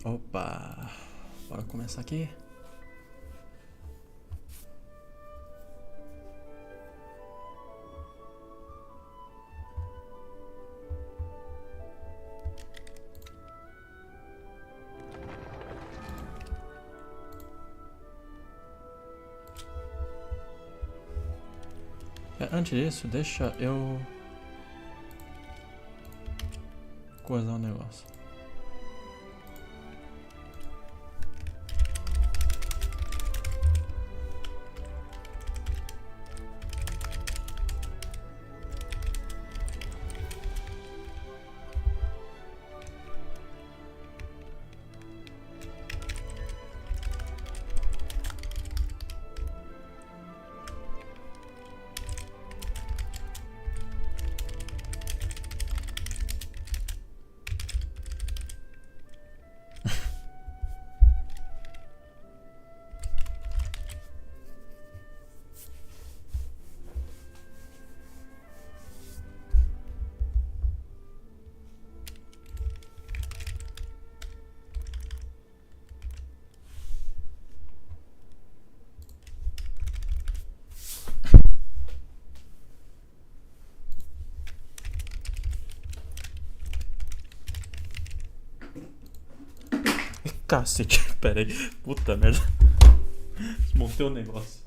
Opa, bora começar aqui. Antes disso, deixa eu coisar um negócio. Cacete, pera aí. Puta merda. Desmontei o negócio.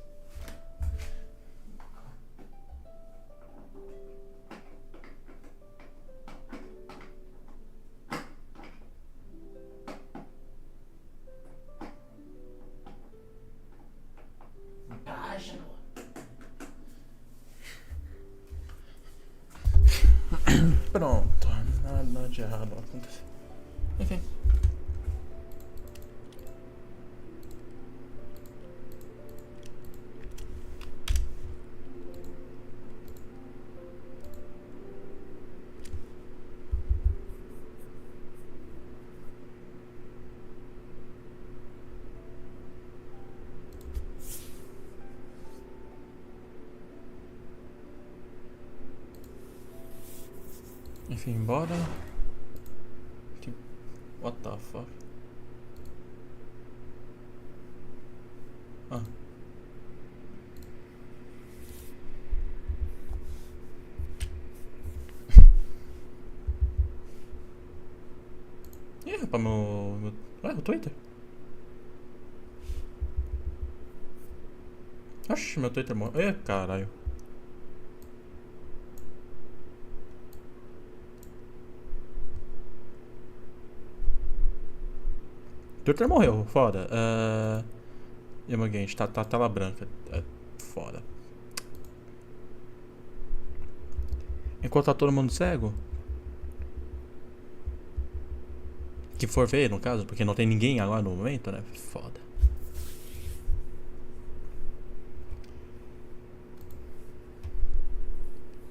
Pronto, nada de errado aconteceu. Enfim. Enfim, bora. What the fuck? Ah. Ih, rapaz, Ué, o Twitter? Oxi, meu Twitter morreu. Ih, caralho. Twitter morreu, foda. E meu gente, tá tela branca. Foda. Enquanto tá todo mundo cego. Que for ver, no caso, porque não tem ninguém agora no momento, né? Foda.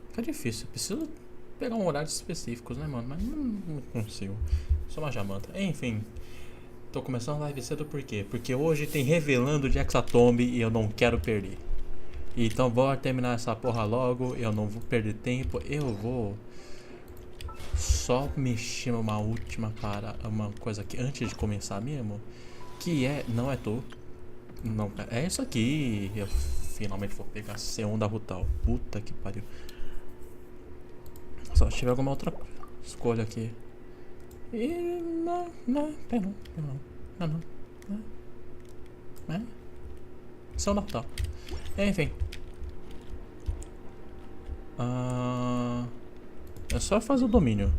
Fica difícil, preciso pegar um horário específicos, né, mano? Mas não consigo. Sou uma jamanta. Enfim. Tô começando a live cedo por quê? Porque hoje tem revelando de Hexatomb e eu não quero perder. Então bora terminar essa porra logo. Eu não vou perder tempo. Eu vou só mexer uma última para uma coisa aqui antes de começar mesmo. Que é. Não é tu. Não, é isso aqui. Eu finalmente vou pegar C1 da Rutal. Puta que pariu. Só se tiver alguma outra escolha aqui. E não, pera não. São Natal. Enfim. É só fazer o domínio.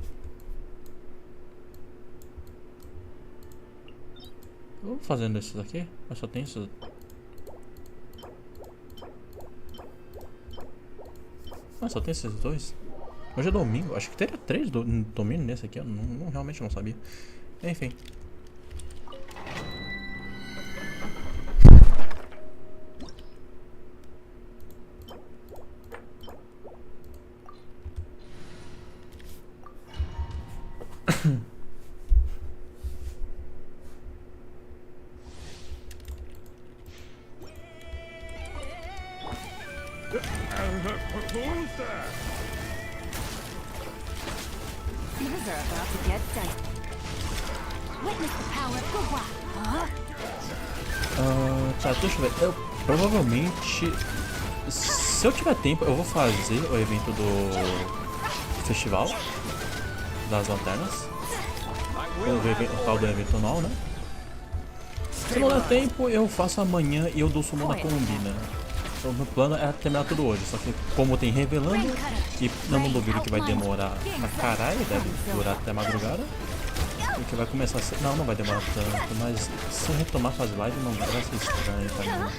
Eu vou fazendo esses aqui. Mas só tem esses. Ah, só tem esses dois? Hoje é domingo. Acho que teria 3 domínios nesse aqui. Eu realmente não sabia. Enfim. Who's that? Things are about to get dicey. Tá, deixa eu ver. Eu provavelmente, se eu tiver tempo, eu vou fazer o evento do festival das lanternas. O tal do evento anual, né? Se não der tempo, eu faço amanhã e eu dou summon na Colombina. Então, meu plano é terminar tudo hoje, só que como tem revelando, e eu não duvido que vai demorar pra caralho, deve durar até madrugada. Porque vai começar a ser... Não vai demorar tanto, mas se eu retomar fase live não vai ser estranho pra mim.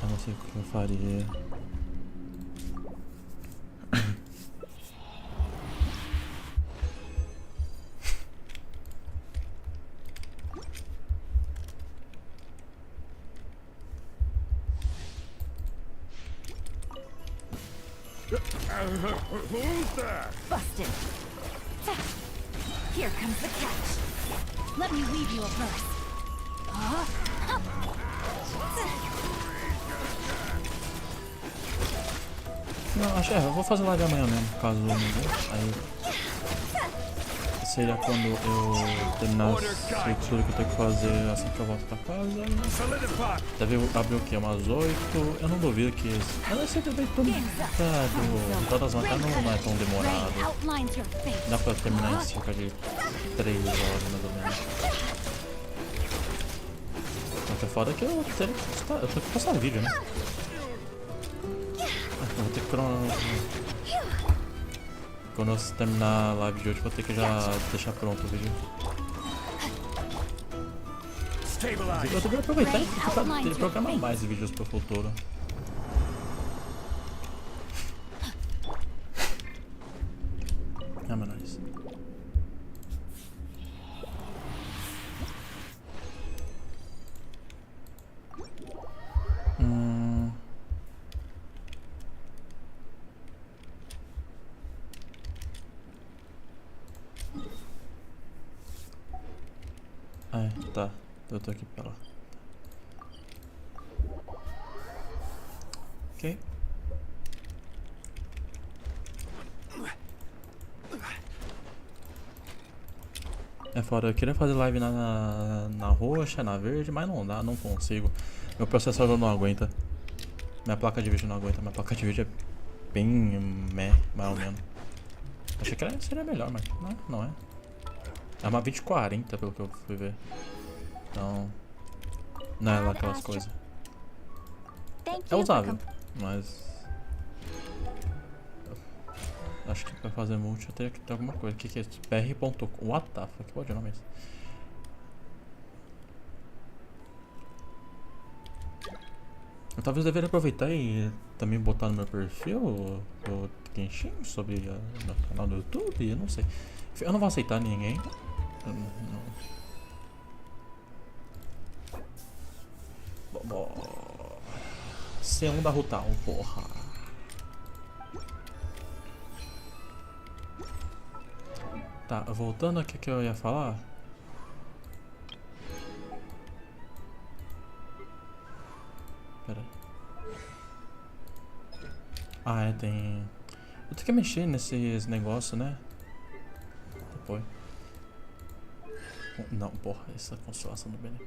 Eu não sei o que eu faria. Who's that? Busted. Here comes the catch. Let me weave you a verse. Não, acho que eu vou fazer live amanhã mesmo, caso não dê. Aí seria quando eu terminar tudo que eu tenho que fazer assim que eu volto pra casa. Deve abrir o que? Umas 8. Eu não duvido que isso. Eu não sei também tudo. De todas as vantagens não é tão demorado. Dá pra terminar em cerca de 3 horas mais ou menos. O que é foda é que eu tenho que postar vídeo, né? Eu vou ter que quando eu terminar a live de hoje, vou ter que já deixar pronto o vídeo. Eu deveria aproveitar e programar mais vídeos pro futuro. Ah, mas nice. Tá, eu tô aqui pra lá. Ok. É foda, eu queria fazer live na roxa, na verde, mas não dá, não consigo. Meu processador não aguenta. Minha placa de vídeo não aguenta, minha placa de vídeo é bem mais ou menos. Achei que seria melhor, mas não é. É uma 2040 pelo que eu fui ver. Então, não é lá aquelas coisas. É usável, mas acho que pra fazer multi eu teria que ter alguma coisa. O que é isso? br.com. What the fuck? Pode não mesmo. Eu talvez deveria aproveitar e também botar no meu perfil o Genshin sobre meu canal do YouTube. Eu não sei. Eu não vou aceitar ninguém. C1 da Rutal, porra. Tá, voltando aqui que eu ia falar. Pera aí. Ah, é, tem... Eu tenho que mexer nesses negócios, né? Depois. Não, porra, essa constelação do Benny.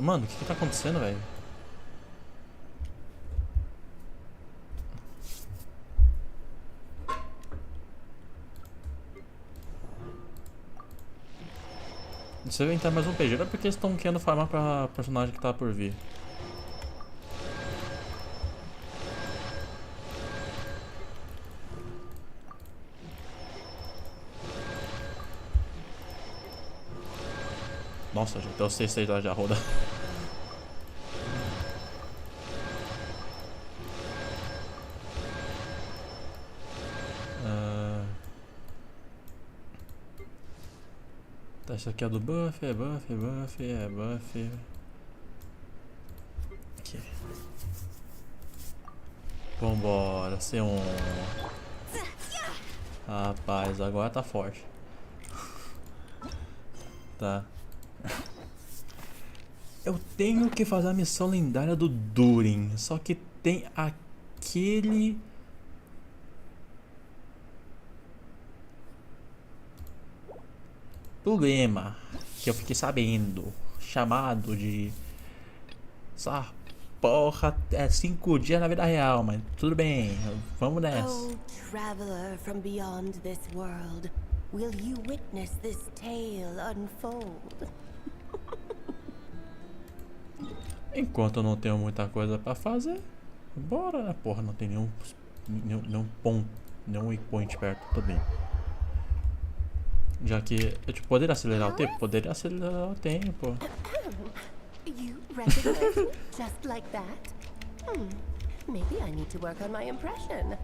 Mano, o que tá acontecendo, velho? Se eu entrar mais um PG, é porque eles estão querendo farmar pra personagem que tá por vir. Nossa, já deu 6 horas de roda. Tá, isso aqui é do buff, é buff. Aqui. Vambora, C1. Rapaz, agora tá forte. Eu tenho que fazer a missão lendária do Durin. Só que tem aquele... problema que eu fiquei sabendo. Chamado de... essa porra é 5 dias na vida real, mas tudo bem. Vamos nessa. Oh, traveler from beyond this world, will you witness this tale unfold? Enquanto eu não tenho muita coisa pra fazer, bora, né? Porra, não tem nenhum ponto, nenhum waypoint perto, tudo bem. Já que eu tipo, poderia acelerar o tempo? Poderia acelerar o tempo. You recognize me just like that? Maybe I need to work on my impression.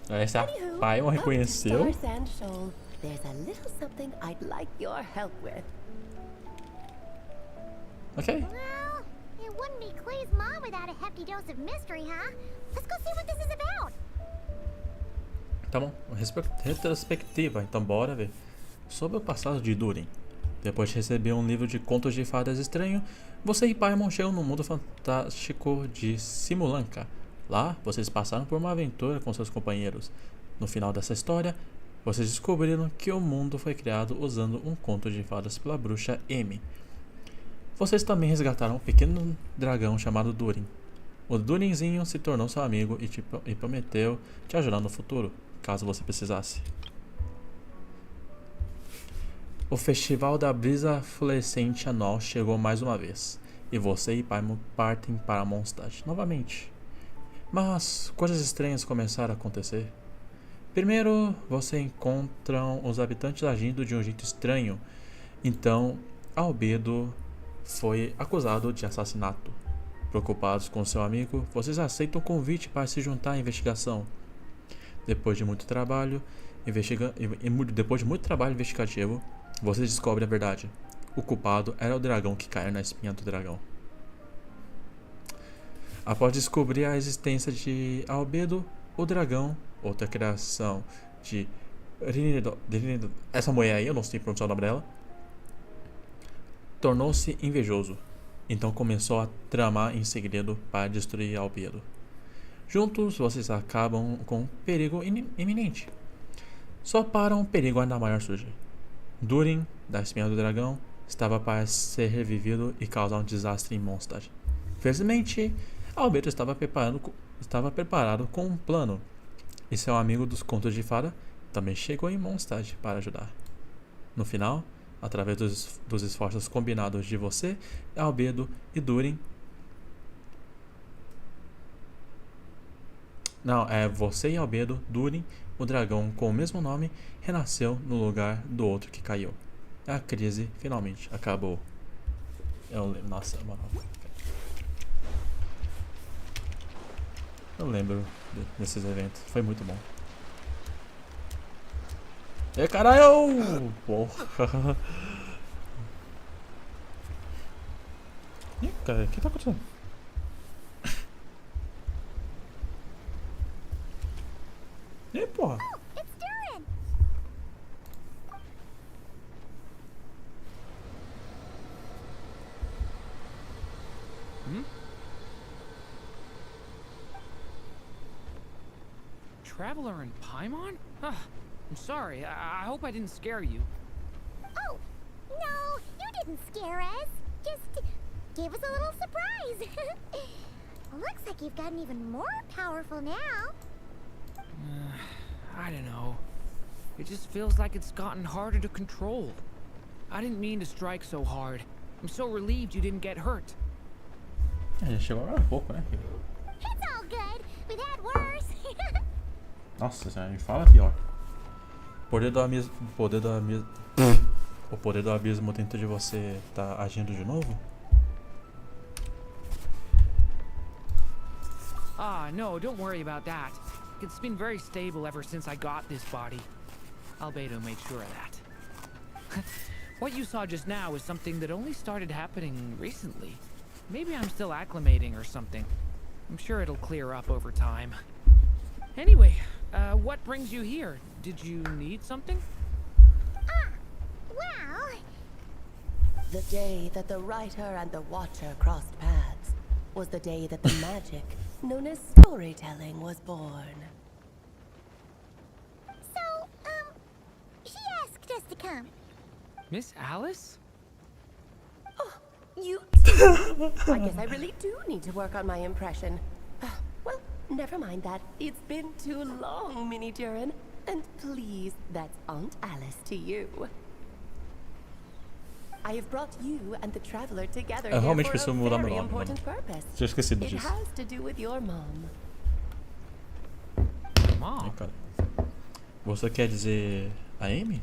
Essa pai não reconheceu. Star Sand Shoal, there's a little something I'd like your help with. Ok. Well, it wouldn't be Clay's mom without a hefty dose of mystery, huh? Let's go see what this is about. Tá bom. Retrospectiva. Então bora ver. Sobre o passado de Durin. Depois de receber um livro de contos de fadas estranho, você e Paimon chegam no mundo fantástico de Simulanka. Lá, vocês passaram por uma aventura com seus companheiros. No final dessa história, vocês descobriram que o mundo foi criado usando um conto de fadas pela bruxa M. Vocês também resgataram um pequeno dragão chamado Durin. O Durinzinho se tornou seu amigo e prometeu te ajudar no futuro, caso você precisasse. O Festival da Brisa Florescente anual chegou mais uma vez, e você e Paimon partem para Mondstadt novamente. Mas coisas estranhas começaram a acontecer. Primeiro, você encontram os habitantes agindo de um jeito estranho. Então, Albedo foi acusado de assassinato. Preocupados com seu amigo, vocês aceitam o convite para se juntar à investigação. Depois de muito trabalho investigativo, vocês descobrem a verdade. O culpado era o dragão que caiu na espinha do dragão. Após descobrir a existência de Albedo, o dragão, outra criação de essa mulher aí, eu não sei pronunciar o nome dela, tornou-se invejoso. Então começou a tramar em segredo para destruir Albedo. Juntos, vocês acabam com um perigo iminente. Só para um perigo ainda maior surgir. Durin, da espinha do dragão, estava para ser revivido e causar um desastre em Mondstadt. Felizmente, Albedo estava preparado com um plano, e seu amigo dos contos de fada também chegou em Mondstadt para ajudar. No final, através dos esforços combinados de você, Albedo e Durin... você e Albedo, Durin, o dragão com o mesmo nome, renasceu no lugar do outro que caiu. A crise finalmente acabou. Nossa, mano. Eu lembro desses eventos. Foi muito bom. E caralho! Porra! Ih, cara, o que tá acontecendo? E porra? Oh, it's Durin! Traveler and Paimon? I'm sorry. I hope I didn't scare you. Oh, no, you didn't scare us. Just gave us a little surprise. Looks like you've gotten even more powerful now. I don't know. It just feels like it's gotten harder to control. I didn't mean to strike so hard. I'm so relieved you didn't get hurt. Já chegou agora há pouco, né? It's all good. We've had worse. Nossa senhora, me fala pior. O poder do abismo dentro de você tá agindo de novo? No, don't worry about that. It's been very stable ever since I got this body. Albedo made sure of that. What you saw just now is something that only started happening recently. Maybe I'm still acclimating or something. I'm sure it'll clear up over time. Anyway, what brings you here? Did you need something? Well, The day that the writer and the watcher crossed paths was the day that the magic known as storytelling was born. So, she asked us to come. Miss Alice? You too? I guess I really do need to work on my impression. Well, never mind that. It's been too long, Minnie Duran. And please, that's Aunt Alice to you. I have brought you and the traveler together here realmente for preciso a mudar meu very nome, important purpose. Tinha esquecido It disso. has to do with your mom. Mom. Ai, cara. Você quer dizer a Amy?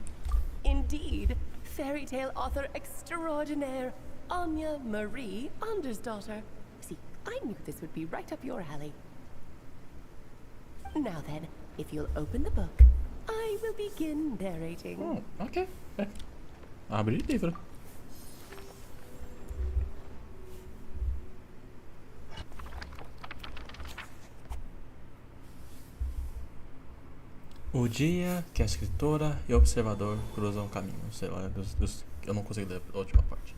Indeed, fairy tale author extraordinaire, Anya Marie Andersdotter. See, I knew this would be right up your alley. Now then, if you'll open the book, I will begin narrating. Oh, ok. É. Abre livro. O dia que a escritora e o observador cruzam o caminho. Sei lá, eu não consigo ler a última parte.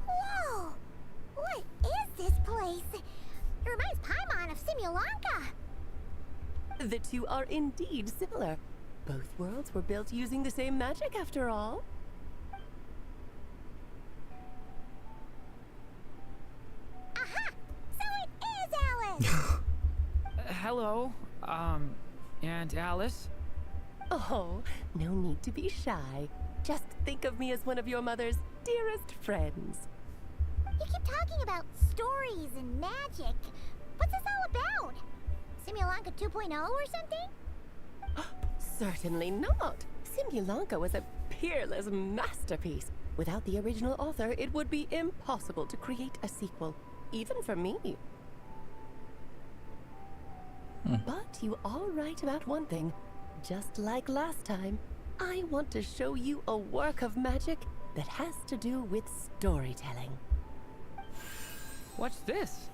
Whoa! What is this place? It reminds Paimon of Simulanka. The two are indeed similar. Both worlds were built using the same magic after all. Aha! So it is Alice! Hello, Aunt Alice? Oh, no need to be shy. Just think of me as one of your mother's dearest friends. You keep talking about stories and magic. What's this all about? Simulanka 2.0 or something? Certainly not. Simulanka was a peerless masterpiece. Without the original author, it would be impossible to create a sequel, even for me. But you are right about one thing. Just like last time, I want to show you a work of magic that has to do with storytelling. What's this?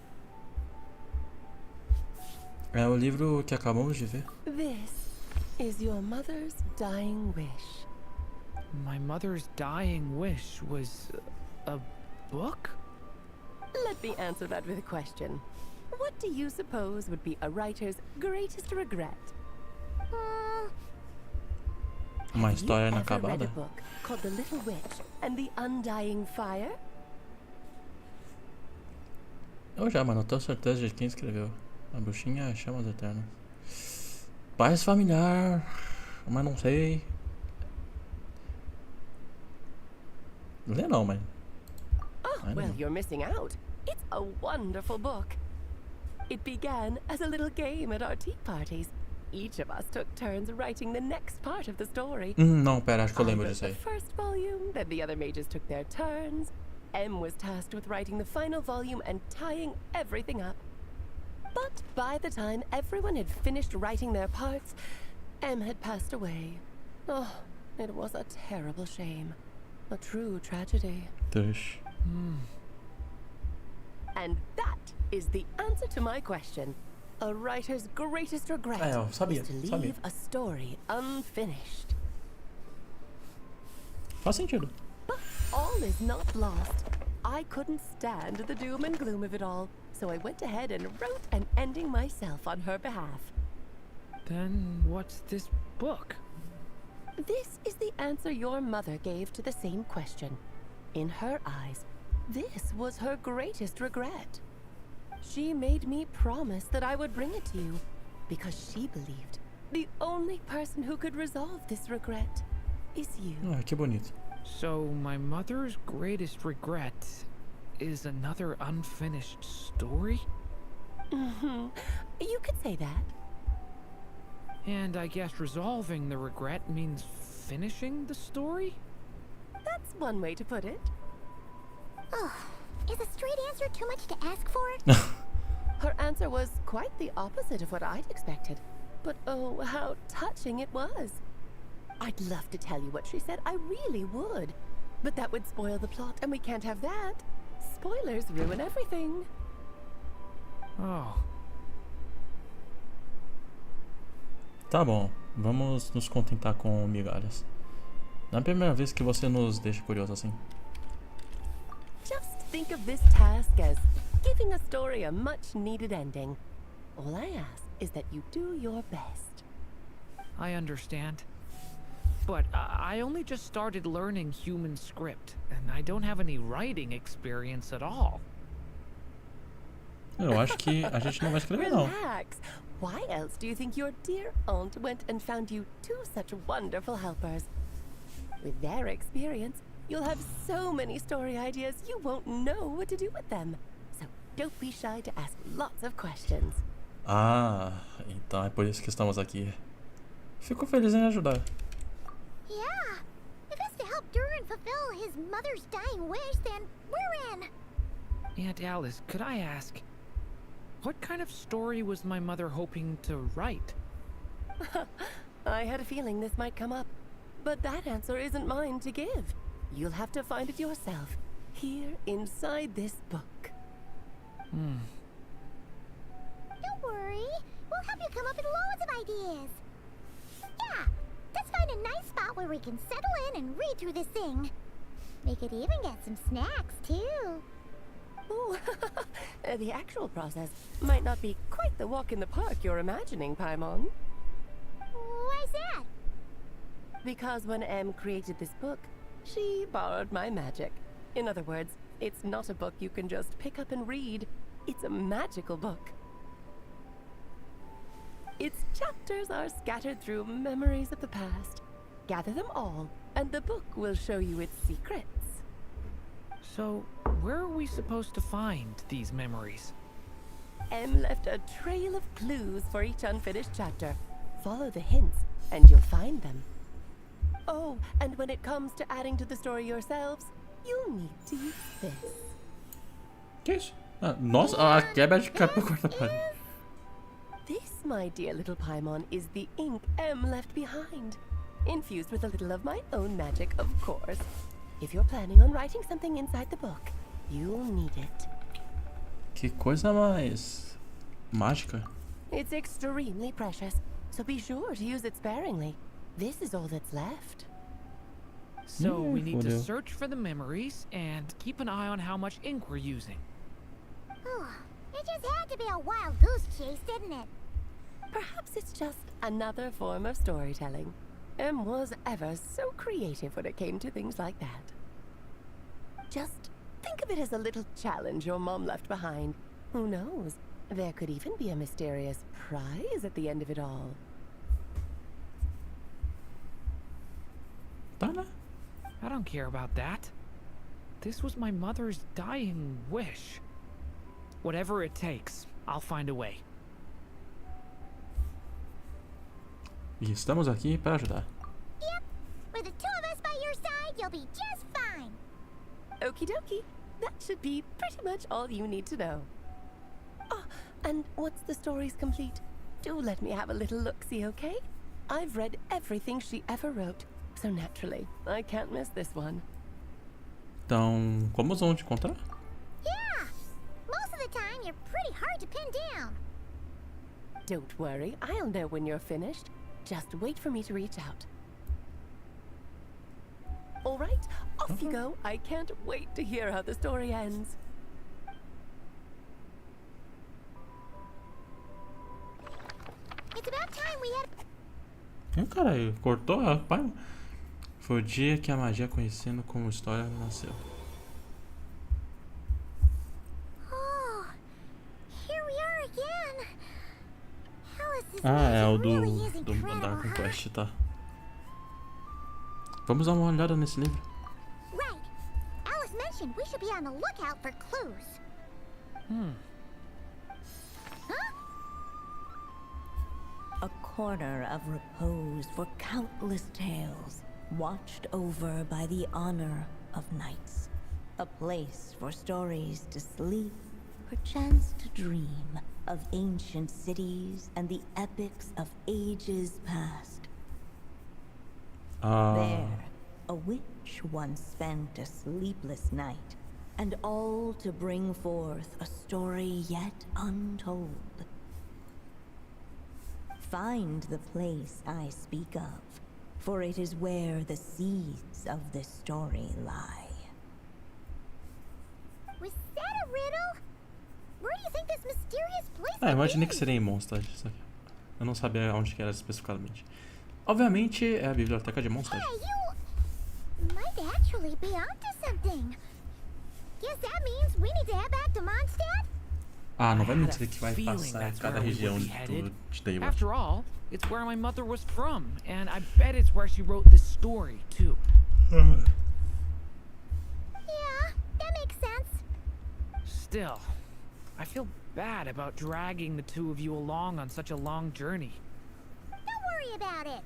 É o livro que acabamos de ver. This is your mother's dying wish. My mother's dying wish was a book? Let me answer that with a question. What do you suppose would be a writer's greatest regret? Uma Have you história ever read inacabada. a book called The Little Witch and the Undying Fire? Eu já, mano, eu tenho certeza de quem escreveu. A bruxinha Chamas Eternas. Paz familiar, mas não sei. Lê não, mas. Oh, I well, know. you're missing out. It's a wonderful book. It began as a little game at our tea parties. Each of us took turns writing the next part of the story. Não, pera, acho que eu I lembro wrote disso the aí. first volume, then the other mages took their turns. M was tasked with writing the final volume and tying everything up. But by the time everyone had finished writing their parts, M had passed away. Oh, it was a terrible shame. A true tragedy. Deixe. And that is the answer to my question. A writer's greatest regret É, eu sabia, is to sabia. leave a story unfinished. Faz sentido. But all is not lost. I couldn't stand the doom and gloom of it all, so I went ahead and wrote an ending myself on her behalf. Then what's this book? This is the answer your mother gave to the same question. In her eyes, this was her greatest regret. She made me promise that I would bring it to you, because she believed the only person who could resolve this regret is you. Ah, que bonito. So my mother's greatest regret is another unfinished story? You could say that. And I guess resolving the regret means finishing the story? That's one way to put it. Oh, is a straight answer too much to ask for? Her answer was quite the opposite of what I'd expected. But oh, how touching it was. I'd love to tell you what she said, I really would. But that would spoil the plot, and we can't have that. Spoilers ruin everything. Oh, Tá bom, vamos nos contentar com migalhas. Não é a primeira vez que você nos deixa curioso assim. Just think of this task as giving a story a much needed ending. All I ask is that you do your best. I understand. But I only just started learning human script, and I don't have any writing experience at all. Eu acho que a gente não vai escrever, não. Relax. Why else do you think your dear aunt went and found you two such wonderful helpers? With their experience, you'll have so many story ideas you won't know what to do with them. So don't be shy to ask lots of questions. Ah, então é por isso que estamos aqui. Fico feliz em ajudar. Yeah. If it's to help Durin fulfill his mother's dying wish, then we're in. Aunt Alice, could I ask, what kind of story was my mother hoping to write? I had a feeling this might come up, but that answer isn't mine to give. You'll have to find it yourself, here inside this book. Don't worry. We'll help you come up with loads of ideas. Yeah. Let's find a nice spot where we can settle in and read through this thing. We could even get some snacks, too. Ooh, the actual process might not be quite the walk in the park you're imagining, Paimon. Why's that? Because when Em created this book, she borrowed my magic. In other words, it's not a book you can just pick up and read. It's a magical book. Its chapters are scattered through memories of the past. Gather them all, and the book will show you its secrets. So, where are we supposed to find these memories? Em left a trail of clues for each unfinished chapter. Follow the hints, and you'll find them. Oh, and when it comes to adding to the story yourselves, you'll need to use this. Que isso? Ah, nossa, a quebra de capa quarta página. This, my dear little Paimon, is the ink Em left behind. Infused with a little of my own magic, of course. If you're planning on writing something inside the book, you'll need it. Que coisa mais mágica. It's extremely precious, so be sure to use it sparingly. This is all that's left. So we need to fodeu. search for the memories and keep an eye on how much ink we're using. It just had to be a wild goose chase, didn't it? Perhaps it's just another form of storytelling. Em was ever so creative when it came to things like that. Just think of it as a little challenge your mom left behind. Who knows? There could even be a mysterious prize at the end of it all. Tá, né? I don't care about that. This was my mother's dying wish. Whatever it takes, I'll find a way. E estamos aqui para ajudar. Yep. With the two of us by your side, you'll be just fine. Okie dokie. That should be pretty much all you need to know. Oh, and once the story's complete, do let me have a little look-see, okay? I've read everything she ever wrote, so naturally, I can't miss this one. Então, como vamos te encontrar? Yeah. Most of the time, you're pretty hard to pin down. Don't worry, I'll know when you're finished. Just wait for me to reach out. All right, off you go. I can't wait to hear how the story ends. It's about time we had... Caralho, cortou a página. Foi o dia que a magia conhecendo como história nasceu. Oh, here we are again. Alice's Ah, é o magic do really is incredible, Dark huh? Quest, tá. Vamos dar uma olhada nesse livro. Right. Alice mentioned we should be on the lookout for clues. Huh? A corner of repose for countless tales, watched over by the honor of knights. A place for stories to sleep, perchance to dream of ancient cities and the epics of ages past. There, a witch once spent a sleepless night, and all to bring forth a story yet untold. Find the place I speak of, for it is where the seeds of the story lie. Was that a riddle? Where do you think this mysterious place Ah, could imaginei be? que seria em Mondstadt isso aqui. Eu não sabia onde que era especificamente. Obviamente é a biblioteca de Mondstadt. Hey, you might actually be onto something. Guess that means we need to head back to Mondstadt? Ah, não vai me I had dizer a que vai feeling passar that's cada where we região would de be headed. tudo de Daywatch. After all, it's where my mother was from, and I bet it's where she wrote this story, too. Yeah, that makes sense. Still, I feel bad about dragging the two of you along on such a long journey. Don't worry about it.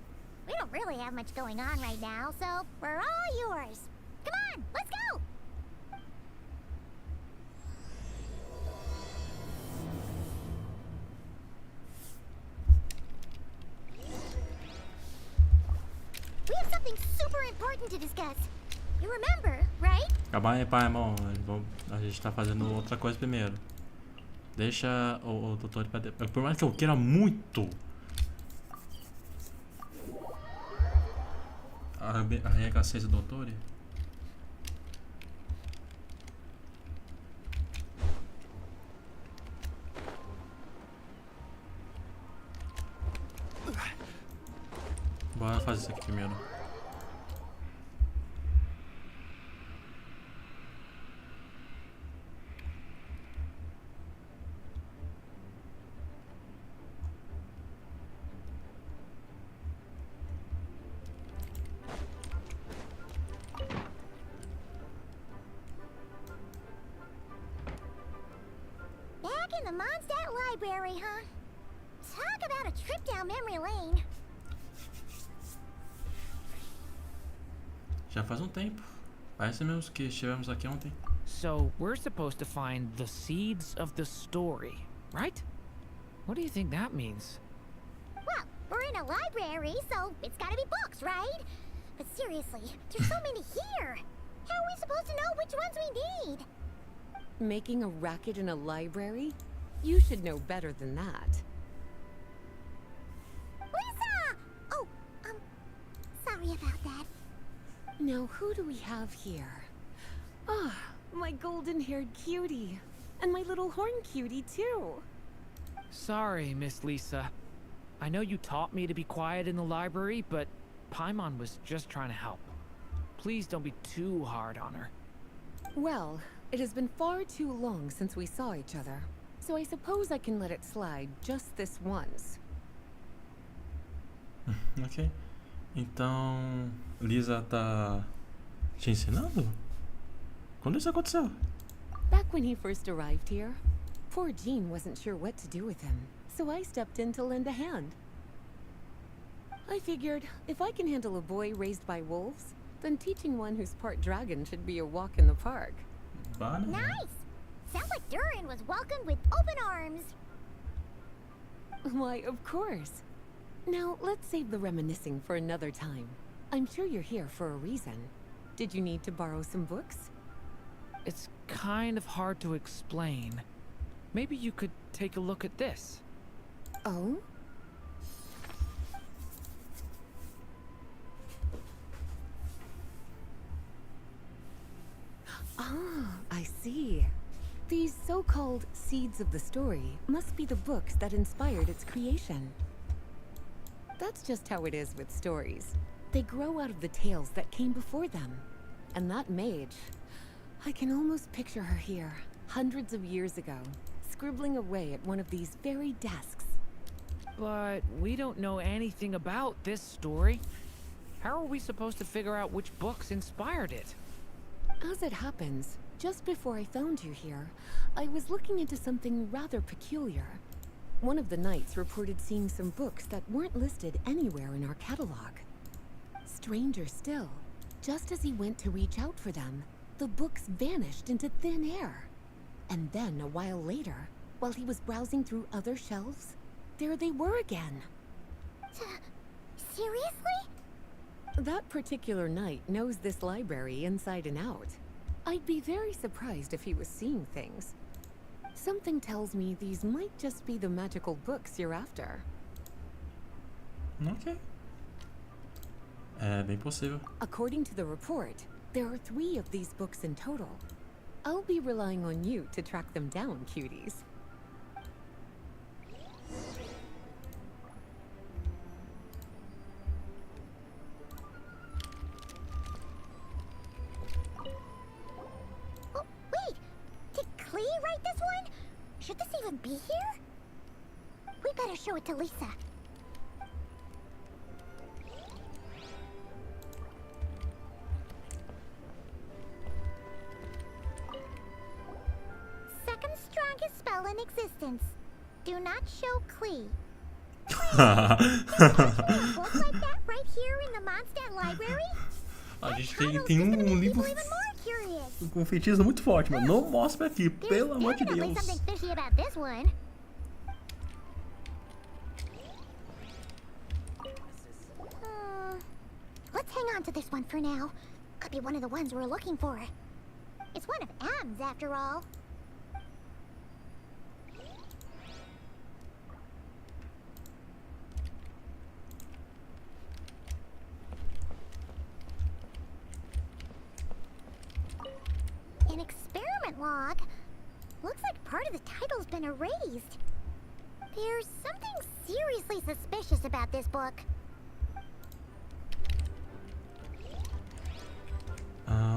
We don't really have much going on right now, so we're all yours. Come on, let's go! We have something super important to discuss. You remember, right? Calma aí, pai, irmão. A gente tá fazendo outra coisa primeiro. Deixa o Dottore pra depois. Por mais que eu queira muito arregaçar esse Dottore. Bora fazer isso aqui primeiro. Back in the Mondstadt Library, huh? Talk about a trip down memory lane. Já faz um tempo. Parece mesmo que estivemos aqui ontem. So, we're supposed to find the seeds of the story, right? What do you think that means? Well, we're in a library, so it's gotta be books, right? But seriously, there's so many here. How are we supposed to know which ones we need? Making a racket in a library? You should know better than that. Lisa! Oh, sorry about that. Now, who do we have here? Ah, my golden-haired cutie. And my little horn cutie, too. Sorry, Miss Lisa. I know you taught me to be quiet in the library, but Paimon was just trying to help. Please don't be too hard on her. Well, it has been far too long since we saw each other, so I suppose I can let it slide just this once. Ok. Então, Lisa tá te ensinando? Quando isso aconteceu? Back when he first arrived here, poor Jean wasn't sure what to do with him, so I stepped in to lend a hand. I figured, if I can handle a boy raised by wolves, then teaching one who's part dragon should be a walk in the park. Bana. Nice! Sounds like Durin was welcomed with open arms. Why, of course. Now, let's save the reminiscing for another time. I'm sure you're here for a reason. Did you need to borrow some books? It's kind of hard to explain. Maybe you could take a look at this. Oh? Ah, I see. These so-called seeds of the story must be the books that inspired its creation. That's just how it is with stories. They grow out of the tales that came before them. And that mage, I can almost picture her here, hundreds of years ago, scribbling away at one of these very desks. But we don't know anything about this story. How are we supposed to figure out which books inspired it? As it happens, just before I found you here, I was looking into something rather peculiar. One of the knights reported seeing some books that weren't listed anywhere in our catalog. Stranger still, just as he went to reach out for them, the books vanished into thin air. And then, a while later, while he was browsing through other shelves, there they were again. Seriously? That particular knight knows this library inside and out. I'd be very surprised if he was seeing things. Something tells me these might just be the magical books you're after. Ok. É bem possível. According to the report, there are 3 of these books in total. I'll be relying on you to track them down, cuties. Oh, wait! Did Klee write this one? Should this even be here? We better show it to Lisa. Second strongest spell in existence. Do not show Klee. A book like that right here in the Mondstadt library? A gente Carlos tem is gonna um make livro people even more curious. com feitiço muito forte, mano. Não mostra aqui, There's pelo amor de definitely Deus. something fishy about this one. Let's hang on to this one for now. Could be one of the ones we're looking for. It's one of M's after all. An experiment log. Looks like part of the title's been erased. There's something seriously suspicious about this book.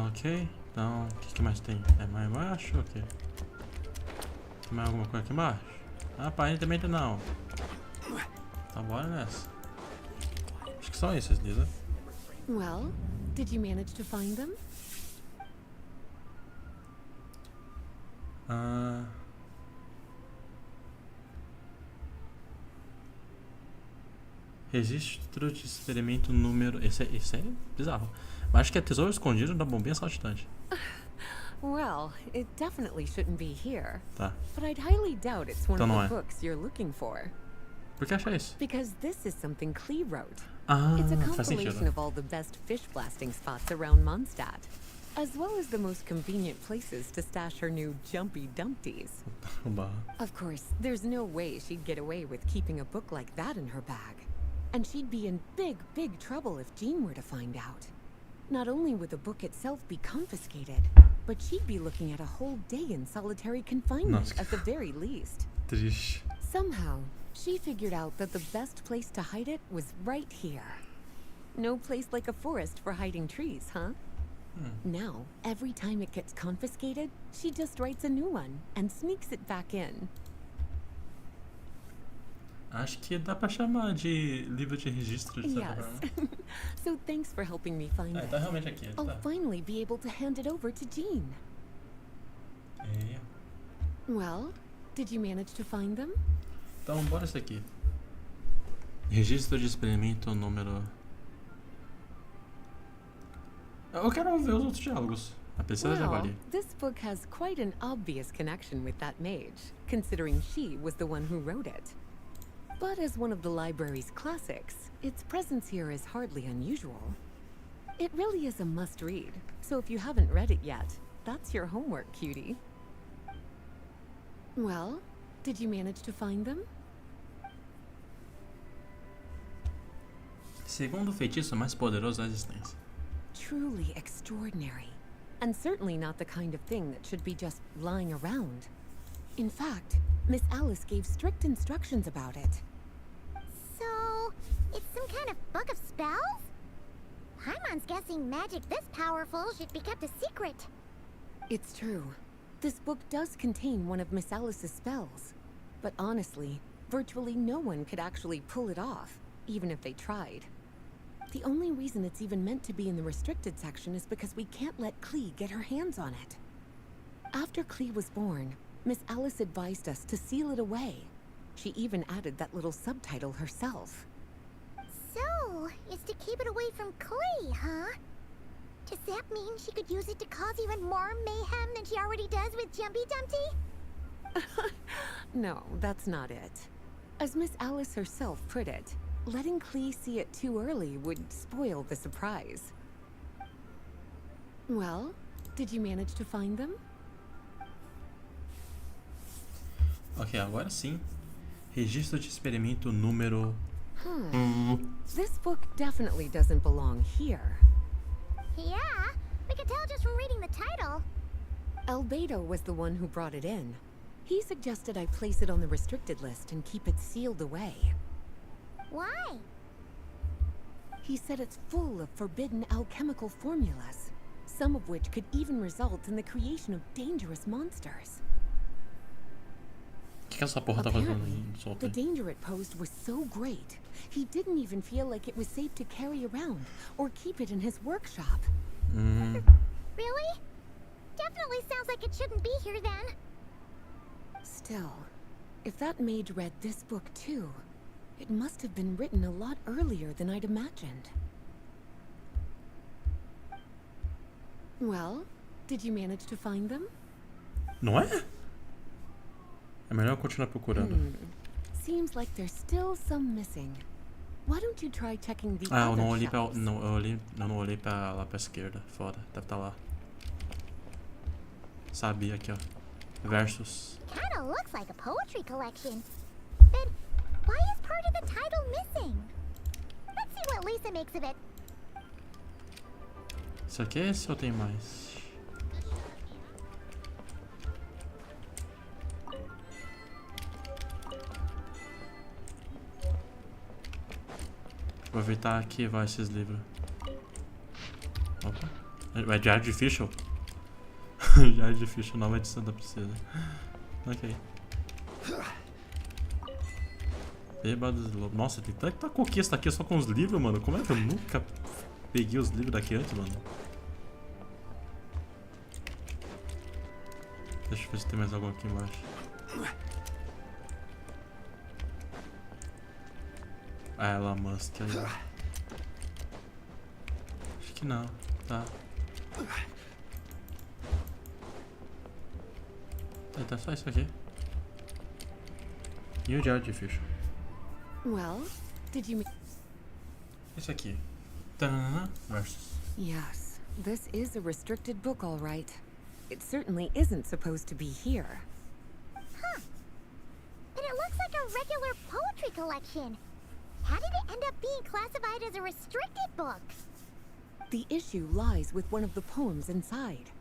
Ok. Então, o que mais tem? É mais embaixo? Ok. Tem mais alguma coisa aqui embaixo? Ah, aparentemente não. Tá, bora nessa. Acho que são esses, Lisa. Well, did you manage to find them? Registro de experimento número... Esse é bizarro. Mas acho que é tesouro escondido da bombinha saltitante. Well, it definitely shouldn't be here. Tá. But I'd highly doubt it's one Então não of é. the books you're looking for. Por que acha isso? Because this is something Klee wrote. Ah, It's a faz compilation sentido. of all the best fish blasting spots around Mondstadt, as well as the most convenient places to stash her new jumpy dumpties. Oba. Of course, there's no way she'd get away with keeping a book like that in her bag. And she'd be in big, big trouble if Jean were to find out. Not only would the book itself be confiscated, but she'd be looking at a whole day in solitary confinement Nossa. at the very least. Triste. Somehow, she figured out that the best place to hide it was right here. No place like a forest for hiding trees, huh? Now, every time it gets confiscated, she just writes a new one and sneaks it back in. Acho que dá pra chamar de livro de registro de certa Yes. forma. So thanks for helping me find Ah, it. tá realmente aqui. I'll Tá. finally be able to hand it over to Jean. É. Well, did you manage to find them? Então, bora esse aqui. Registro de experimento número... Eu quero ver os outros diálogos. A pessoa já Well, avalia. this book has quite an obvious connection with that mage, considering she was the one who wrote it. But as one of the library's classics, its presence here is hardly unusual. It really is a must-read, so if you haven't read it yet, that's your homework, cutie. Well, did you manage to find them? Segundo feitiço mais poderoso da existência. Truly extraordinary, and certainly not the kind of thing that should be just lying around. In fact, Miss Alice gave strict instructions about it. So, it's some kind of book of spells? Paimon's guessing magic this powerful should be kept a secret. It's true. This book does contain one of Miss Alice's spells. But honestly, virtually no one could actually pull it off, even if they tried. The only reason it's even meant to be in the restricted section is because we can't let Klee get her hands on it. After Klee was born, Miss Alice advised us to seal it away. She even added that little subtitle herself. So, it's to keep it away from Klee, huh? Does that mean she could use it to cause even more mayhem than she already does with Jumpy Dumpty? No, that's not it. As Miss Alice herself put it, letting Klee see it too early would spoil the surprise. Well, did you manage to find them? Ok, agora sim. Registro de experimento número This book definitely doesn't belong here. Yeah, we could tell just from reading the title. Albedo was the one who brought it in. He suggested I place it on the restricted list and keep it sealed away. Why? He said it's full of forbidden alchemical formulas, some of which could even result in the creation of dangerous monsters. O que essa porra tá fazendo Apparently, aí? Solta the aí. danger it posed was so great, he didn't even feel like it was safe to carry around or keep it in his workshop. Really? Definitely sounds like it shouldn't be here then. Still, if that mage read this book too, it must have been written a lot earlier than I'd imagined. Well, did you manage to find them? Não é? É melhor continuar procurando. Seems like there's still some missing. Why don't you try checking the Ah, eu other não olhei pra. shelves? Não, eu não olhei pra lá pra esquerda. Foda, deve estar lá. Sabia aqui, ó. Versus. Kinda looks like a poetry collection. Then, why is part of the title missing? Let's see what Lisa makes of it. Isso aqui é esse ou tem mais? Vou aproveitar aqui e vai esses livros. Opa. É Diário de Fischl? Diário de Fischl, nova edição da princesa. Ok. Bêbados do Lobo. Nossa, tem tanta conquista aqui só com os livros, mano. Como é que eu nunca peguei os livros daqui antes, mano? Deixa eu ver se tem mais algum aqui embaixo. Ah, ela Musk aí, ó. Acho que não, tá. Tá só isso aqui. E o Diário de Fischl. Well, did you... Esse aqui. Tanana versus. Yes, this is a restricted book, all right. It certainly isn't supposed to be here. Huh. And it looks like a regular poetry collection. How did it end up being classified as a restricted book? The issue lies with one of the poems inside.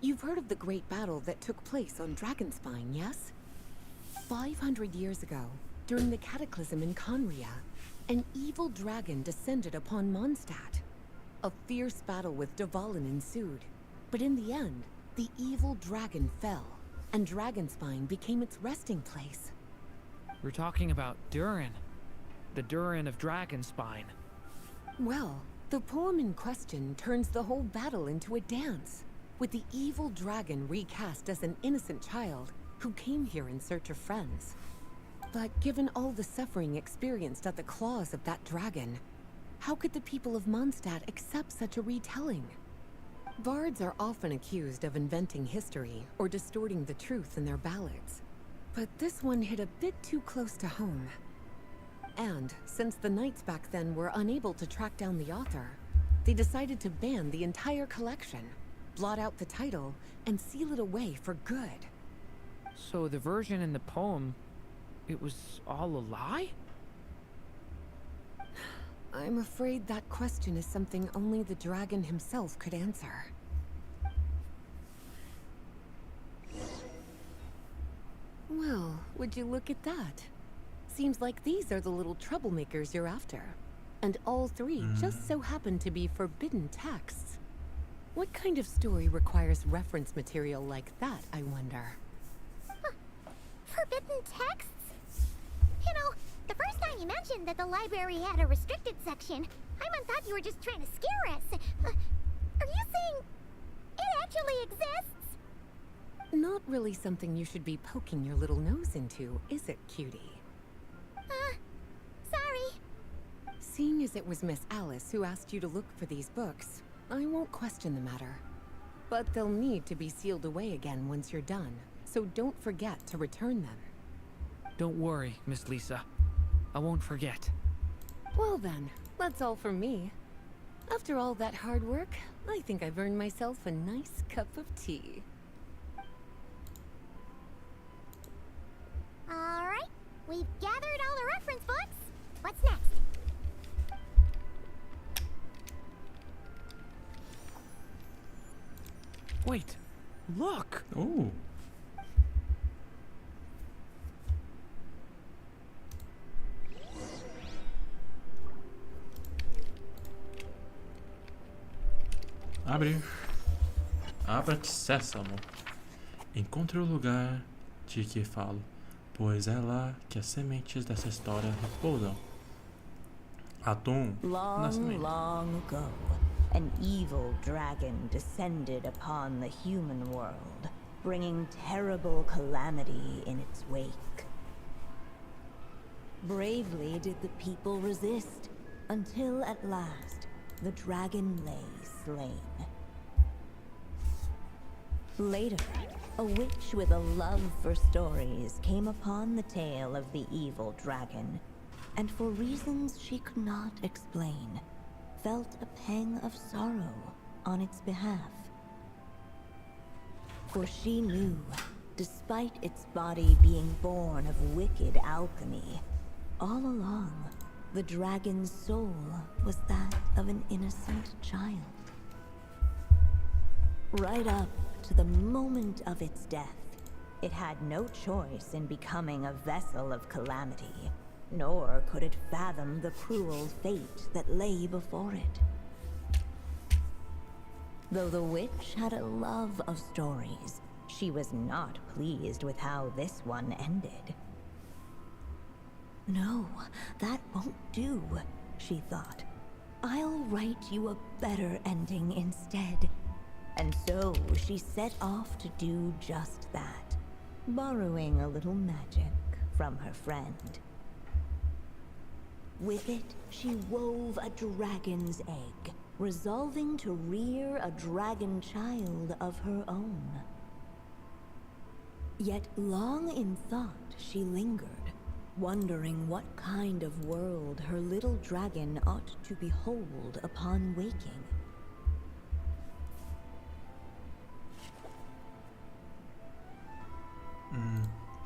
You've heard of the great battle that took place on Dragonspine, yes? 500 years ago, during the cataclysm in Conria, an evil dragon descended upon Mondstadt. A fierce battle with Dvalin ensued, but in the end, the evil dragon fell, and Dragonspine became its resting place. We're talking about Durin. The Durin of Dragonspine. Well, the poem in question turns the whole battle into a dance, with the evil dragon recast as an innocent child who came here in search of friends. But given all the suffering experienced at the claws of that dragon, how could the people of Mondstadt accept such a retelling? Bards are often accused of inventing history or distorting the truth in their ballads, but this one hit a bit too close to home. And since the knights back then were unable to track down the author, they decided to ban the entire collection, blot out the title, and seal it away for good. So the version in the poem, it was all a lie? I'm afraid that question is something only the dragon himself could answer. Well, would you look at that? Seems like these are the little troublemakers you're after. And all three just so happen to be forbidden texts. What kind of story requires reference material like that, I wonder? Forbidden texts? You know, the first time you mentioned that the library had a restricted section, I thought you were just trying to scare us. Are you saying it actually exists? Not really something you should be poking your little nose into, is it, cutie? Sorry. Seeing as it was Miss Alice who asked you to look for these books, I won't question the matter. But they'll need to be sealed away again once you're done, so don't forget to return them. Don't worry, Miss Lisa. I won't forget. Well then, that's all from me. After all that hard work, I think I've earned myself a nice cup of tea. Alright, we've gathered all the reference books. What's next? Wait, look! Uh. Abre. Abra-te, sésamo. Encontre o lugar de que falo, pois é lá que as sementes dessa história repousam. Atum, Long, long ago, an evil dragon descended upon the human world, bringing terrible calamity in its wake. Bravely did the people resist, until at last the dragon lay slain. Later, a witch with a love for stories came upon the tale of the evil dragon, and for reasons she could not explain, felt a pang of sorrow on its behalf. For she knew, despite its body being born of wicked alchemy, all along, the dragon's soul was that of an innocent child. Right up to the moment of its death, it had no choice in becoming a vessel of calamity, nor could it fathom the cruel fate that lay before it. Though the witch had a love of stories, she was not pleased with how this one ended. No, that won't do, she thought. I'll write you a better ending instead. And so she set off to do just that, borrowing a little magic from her friend. With it, she wove a dragon's egg, resolving to rear a dragon child of her own. Yet long in thought she lingered, wondering what kind of world her little dragon ought to behold upon waking.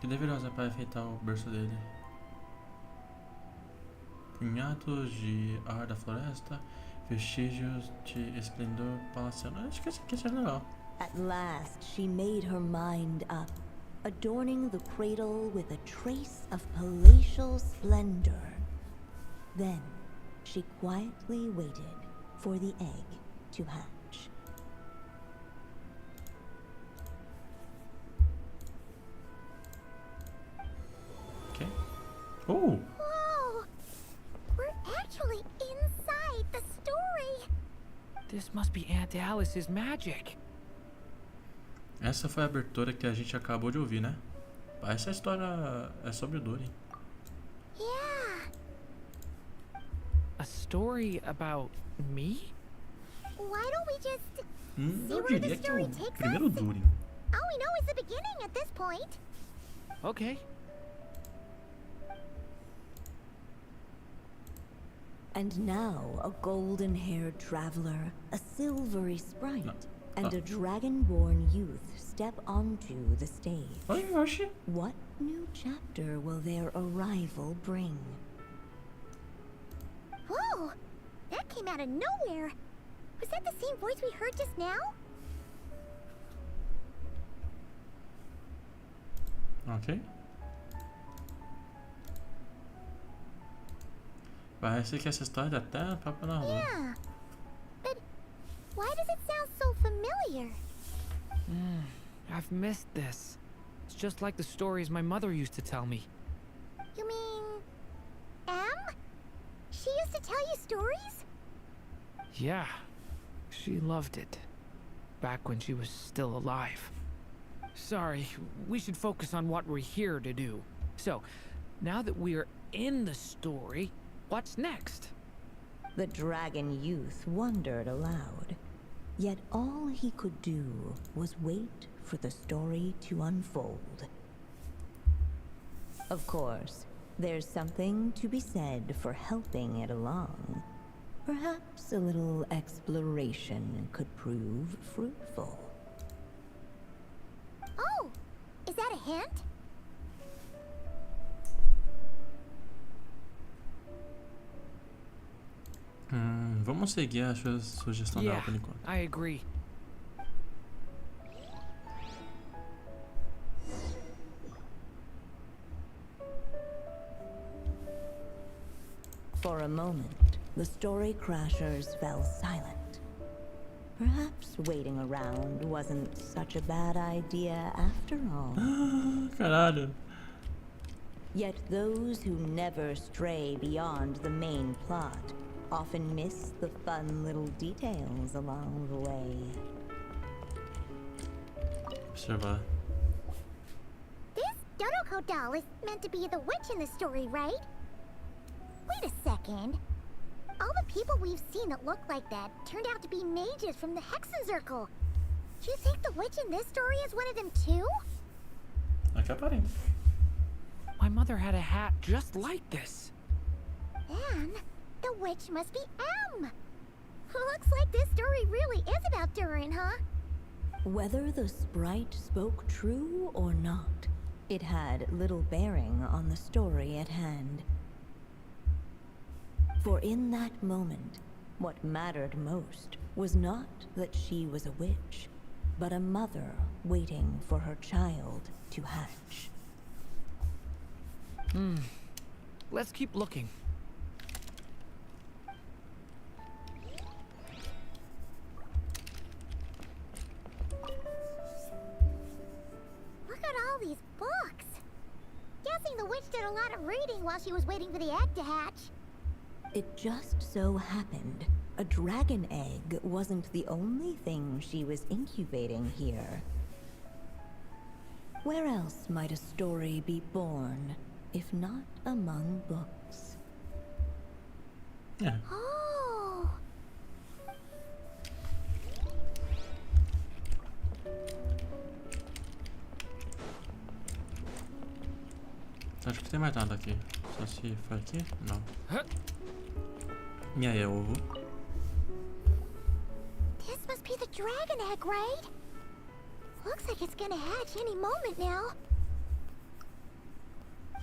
Que deveria usar para enfeitar o berço dele? Punhados de ar da floresta, vestígios de esplendor palaciano. Acho que esse aqui seria legal. At last she made her mind up, adorning the cradle with a trace of palatial splendor. Then she quietly waited for the egg to hatch. Okay. Oh! Whoa! We're actually inside the story! This must be Aunt Alice's magic. Essa foi a abertura que a gente acabou de ouvir, né? Essa história é sobre o Dottore. Yeah! A story about me? Why don't we just see Eu where the diria que é story o takes primeiro us? Dottore. All we know is the beginning at this point. Okay. And now a golden-haired traveler, a silvery sprite, and a dragon-born youth step onto the stage. Oi, Yoshi. What new chapter will their arrival bring? Whoa! That came out of nowhere! Was that the same voice we heard just now? Ok. Parece que essa história até é papo na rua. Yeah. But why does it sound so familiar? I've missed this. It's just like the stories my mother used to tell me. You mean... Em? She used to tell you stories? Yeah, she loved it. Back when she was still alive. Sorry, we should focus on what we're here to do. So, now that we're in the story, what's next? The dragon youth wondered aloud. Yet all he could do was wait for the story to unfold. Of course, there's something to be said for helping it along. Perhaps a little exploration could prove fruitful. Oh! Is that a hint? Vamos seguir a sugestão dela Yeah, por enquanto. I agree. For a moment, the story crashers fell silent. Perhaps waiting around wasn't such a bad idea after all. Caralho. Yet those who never stray beyond the main plot often miss the fun little details along the way. Observar. This Dottore doll is meant to be the witch in the story, right? Wait a second. All the people we've seen that look like that turned out to be mages from the Hexen Circle. Do you think the witch in this story is one of them too? Aqui aparenta. My mother had a hat just like this. Then the witch must be M. Looks like this story really is about Durin, huh? Whether the sprite spoke true or not, it had little bearing on the story at hand. For in that moment, what mattered most was not that she was a witch, but a mother waiting for her child to hatch. Let's keep looking. Look at all these books. Guessing the witch did a lot of reading while she was waiting for the egg to hatch. It just so happened a dragon egg wasn't the only thing she was incubating here. Where else might a story be born, if not among books? É. Oh. Acho que tem mais nada aqui. Só se foi aqui? Não. E aí, ovo? This must be the dragon egg, right? Looks like it's gonna hatch any moment now.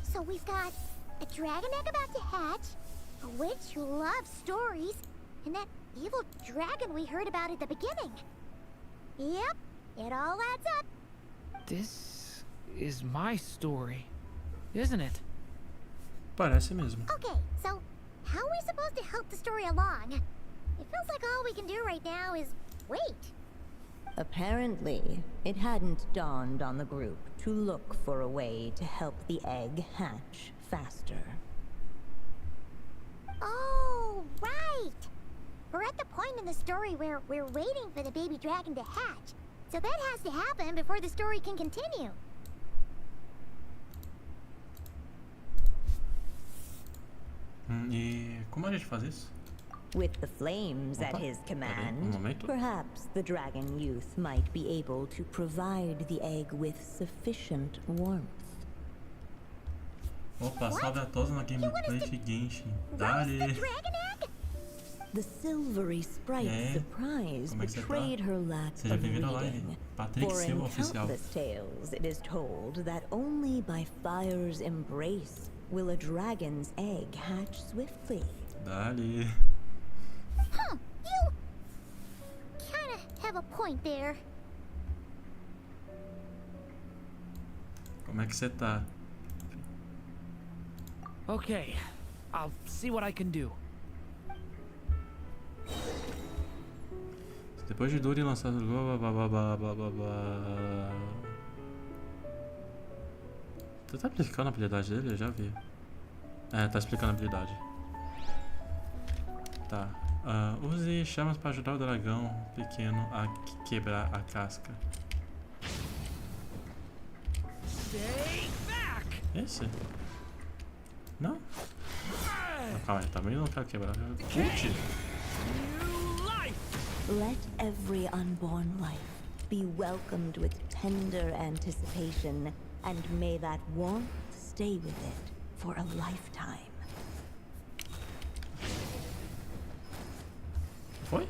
So we've got a dragon egg about to hatch, a witch who loves stories, and that evil dragon we heard about at the beginning. Yep, it all adds up. This is my story, isn't it? Parece mesmo. Okay, so how are we supposed to help the story along? It feels like all we can do right now is wait. Apparently, it hadn't dawned on the group to look for a way to help the egg hatch faster. Oh, right! We're at the point in the story where we're waiting for the baby dragon to hatch. So that has to happen before the story can continue. E como a gente faz isso? With the flames at Opa, his peraí, command, momento. perhaps the dragon youth might be able to provide the egg with sufficient warmth. Opa, salve a todos na gameplay de Genshin. Dale! Roast the dragon egg? The silvery sprite's É, surprise como é que você tá? betrayed her lack Seja of bem-vindo à live. reading. Patrick For in Silva oficial. countless tales, it is told that only by fire's embrace will a dragon's egg hatch swiftly. Dale! Huh, you kinda have a point there. Como é que você tá? Okay, I'll see what I can do. Depois de Duri lançar. Você tá explicando a habilidade dele? Eu já vi. É, tá explicando a habilidade. Tá. Use chamas para ajudar o dragão pequeno a quebrar a casca. Stay back! Esse? Não? Ah, calma aí, também não quero quebrar. Ult! New life! Let every unborn life be welcomed with tender anticipation, and may that warmth stay with it for a lifetime. Foi?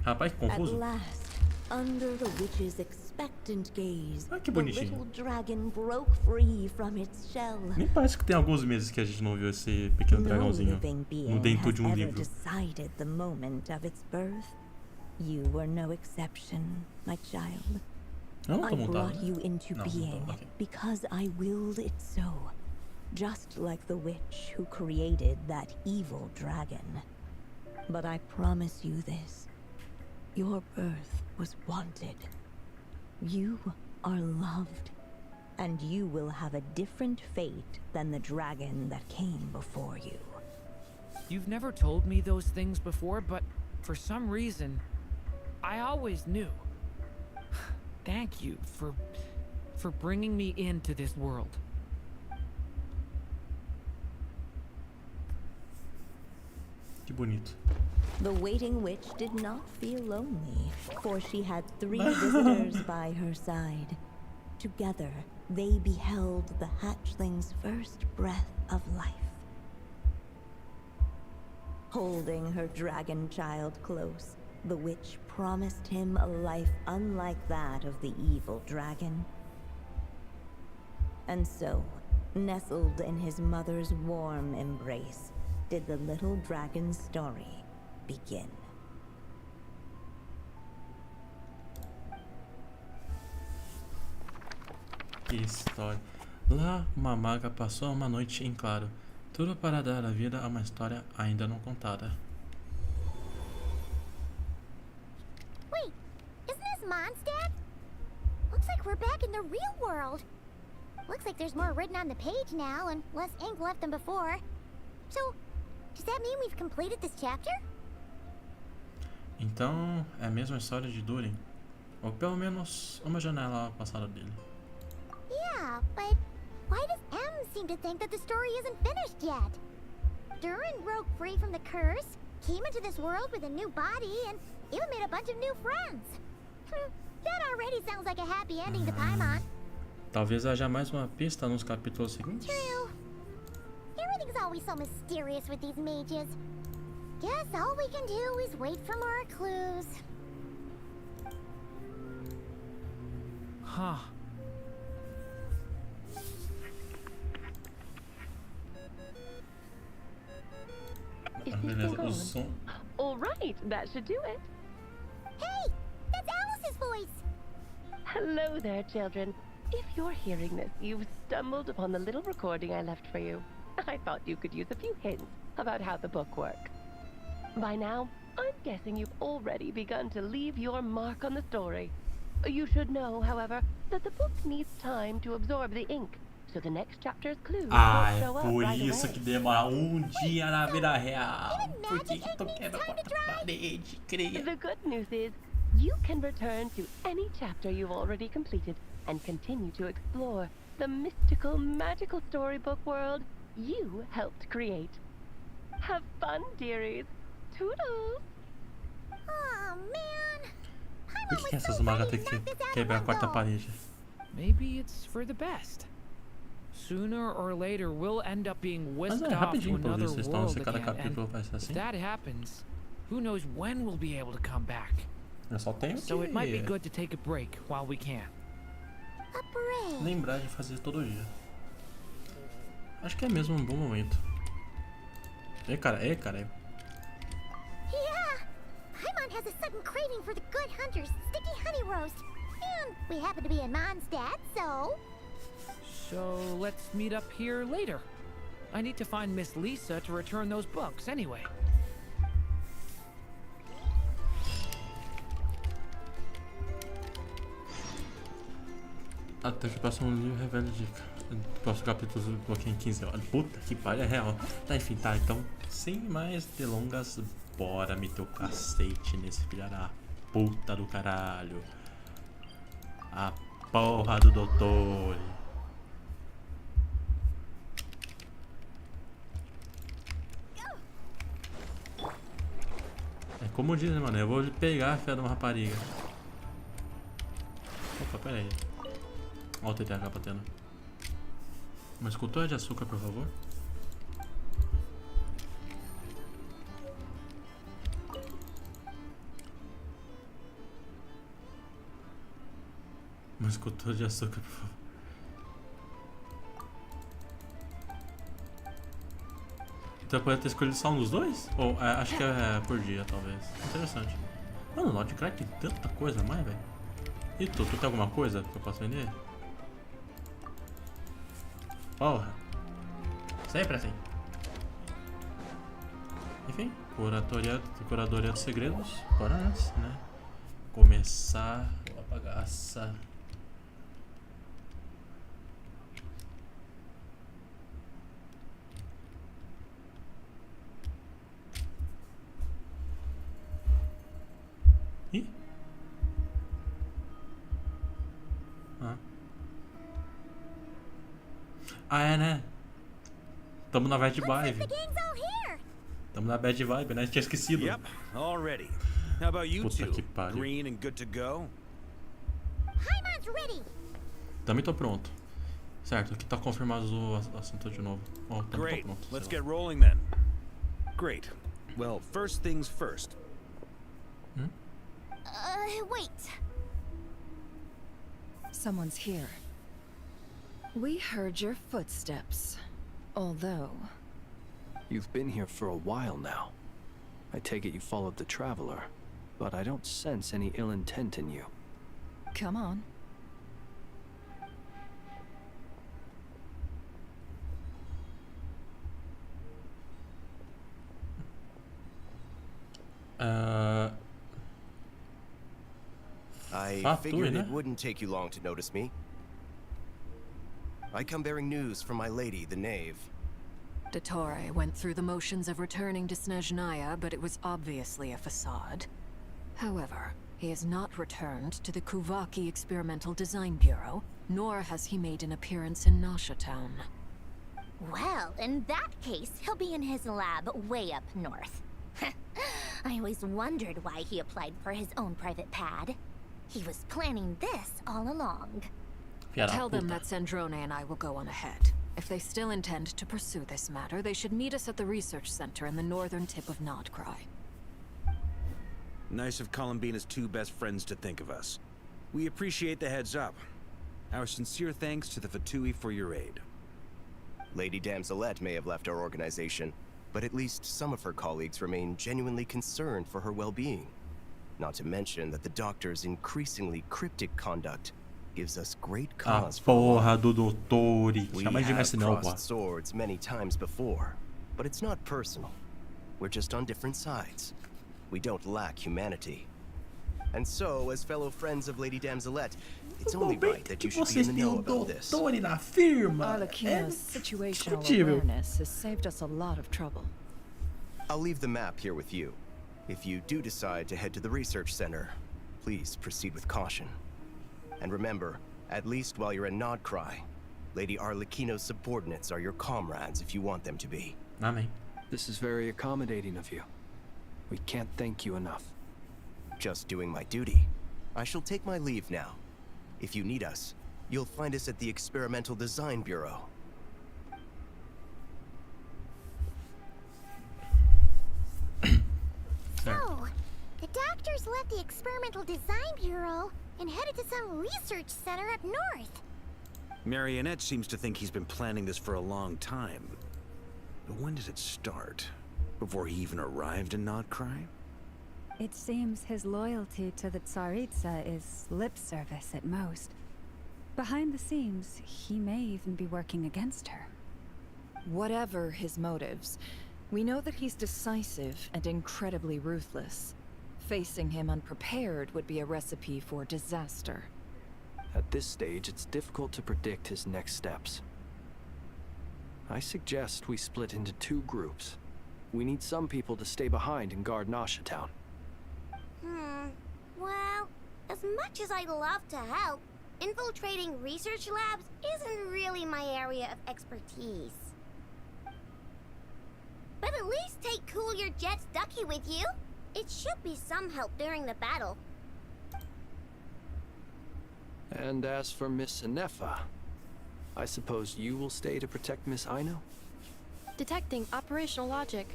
Rapaz, que At confuso. last, Under the witch's expectant gaze, Ah, que the bonitinho. little dragon broke free from its shell. Nem parece que tem alguns meses que a gente não viu esse pequeno No dragãozinho living no being dentro has de um ever livro. decided the moment of its birth. You were no exception, my child. Eu não I tô montado, brought né? you into Não, não tô, being ok. because I willed it so. Just like the witch who created that evil dragon. But I promise you this. Your birth was wanted. You are loved. And you will have a different fate than the dragon that came before you. You've never told me those things before, but for some reason, I always knew. Thank you for bringing me into this world. Que bonito. The waiting witch did not feel lonely, for she had 3 visitors by her side. Together, they beheld the hatchling's first breath of life. Holding her dragon child close, the witch promised him a life unlike that of the evil dragon. And so, nestled in his mother's warm embrace, did the little dragon's story begin. Que história. Lá, uma maga passou uma noite em claro. Tudo para dar a vida a uma história ainda não contada. Wait, isn't this Mondstadt? Looks like we're back in the real world. Looks like there's more written on the page now and less ink left than before. So, does that mean we've completed this chapter? Então, é a mesma história de Durin. Ou pelo menos uma janela ao passado dele. Yeah, but why does M seem to think that the story isn't finished yet? Durin broke free from the curse, came into this world with a new body, and even made a bunch of new friends. That already sounds like a happy ending to Paimon. Talvez haja mais uma pista nos capítulos seguintes. True. Everything's always so mysterious with these mages. Guess all we can do is wait for more clues. Huh. Is Ah, this beleza, thing o on? som. All right, that should do it. Hey, that's Alice's voice. Hello there, children. If you're hearing this, you've stumbled upon the little recording I left for you. I thought you could use a few hints about how the book works. By now, I'm guessing you've already begun to leave your mark on the story. You should know, however, that the book needs time to absorb the ink, so the next chapter's clues Ah, won't é show up por right isso away. que demora um dia na vida real. even Por que magic tu ink quebra a needs time to quarta dry? parede, cria? The good news is, you can return to any chapter you've already completed and continue to explore the mystical, magical storybook world you helped create. Have fun, dearies. Toodles! Oh man. Por que essas magas têm que quebrar a quarta parede? Maybe it's for the best. Sooner or later, we'll end up being Mas whisked é off to rapidinho pelo another visto, então world se cada again. capítulo And vai ser if assim. that happens, who knows when we'll be able to come back. Eu só tenho So it might be que good to take a break while we can. A break. lembrar de fazer todo dia. Acho que é mesmo um bom momento. Ei, cara. Yeah. Paimon has a sudden craving for the good hunter's sticky honey roast. And we happen to be in Mondstadt, so... So let's meet up here later. I need to find Miss Lisa to return those books anyway. Até que o próximo livro revela dica. Próximo capítulo um pouquinho 15 horas. Puta que pariu, é real. Tá, enfim, tá. Então, sem mais delongas, bora meter o cacete nesse filho da puta do caralho. A porra do Dottore. É como diz, né, mano? Eu vou pegar a fé de uma rapariga. Opa, pera aí. Olha o TTH batendo. Uma escultura de açúcar, por favor. Uma escultura de açúcar, por favor. Então pode ter escolhido só um dos dois? Ou acho que é por dia, talvez. Interessante. Mano, o Lodcry tem tanta coisa a mais, velho. E tu tem alguma coisa que eu posso vender? Porra. Sempre assim. Enfim, curadoria dos segredos. Bora nessa, né? Começar a bagaça. Ih? Ah, é, né? Tamo na bad vibe. The gang's all here. Tamo na bad vibe, né? Tinha esquecido. Yep, all ready. How about you Puta two? que pariu. Green and good to go? Hyman's ready. Também tô pronto. Certo, aqui tá confirmado o assunto de novo. Ó, também tô Great. pronto. Let's sei get lá. rolling then. Great. Well, first things first. Wait. Someone's here. We heard your footsteps. Although... You've been here for a while now. I take it you followed the Traveler, but I don't sense any ill intent in you. Come on. I figured it wouldn't take you long to notice me. I come bearing news from my lady, the knave. Dottore went through the motions of returning to Snezhnaya, but it was obviously a facade. However, he has not returned to the Kuvaki Experimental Design Bureau, nor has he made an appearance in Nasha Town. Well, in that case, he'll be in his lab way up north. I always wondered why he applied for his own private pad. He was planning this all along. Tell them that Sandrone and I will go on ahead. If they still intend to pursue this matter, they should meet us at the research center in the northern tip of Nodcry. Nice of Columbina's two best friends to think of us. We appreciate the heads up. Our sincere thanks to the Fatui for your aid. Lady Damselette may have left our organization, but at least some of her colleagues remain genuinely concerned for her well-being. Not to mention that the Doctor's increasingly cryptic conduct gives us great cause for porra do Dottore. We Chama de have mestre não, pô. crossed swords many times before, but it's not personal. We're just on different sides. We don't lack humanity. And so, as fellow friends of Lady Damselette, it's only right that you should be in the know about this. Dottore na firma. Arlecchino's situational discutível. awareness has saved us a lot of trouble. I'll leave the map here with you. If you do decide to head to the research center, please proceed with caution. And remember, at least while you're in Nodcry, Lady Arlecchino's subordinates are your comrades if you want them to be. Amém. This is very accommodating of you. We can't thank you enough. Just doing my duty. I shall take my leave now. If you need us, you'll find us at the Experimental Design Bureau. So, the doctors left the Experimental Design Bureau and headed to some research center up north. Marionette seems to think he's been planning this for a long time. But when did it start? Before he even arrived in Nodcry? It seems his loyalty to the Tsaritsa is lip service at most. Behind the scenes, he may even be working against her. Whatever his motives, we know that he's decisive and incredibly ruthless. Facing him unprepared would be a recipe for disaster. At this stage, it's difficult to predict his next steps. I suggest we split into two groups. We need some people to stay behind and guard Nasha Town. Well, as much as I'd love to help, infiltrating research labs isn't really my area of expertise. But at least take Cool Your Jet's Ducky with you. It should be some help during the battle. And as for Miss Inefa, I suppose you will stay to protect Miss Aino? Detecting operational logic.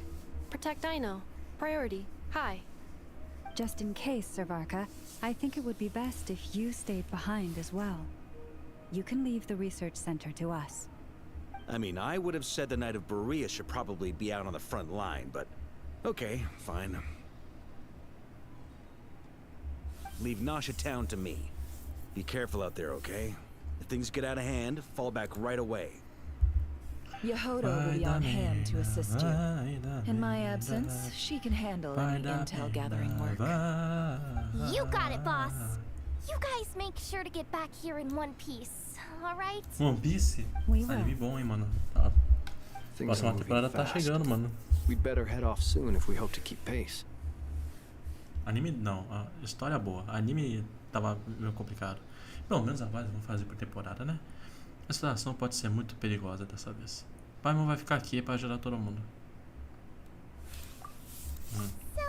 Protect Aino. Priority. High. Just in case, Servarka, I think it would be best if you stayed behind as well. You can leave the research center to us. I mean, I would have said the Knight of Berea should probably be out on the front line, but okay, fine. Leave Nasha Town to me. Be careful out there, okay? If things get out of hand, fall back right away. Yehoda will be on hand to assist you. In my absence, she can handle any intel gathering work. You got it, boss. You guys make sure to get back here in one piece, alright? One Piece? We will. Anime bom, hein, mano. Tá. Things Próxima are moving temporada tá fast. chegando, mano. We'd better head off soon if we hope to keep pace. Anime não, a história boa. Anime tava meio complicado. Pelo menos agora vamos fazer por temporada, né? A situação pode ser muito perigosa dessa vez. Paimon vai ficar aqui pra ajudar todo mundo. So,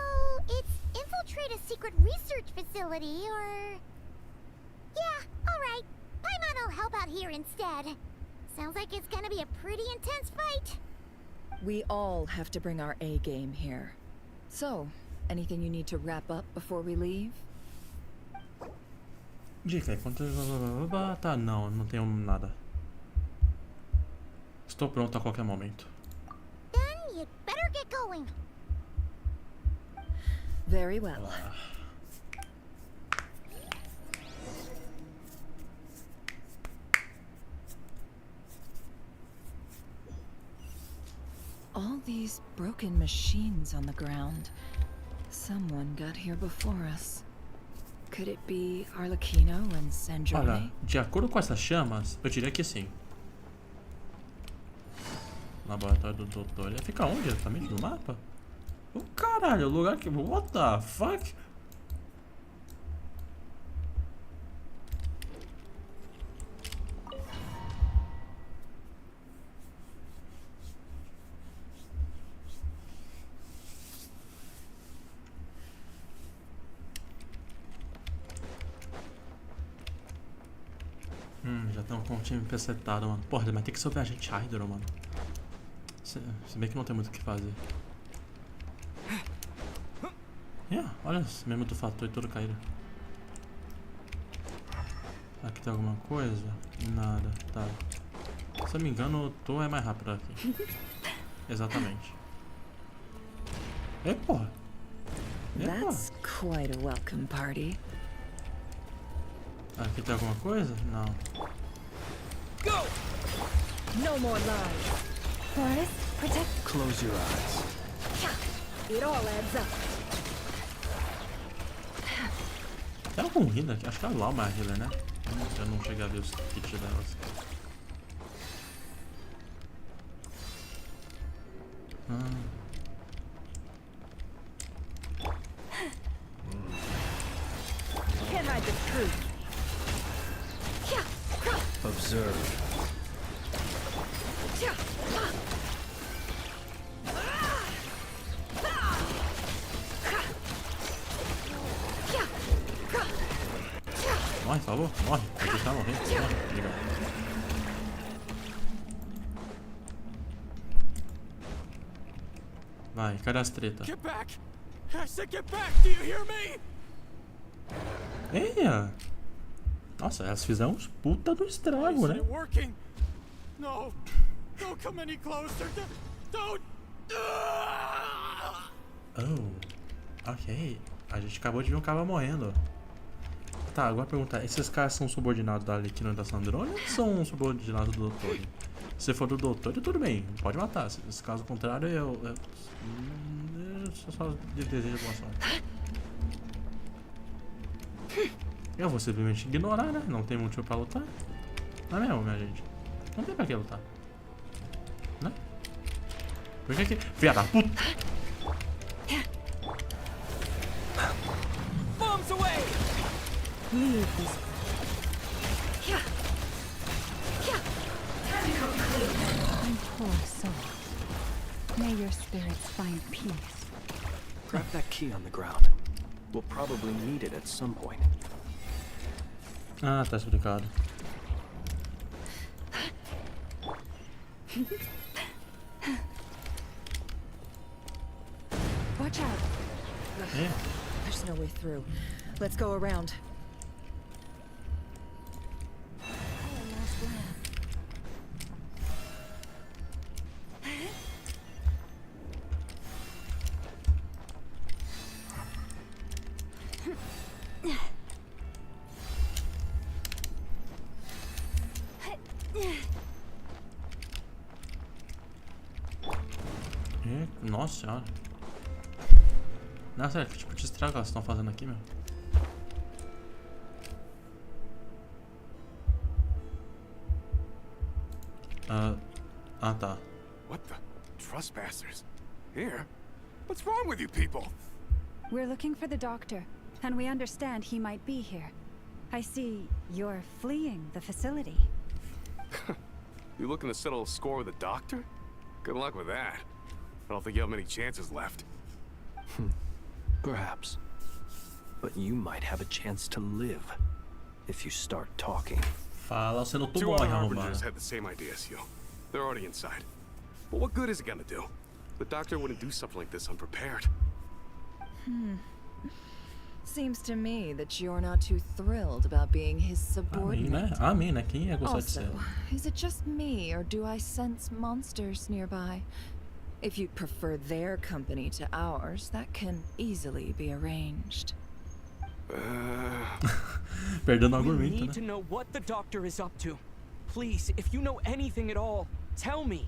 it's infiltrate a secret research facility, or... Yeah, alright. Paimon will help out here instead. Sounds like it's gonna be a pretty intense fight. We all have to bring our A game here. So, anything you need to wrap up before we leave? Dica, enquanto... Tá, não tenho nada. Estou pronto a qualquer momento. Then you'd better get going. Very well. All these broken machines on the ground. Someone got here before us. Could it be Arlecchino and Sangione? Olha, de acordo com essas chamas, eu diria que sim. Laboratório do Dottore. Fica onde exatamente no mapa? Oh, caralho, o lugar que... What the fuck? Já estão com o time pesetado, mano. Porra, mas tem que ser o viajante Hydro, mano. Se bem que não tem muito o que fazer. Olha esse mesmo do fator e todo caído. Aqui tem alguma coisa? Nada, tá. Se eu não me engano, o Tu é mais rápido aqui. Exatamente. Porra. That's quite a welcome party. Aqui tem alguma coisa? Não. Go! No more lies. Forest, protect. Close your eyes. It all adds up. Tem algum healer aqui? Acho que é a Lama healer, né? Eu não cheguei a ver os kits delas. Can't hide the truth. Observe. Morre, por favor, morre. Você está morrendo. Morre. Legal. Vai, cadê as treta? Get back! I said get back! Do you hear me? Eia! Nossa, elas fizeram uns puta do estrago, né? Is it working? No! Don't come any closer! Don't! Oh, ok. A gente acabou de ver um cara morrendo. Tá, agora perguntar, esses caras são subordinados da Arlecchino e da Sandrone ou são subordinados do Dottore? Se for do Dottore, tudo bem, pode matar. Se caso contrário, eu só desejo boa sorte. Eu vou simplesmente ignorar, né? Não tem motivo pra lutar. Não é mesmo, minha gente? Não tem pra que lutar. Né? Por que que... Filha da puta! Bombs away! Leave this. My poor soul. May your spirits find peace. Grab that key on the ground. We'll probably need it at some point. Ah, tá explicado. Watch out. There's no way through. Let's go around. Nossa senhora. Nossa, que tipo de estrago elas estão fazendo aqui, meu? Tá. What the? Trespassers? Here? What's wrong with you people? We're looking for the doctor, and we understand he might be here. I see you're fleeing the facility. You looking to settle a score with a doctor? Good luck with that. I don't think you have many chances left. Perhaps. But you might have a chance to live if you start talking. Fala, você não Two tomou other uma harbingers arrombada. had the same idea as you. They're already inside. But what good is it gonna do? The doctor wouldn't do something like this unprepared. Seems to me that you're not too thrilled about being his subordinate. A mim, né? Quem ia gostar de Also, ser? is it just me, or do I sense monsters nearby? If you'd prefer their company to ours, that can easily be arranged. Perdendo o We argumento, need né? to know what the doctor is up to. Please, if you know anything at all, tell me.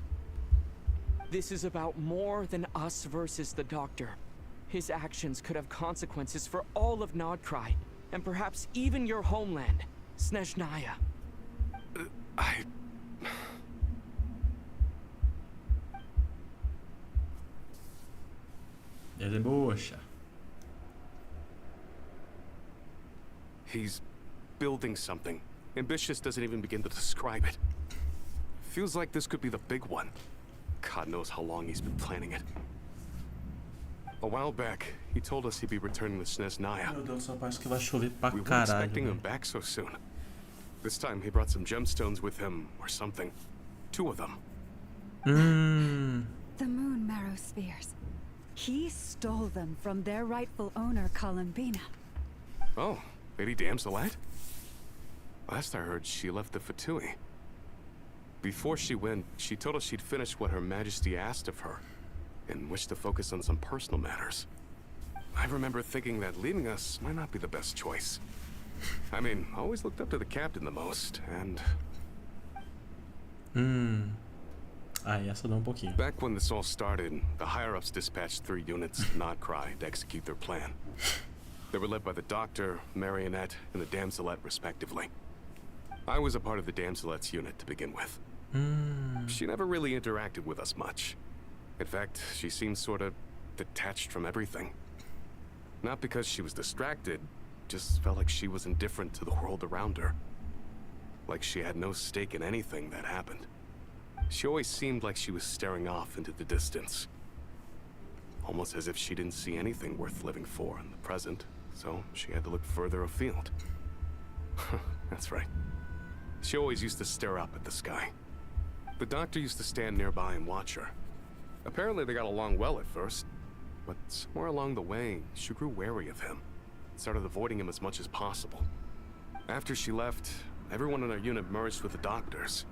This is about more than us versus the doctor. His actions could have consequences for all of Nodcry, and perhaps even your homeland, Snezhnaya. Ele bucha. He's building something. Ambitious doesn't even begin to describe it. Feels like this could be the big one. God knows how long he's been planning it. A while back, he told us he'd be returning to Snezhnaya. Meu Deus, só parece que vai chover pra We weren't caralho. expecting him velho. back so soon. This time he brought some gemstones with him, or something. 2 of them. The moon marrow spheres. He stole them from their rightful owner, Columbina. Oh, Lady Damselite? Last I heard, she left the Fatui. Before she went, she told us she'd finished what Her Majesty asked of her, and wished to focus on some personal matters. I remember thinking that leaving us might not be the best choice. I mean, I always looked up to the captain the most, and... Aí, essa dá pouquinho. Back when this all started, the higher-ups dispatched 3 units to Nodcry to execute their plan. They were led by the Doctor, Marionette, and the Damselette, respectively. I was a part of the Damselette's unit to begin with. She never really interacted with us much. In fact, she seemed sort of detached from everything. Not because she was distracted, just felt like she was indifferent to the world around her. Like she had no stake in anything that happened. She always seemed like she was staring off into the distance. Almost as if she didn't see anything worth living for in the present, so she had to look further afield. That's right. She always used to stare up at the sky. The Doctor used to stand nearby and watch her. Apparently they got along well at first, but somewhere along the way, she grew wary of him. Started avoiding him as much as possible. After she left, everyone in our unit merged with the Doctor's.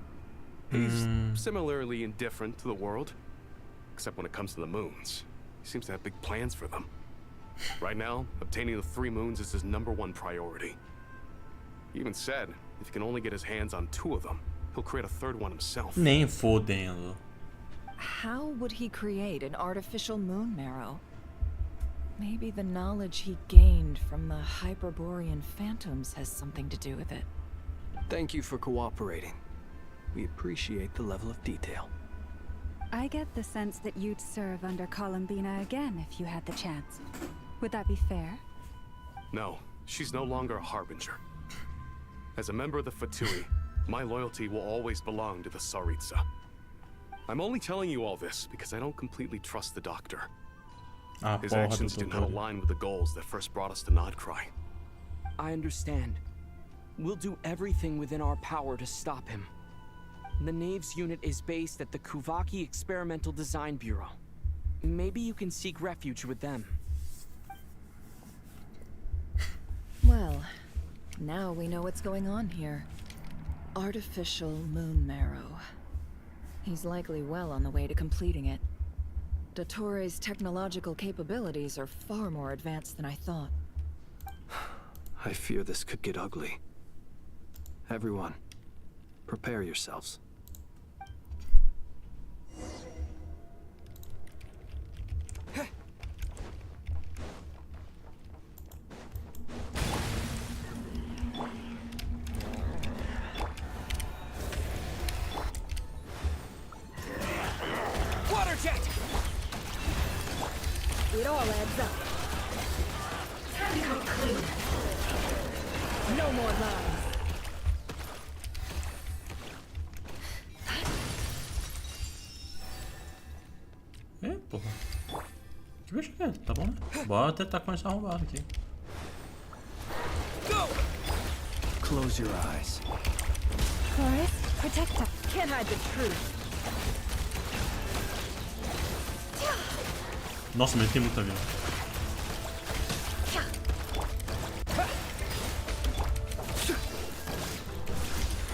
He's similarly indifferent to the world, except when it comes to the moons. He seems to have big plans for them. Right now, obtaining the 3 moons is his #1 priority. He even said, if he can only get his hands on 2 of them, he'll create a 3rd one himself. Nem fodendo. How would he create an artificial moon marrow? Maybe the knowledge he gained from the Hyperborean phantoms has something to do with it. Thank you for cooperating. We appreciate the level of detail. I get the sense that you'd serve under Columbina again if you had the chance. Would that be fair? No, she's no longer a harbinger. As a member of the Fatui, my loyalty will always belong to the Tsaritsa. I'm only telling you all this because I don't completely trust the Doctor. His porra actions do did not Dottore. align with the goals that first brought us to Nodcry. I understand. We'll do everything within our power to stop him. The Knaves unit is based at the Kuvaki Experimental Design Bureau. Maybe you can seek refuge with them. Now we know what's going on here. Artificial moon marrow. He's likely well on the way to completing it. Dottore's technological capabilities are far more advanced than I thought. I fear this could get ugly. Everyone, prepare yourselves. Water jet! It all adds up. No more lies. Porra. Que bicho que é? Tá bom, né? Bora tentar com esse arrombado aqui. Go! Close your eyes. Chorus, protect us. Can't hide the truth. Nossa, mas ele tem muita vida.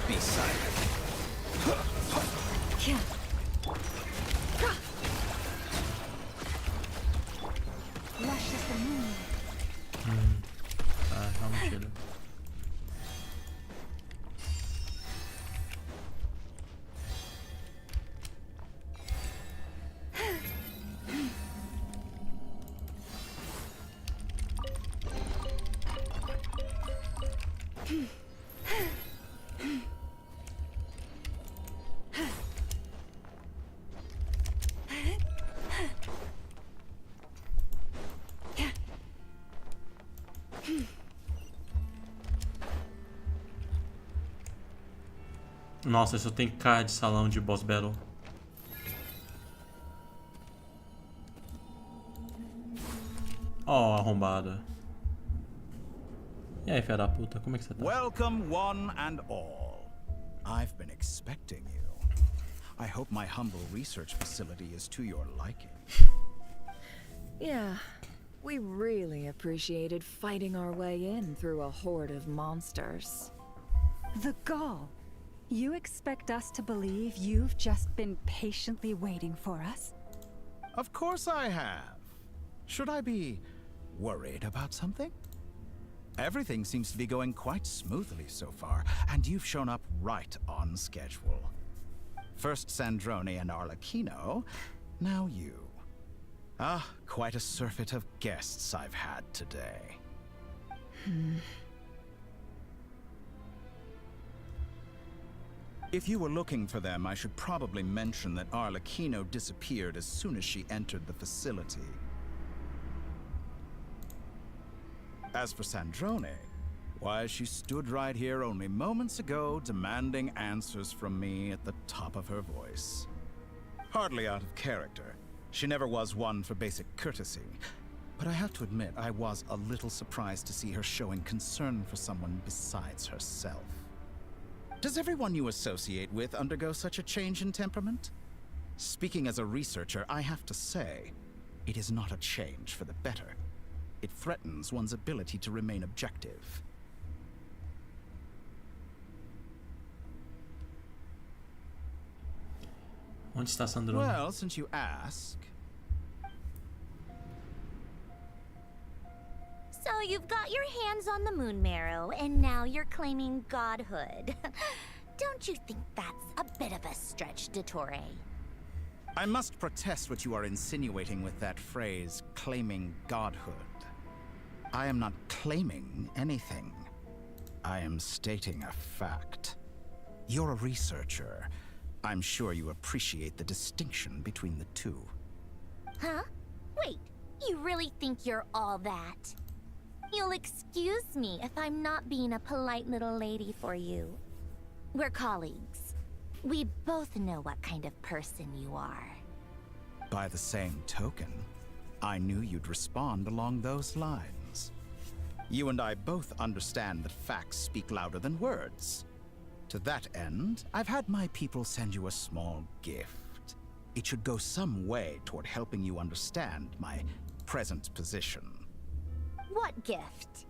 Be silent. Lush as the moon. Ah, realmente ele. Nossa, isso tem cara de salão de boss battle. Ó, arrombada. E aí, filha da puta, como é que você tá? Welcome, one and all. I've been expecting you. I hope my humble research facility is to your liking. Yeah, we really appreciated fighting our way in through a horde of monsters. The gall. You expect us to believe you've just been patiently waiting for us? Of course I have. Should I be worried about something? Everything seems to be going quite smoothly so far, and you've shown up right on schedule. First Sandrone and Arlecchino, now you. Ah, quite a surfeit of guests I've had today. If you were looking for them, I should probably mention that Arlecchino disappeared as soon as she entered the facility. As for Sandrone, why, she stood right here only moments ago demanding answers from me at the top of her voice. Hardly out of character. She never was one for basic courtesy. But I have to admit, I was a little surprised to see her showing concern for someone besides herself. Does everyone you associate with undergo such a change in temperament? Speaking as a researcher, I have to say, it is not a change for the better. It threatens one's ability to remain objective. Onde está Sandrone? Well, since you ask... So you've got your hands on the moon marrow, and now you're claiming godhood. Don't you think that's a bit of a stretch, Dottore? I must protest what you are insinuating with that phrase, claiming godhood. I am not claiming anything. I am stating a fact. You're a researcher. I'm sure you appreciate the distinction between the two. Huh? Wait, you really think you're all that? You'll excuse me if I'm not being a polite little lady for you. We're colleagues. We both know what kind of person you are. By the same token, I knew you'd respond along those lines. You and I both understand that facts speak louder than words. To that end, I've had my people send you a small gift. It should go some way toward helping you understand my present position. What gift?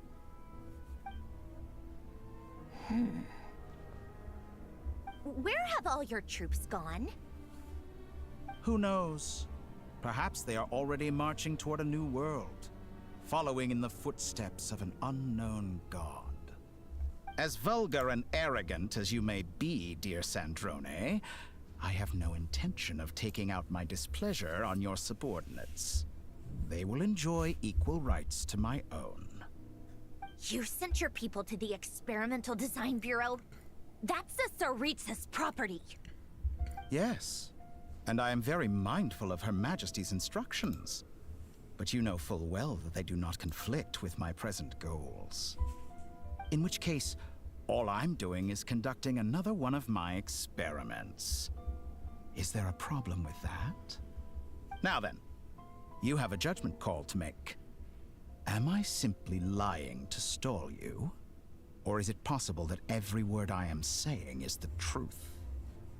Where have all your troops gone? Who knows? Perhaps they are already marching toward a new world, following in the footsteps of an unknown god. As vulgar and arrogant as you may be, dear Sandrone, I have no intention of taking out my displeasure on your subordinates. They will enjoy equal rights to my own. You sent your people to the Experimental Design Bureau? That's the Tsaritsa's property. Yes, and I am very mindful of Her Majesty's instructions. But you know full well that they do not conflict with my present goals. In which case, all I'm doing is conducting another one of my experiments. Is there a problem with that? Now then, you have a judgment call to make. Am I simply lying to stall you? Or is it possible that every word I am saying is the truth?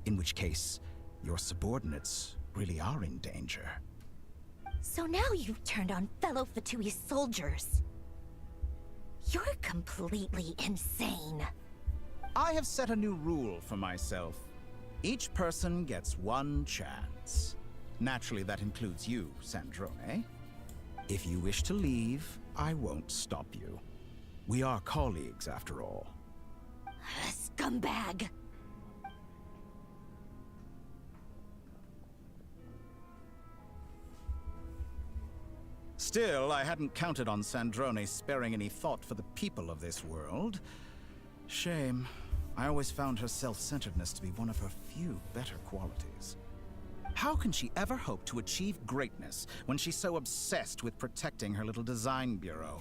In which case, your subordinates really are in danger. So now you've turned on fellow Fatui soldiers. You're completely insane. I have set a new rule for myself. Each person gets one chance. Naturally, that includes you, Sandrone. If you wish to leave, I won't stop you. We are colleagues, after all. Scumbag! Still, I hadn't counted on Sandrone sparing any thought for the people of this world. Shame. I always found her self-centeredness to be one of her few better qualities. How can she ever hope to achieve greatness when she's so obsessed with protecting her little design bureau?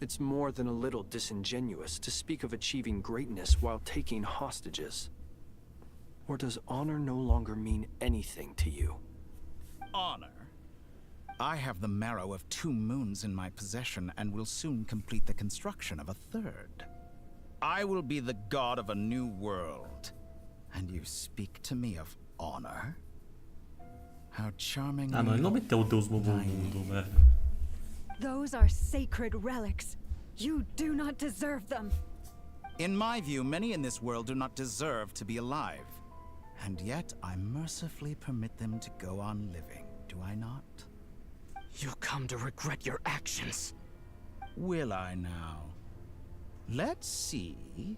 It's more than a little disingenuous to speak of achieving greatness while taking hostages. Or does honor no longer mean anything to you? Honor? I have the marrow of 2 moons in my possession and will soon complete the construction of a 3rd. I will be the god of a new world. And you speak to me of honor? How charming. Ah, não, ele não meteu o Deus no mundo, velho. Those are sacred relics. You do not deserve them. In my view, many in this world do not deserve to be alive. And yet, I mercifully permit them to go on living, do I not? You'll come to regret your actions. Will I now? Let's see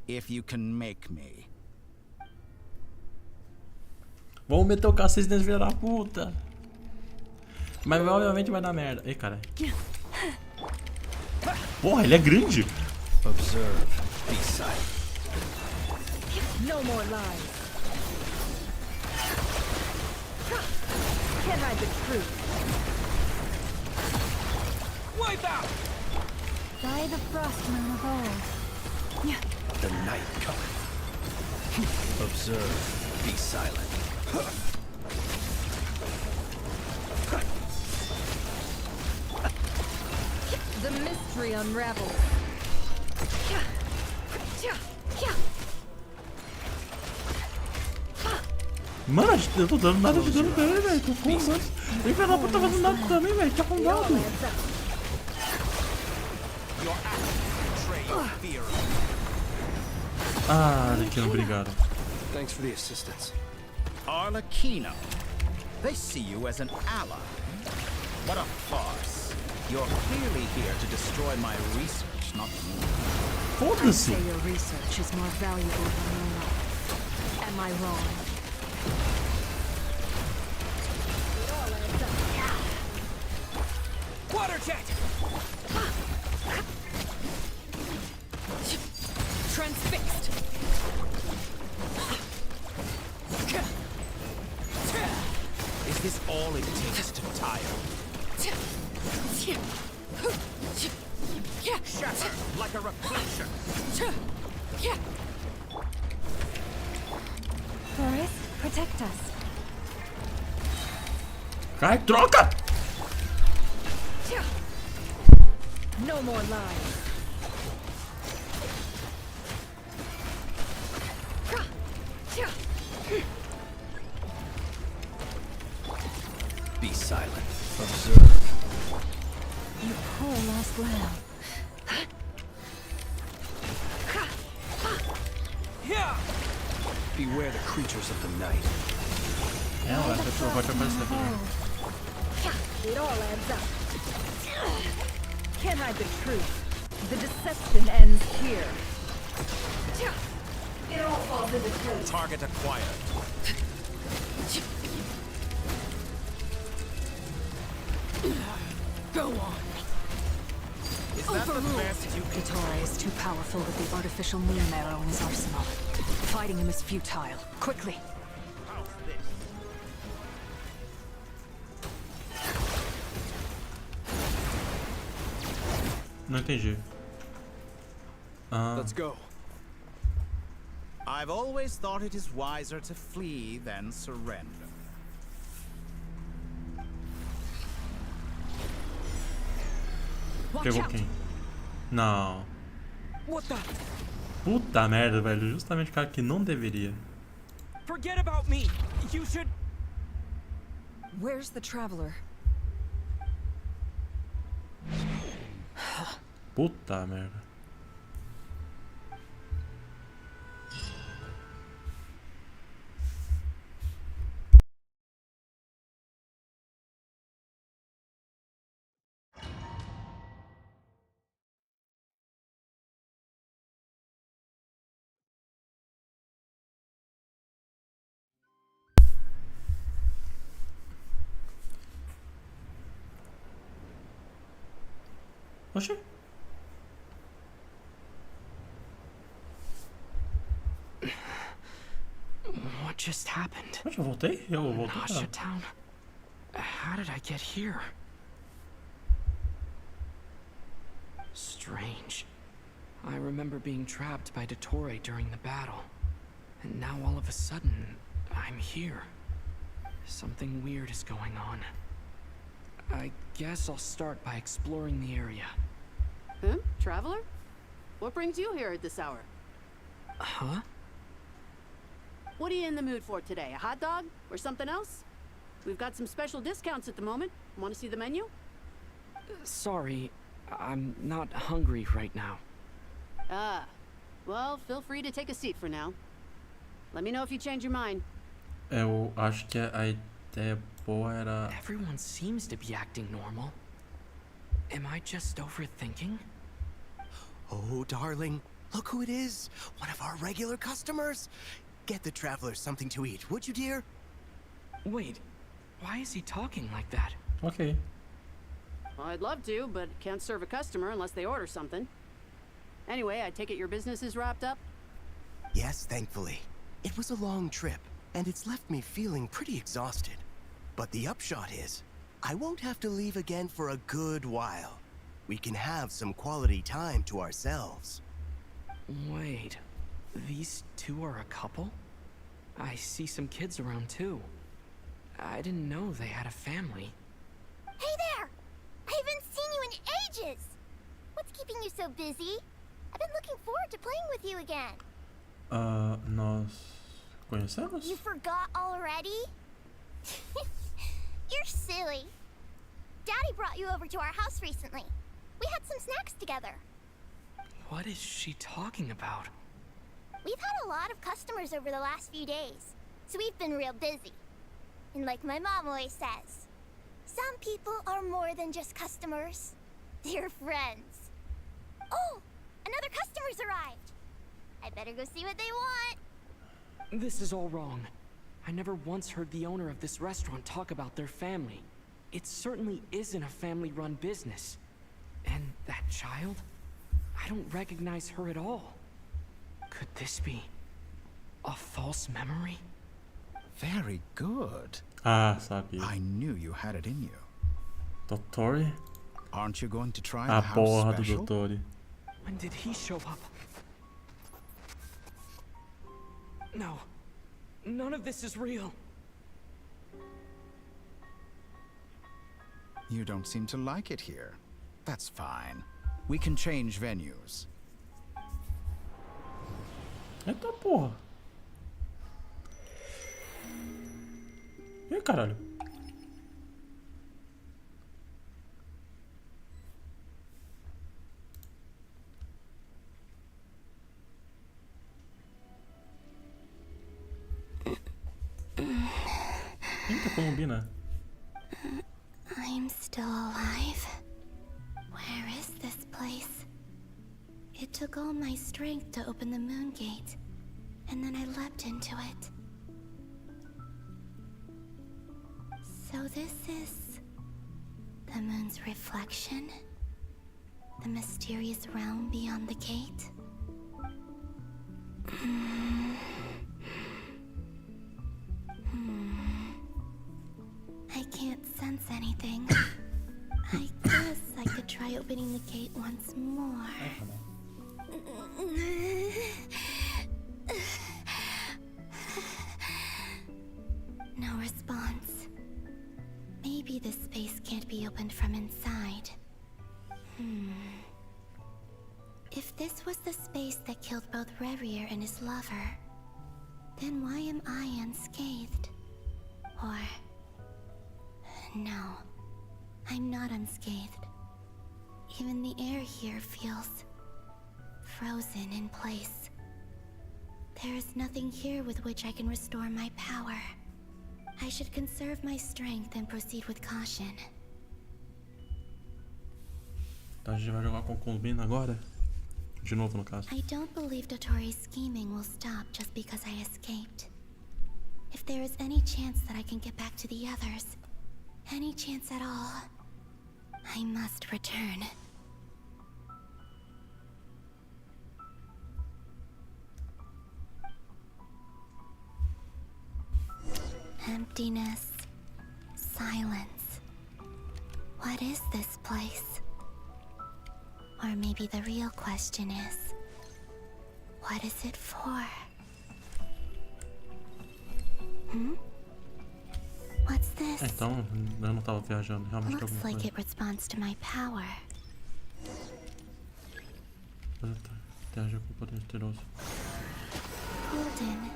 if you can make me. Vamos meter o cacete nesse filho da puta. Mas obviamente vai dar merda. Ei, cara. Porra, ele é grande. Observe, be silent. No more lies. Can't hide the truth. Wipe out! By the frost moon of old. The night cometh. Observe, be silent. The mystery unravels. Mano, eu tô dando nada de dano pra ele, velho. Tô com dano. O filho da puta tá fazendo nada também, velho. Tá com dano. Ah, Arlequino, obrigado. Thanks for the assistance. Arlecchino. They see you as an ally. What a farce. You're clearly here to destroy my research, not me. I'd say your research is more valuable than your life. Am I wrong? Water jet! Transfixed! Is this all it takes to tire? Shatter like a reflection. Forest, protect us. Cai, troca! No more lies. Be silent. Observe. You poor lost lamb. Beware the creatures of the night. É, ué, você pode aparecer aqui. It all adds up. Can't hide the truth. The deception ends here. It all falls into place. Target acquired. Go on. Is that the best you can... Dottore is too powerful with the artificial moon marrow in his arsenal. Fighting him is futile. Quickly. Não entendi. Ah. Let's go. I've always thought it is wiser to flee than surrender. Pegou quem? Não. What the? Puta merda, velho. Justamente o cara que não deveria. Forget about me. You should. Where's the traveler? Puta merda. Oxê. What just happened? Oxe, eu voltei? Eu voltei. Nasha Town. How did I get here? Strange. I remember being trapped by Dottore during the battle. And now all of a sudden, I'm here. Something weird is going on. I guess I'll start by exploring the area. Huh? Traveler? What brings you here at this hour? Huh? What are you in the mood for today? A hot dog? Or something else? We've got some special discounts at the moment. Want to see the menu? Sorry, I'm not hungry right now. Ah. Well, feel free to take a seat for now. Let me know if you change your mind. Eu acho que a ideia boa era... Everyone seems to be acting normal. Am I just overthinking? Oh, darling, look who it is. One of our regular customers. Get the traveler something to eat, would you, dear? Wait, why is he talking like that? Ok. Well, I'd love to, but can't serve a customer unless they order something. Anyway, I take it your business is wrapped up? Yes, thankfully. It was a long trip, and it's left me feeling pretty exhausted. But the upshot is, I won't have to leave again for a good while. We can have some quality time to ourselves. Wait, these two are a couple? I see some kids around too. I didn't know they had a family. Hey there! I haven't seen you in ages! What's keeping you so busy? I've been looking forward to playing with you again. Nós conhecemos? You forgot already? You're silly. Daddy brought you over to our house recently. We had some snacks together. What is she talking about? We've had a lot of customers over the last few days, so we've been real busy. And like my mom always says, some people are more than just customers. They're friends. Oh, another customer's arrived. I better go see what they want. This is all wrong. I never once heard the owner of this restaurant talk about their family. It certainly isn't a family-run business. And that child? I don't recognize her at all. Could this be a false memory? Very good. Ah, sabia. I knew you had it in you. Dottore? Aren't you going to try A the house porra do special? Dottore. When did he show up? No. None of this is real. You don't seem to like it here. That's fine. We can change venues. Eita porra. Ih, caralho. Eita, Colombina. I'm still alive. Where is this place? It took all my strength to open the moon gate, and then I leapt into it. So this is the moon's reflection? The mysterious realm beyond the gate? I can't sense anything. I guess I could try opening the gate once more. No response. Maybe this space can't be opened from inside. If this was the space that killed both Rerir and his lover, then why am I unscathed? Or... no, I'm not unscathed. Even the air here feels... frozen in place. There is nothing here with which I can restore my power. I should conserve my strength and proceed with caution. Tá, a gente vai jogar com Colombina agora? De novo, no caso. I don't believe Dottore's scheming will stop just because I escaped. If there is any chance that I can get back to the others, any chance at all, I must return. Emptiness, silence. What is this place? Or maybe the real question is, what is it for? What's this? Então, eu não tava viajando, realmente tem Looks alguma like coisa. it responds to my power. Interage com o poder poderoso. Golden.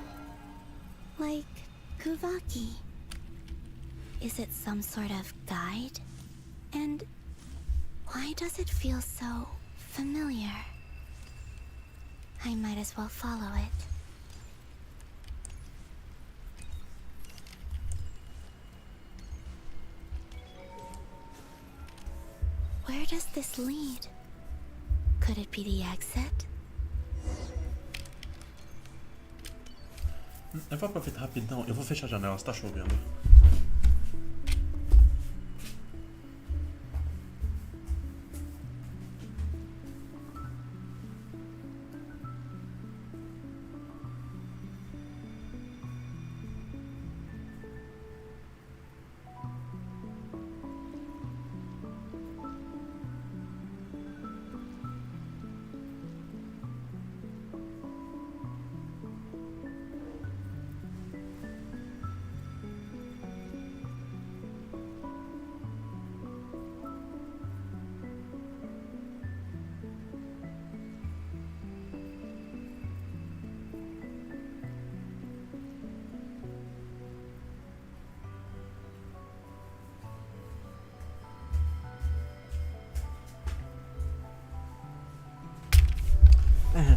Like Kuvaki. Is it some sort of guide? And why does it feel so familiar? I might as well follow it. Where does this lead? Could it be the exit? Eu vou aproveitar rapidão, eu vou fechar a janela, está chovendo.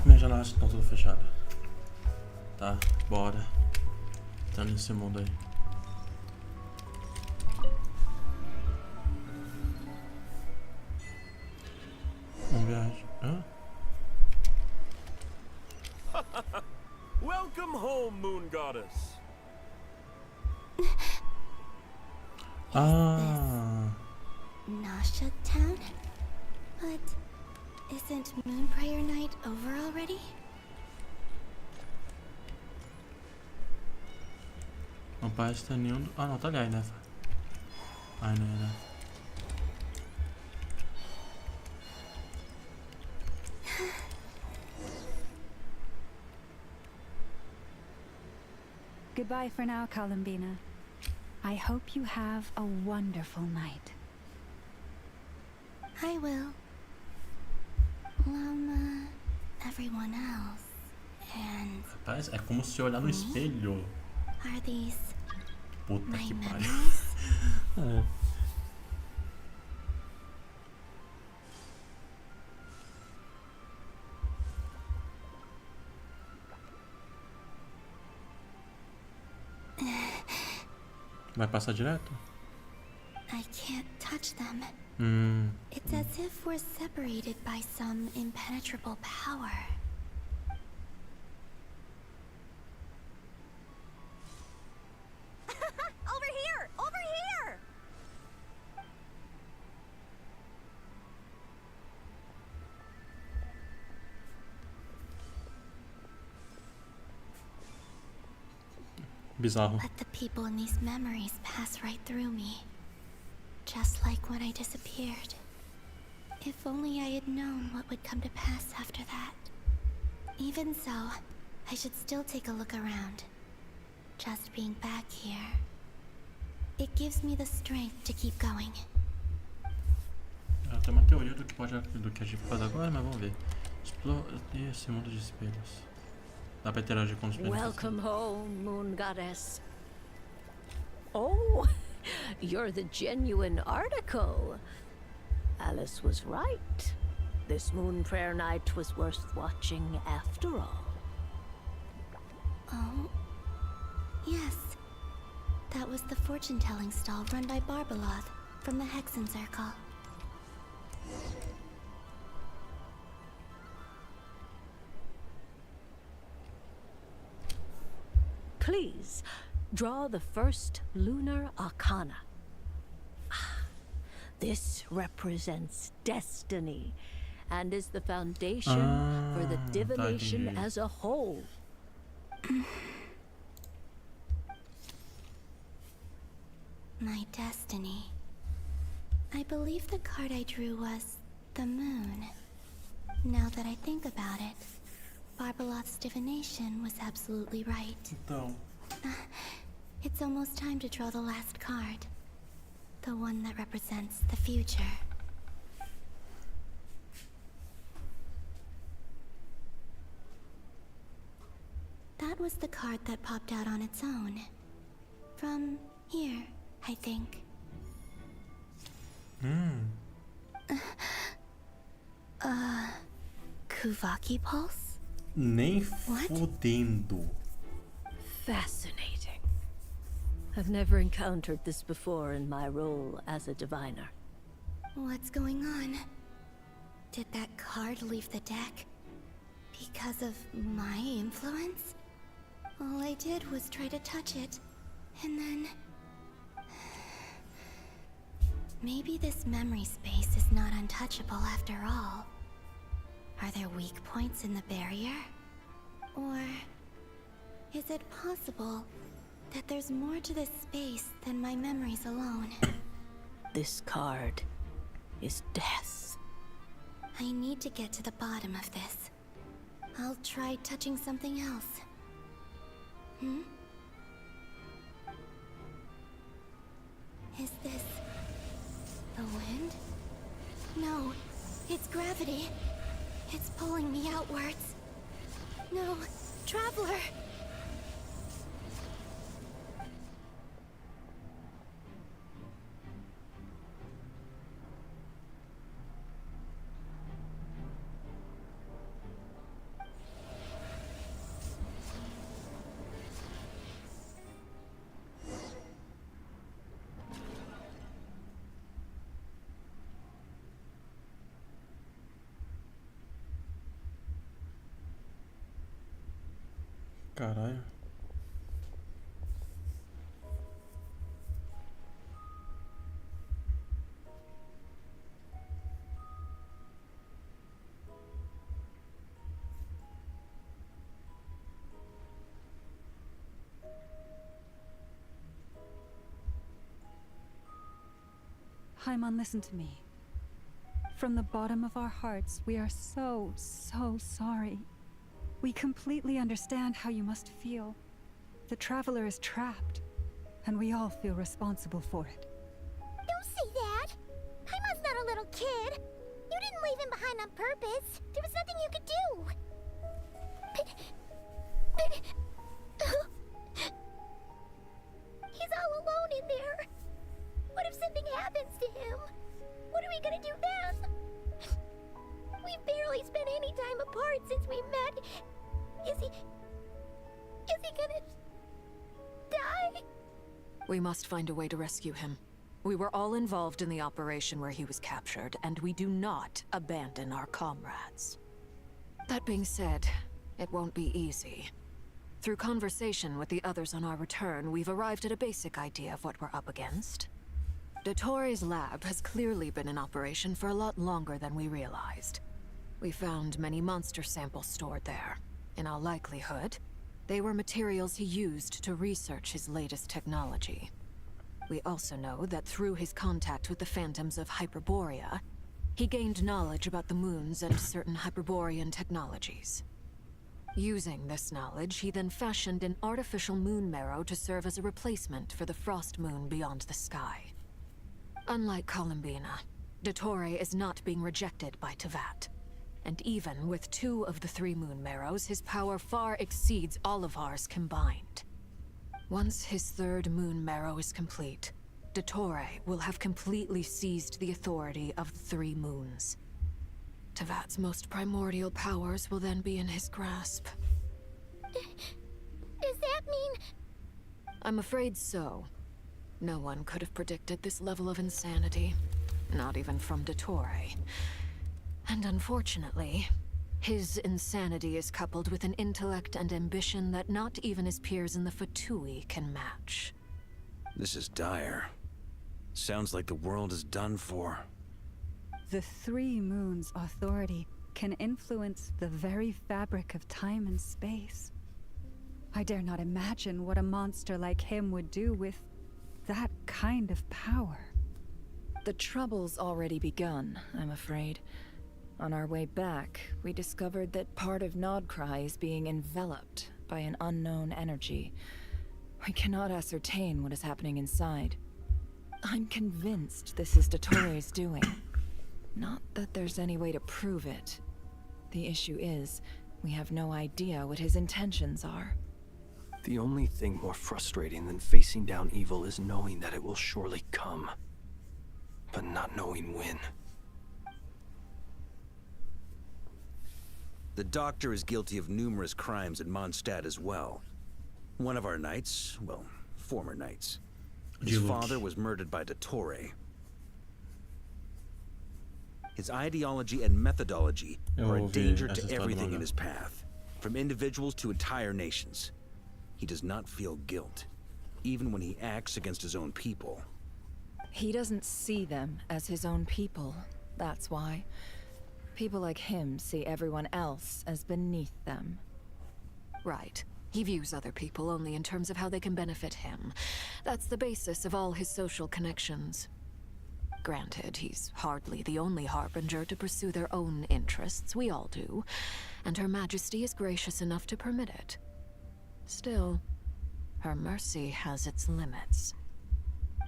Minhas janelas estão tudo fechadas. Tá, bora. Tá nesse mundo aí. Vamos viajar. Hã? Welcome home, Moon Goddess. Ah. Nasha Town? But isn't Moon Prayer Night over already? Não parece ter nenhum. Ah, não, tá ali, né? Ai, né? Goodbye for now, Columbina. I hope you have a wonderful night. I will. Lama, everyone else, and... Rapaz, é como se olhar no espelho. Are these Puta my que pariu. memories? É. Vai passar direto? I can't touch them. It's as if we're separated by some impenetrable power. Over here! Over here! Bizarro. Let the people in these memories pass right through me. Just like when I disappeared. If only I had known what would come to pass after that. Even so, I should still take a look around. Just being back here. It gives me the strength to keep going. Eu tenho uma teoria do que a gente faz agora, mas vamos ver. Explore esse mundo de espelhos. Dá pra interagir com os espelhos. Welcome home, Moon Goddess. Oh, you're the genuine article. Alice was right. This moon prayer night was worth watching after all. Oh, yes. That was the fortune-telling stall run by Barbeloth from the Hexen Circle. Please, draw the first lunar arcana. This represents destiny and is the foundation for the divination as a whole. My destiny. I believe the card I drew was the moon. Now that I think about it, Barbeloth's divination was absolutely right. Então. It's almost time to draw the last card. The one that represents the future. That was the card that popped out on its own. From here, I think. Kuvaki Pulse? Nem fodendo. Fascinating. I've never encountered this before in my role as a diviner. What's going on? Did that card leave the deck? Because of my influence? All I did was try to touch it, and then... Maybe this memory space is not untouchable after all. Are there weak points in the barrier? Or is it possible that there's more to this space than my memories alone? This card is death. I need to get to the bottom of this. I'll try touching something else. Is this the wind? No, it's gravity. It's pulling me outwards. No, Traveler! Caralho. Haimon, listen to me. From the bottom of our hearts, we are so sorry. We completely understand how you must feel. The Traveler is trapped, and we all feel responsible for it. Don't say that! Haimon's not a little kid! You didn't leave him behind on purpose! There was nothing you could do! But... He's all alone in there! What if something happens to him? What are we gonna do then? We've barely spent any time apart since we met. Is he gonna die? We must find a way to rescue him. We were all involved in the operation where he was captured, and we do not abandon our comrades. That being said, it won't be easy. Through conversation with the others on our return, we've arrived at a basic idea of what we're up against. Dottore's lab has clearly been in operation for a lot longer than we realized. We found many monster samples stored there. In all likelihood, they were materials he used to research his latest technology. We also know that through his contact with the phantoms of Hyperborea, he gained knowledge about the moons and certain Hyperborean technologies. Using this knowledge, he then fashioned an artificial moon marrow to serve as a replacement for the frost moon beyond the sky. Unlike Columbina, Dottore is not being rejected by Teyvat. And even with 2 of the 3 moon marrows, his power far exceeds all of ours combined. Once his 3rd moon marrow is complete, Dottore will have completely seized the authority of the 3 moons. Teyvat's most primordial powers will then be in his grasp. Does that mean... I'm afraid so. No one could have predicted this level of insanity. Not even from Dottore. And unfortunately, his insanity is coupled with an intellect and ambition that not even his peers in the Fatui can match. This is dire. Sounds like the world is done for. The 3 moons' authority can influence the very fabric of time and space. I dare not imagine what a monster like him would do with that kind of power. The trouble's already begun, I'm afraid. On our way back, we discovered that part of Nodcry is being enveloped by an unknown energy. We cannot ascertain what is happening inside. I'm convinced this is Dottore's doing. Not that there's any way to prove it. The issue is, we have no idea what his intentions are. The only thing more frustrating than facing down evil is knowing that it will surely come, but not knowing when. The Doctor is guilty of numerous crimes in Mondstadt as well. One of our knights, well, former knights. His father was murdered by Dottore. His ideology and methodology are a danger to everything in his path, from individuals to entire nations. He does not feel guilt, even when he acts against his own people. He doesn't see them as his own people, that's why. People like him see everyone else as beneath them. Right. He views other people only in terms of how they can benefit him. That's the basis of all his social connections. Granted, he's hardly the only harbinger to pursue their own interests. We all do. And Her Majesty is gracious enough to permit it. Still, her mercy has its limits.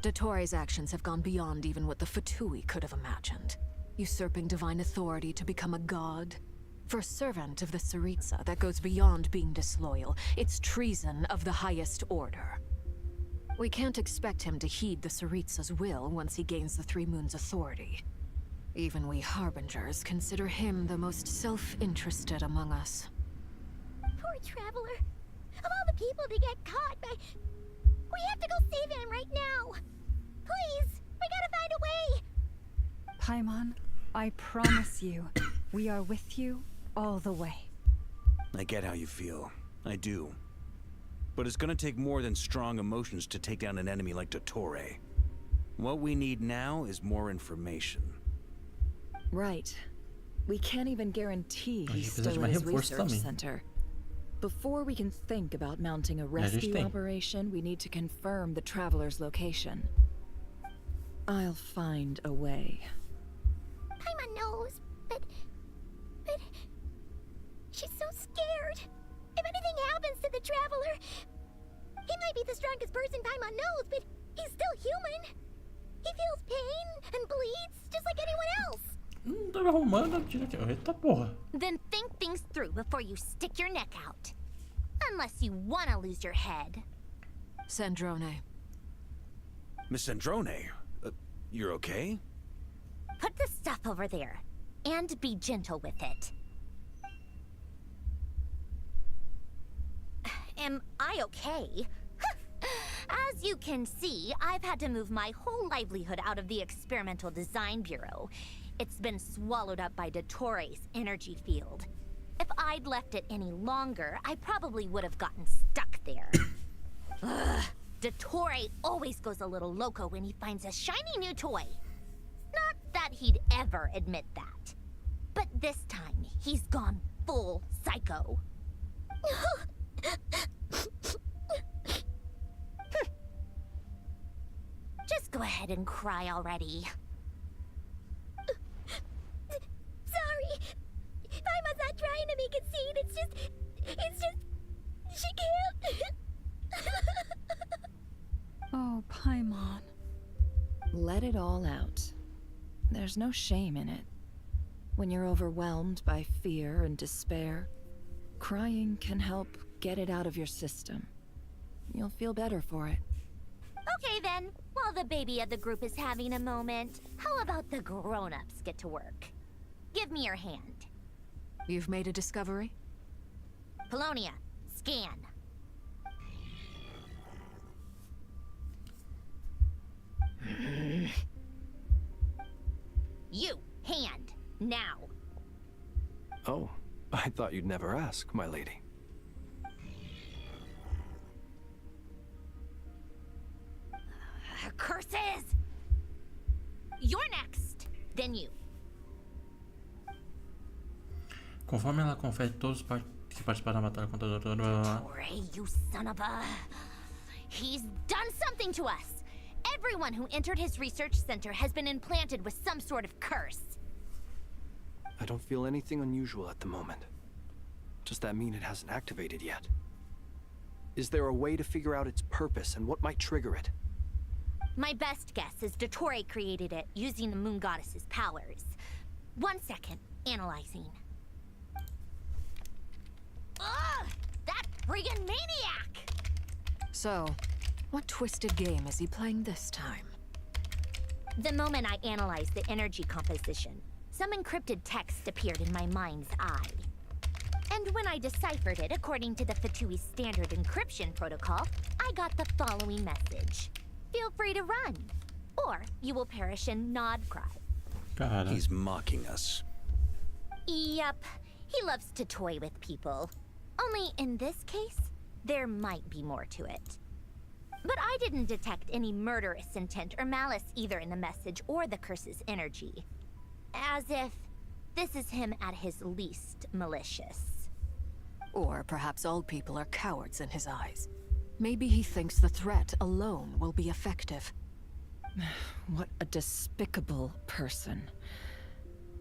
Dottore's actions have gone beyond even what the Fatui could have imagined. Usurping divine authority to become a god. For a servant of the Tsaritsa, that goes beyond being disloyal. It's treason of the highest order. We can't expect him to heed the Tsaritsa's will once he gains the 3 moons' authority. Even we harbingers consider him the most self-interested among us. Poor Traveler. Of all the people to get caught by... We have to go save him right now. Please, we gotta find a way. Paimon, I promise you, we are with you all the way. I get how you feel. I do. But it's gonna take more than strong emotions to take down an enemy like Dottore. What we need now is more information. Right. We can't even guarantee he's still at his research center. Before we can think about mounting a rescue operation, we need to confirm the Traveler's location. I'll find a way. Paimon knows, but... She's so scared. If anything happens to the Traveler... He might be the strongest person Paimon knows, but he's still human. He feels pain and bleeds just like anyone else. Eita porra. Then think things through before you stick your neck out. Unless you want to lose your head. Sandrone. Miss Sandrone, you're okay? Put the stuff over there. And be gentle with it. Am I okay? As As you can see, I've had to move my whole livelihood out of the Experimental Design Bureau. It's been swallowed up by Dottore's energy field. If I'd left it any longer, I probably would have gotten stuck there. Ugh. Dottore always goes a little loco when he finds a shiny new toy. Not that he'd ever admit that. But this time, he's gone full psycho. Just go ahead and cry already. Sorry. Paimon's not trying to make a scene. It's just, she can't. Oh, Paimon. Let it all out. There's no shame in it. When you're overwhelmed by fear and despair, crying can help get it out of your system. You'll feel better for it. Okay then, while the baby of the group is having a moment, how about the grown-ups get to work? Give me your hand. You've made a discovery? Polonia, scan. You, hand, now. Oh, I thought you'd never ask, my lady. Curses! You're next, then you. Conforme ela confere todos que participaram da batalha contra o Dottore, Dottore, you son of a... He's done something to us! Everyone who entered his research center has been implanted with some sort of curse. I don't feel anything unusual at the moment. Does that mean it hasn't activated yet? Is there a way to figure out its purpose and what might trigger it? My best guess is Dottore created it using the Moon Goddess's powers. 1 second, analyzing. Ugh! That friggin' maniac! So, what twisted game is he playing this time? The moment I analyzed the energy composition, some encrypted text appeared in my mind's eye. And when I deciphered it according to the Fatui standard encryption protocol, I got the following message. Feel free to run, or you will perish in Nod Cry. He's mocking us. Yep, he loves to toy with people. Only in this case, there might be more to it. But I didn't detect any murderous intent or malice either in the message or the curse's energy. As if this is him at his least malicious. Or perhaps all people are cowards in his eyes. Maybe he thinks the threat alone will be effective. What a despicable person.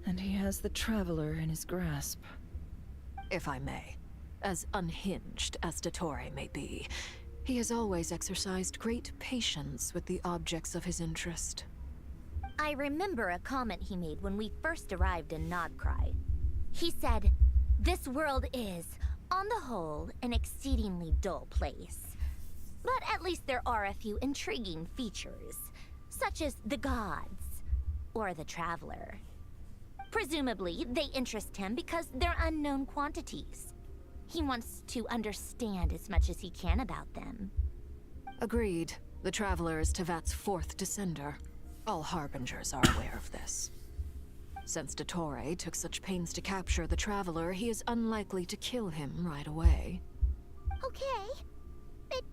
And he has the Traveler in his grasp. If I may, as unhinged as Dottore may be, he has always exercised great patience with the objects of his interest. I remember a comment he made when we first arrived in Nodcry. He said, "This world is, on the whole, an exceedingly dull place. But at least there are a few intriguing features, such as the gods, or the Traveler. Presumably, they interest him because they're unknown quantities. He wants to understand as much as he can about them." Agreed. The Traveler is Tevat's 4th descender. All Harbingers are aware of this. Since Dottore took such pains to capture the Traveler, he is unlikely to kill him right away. Okay. But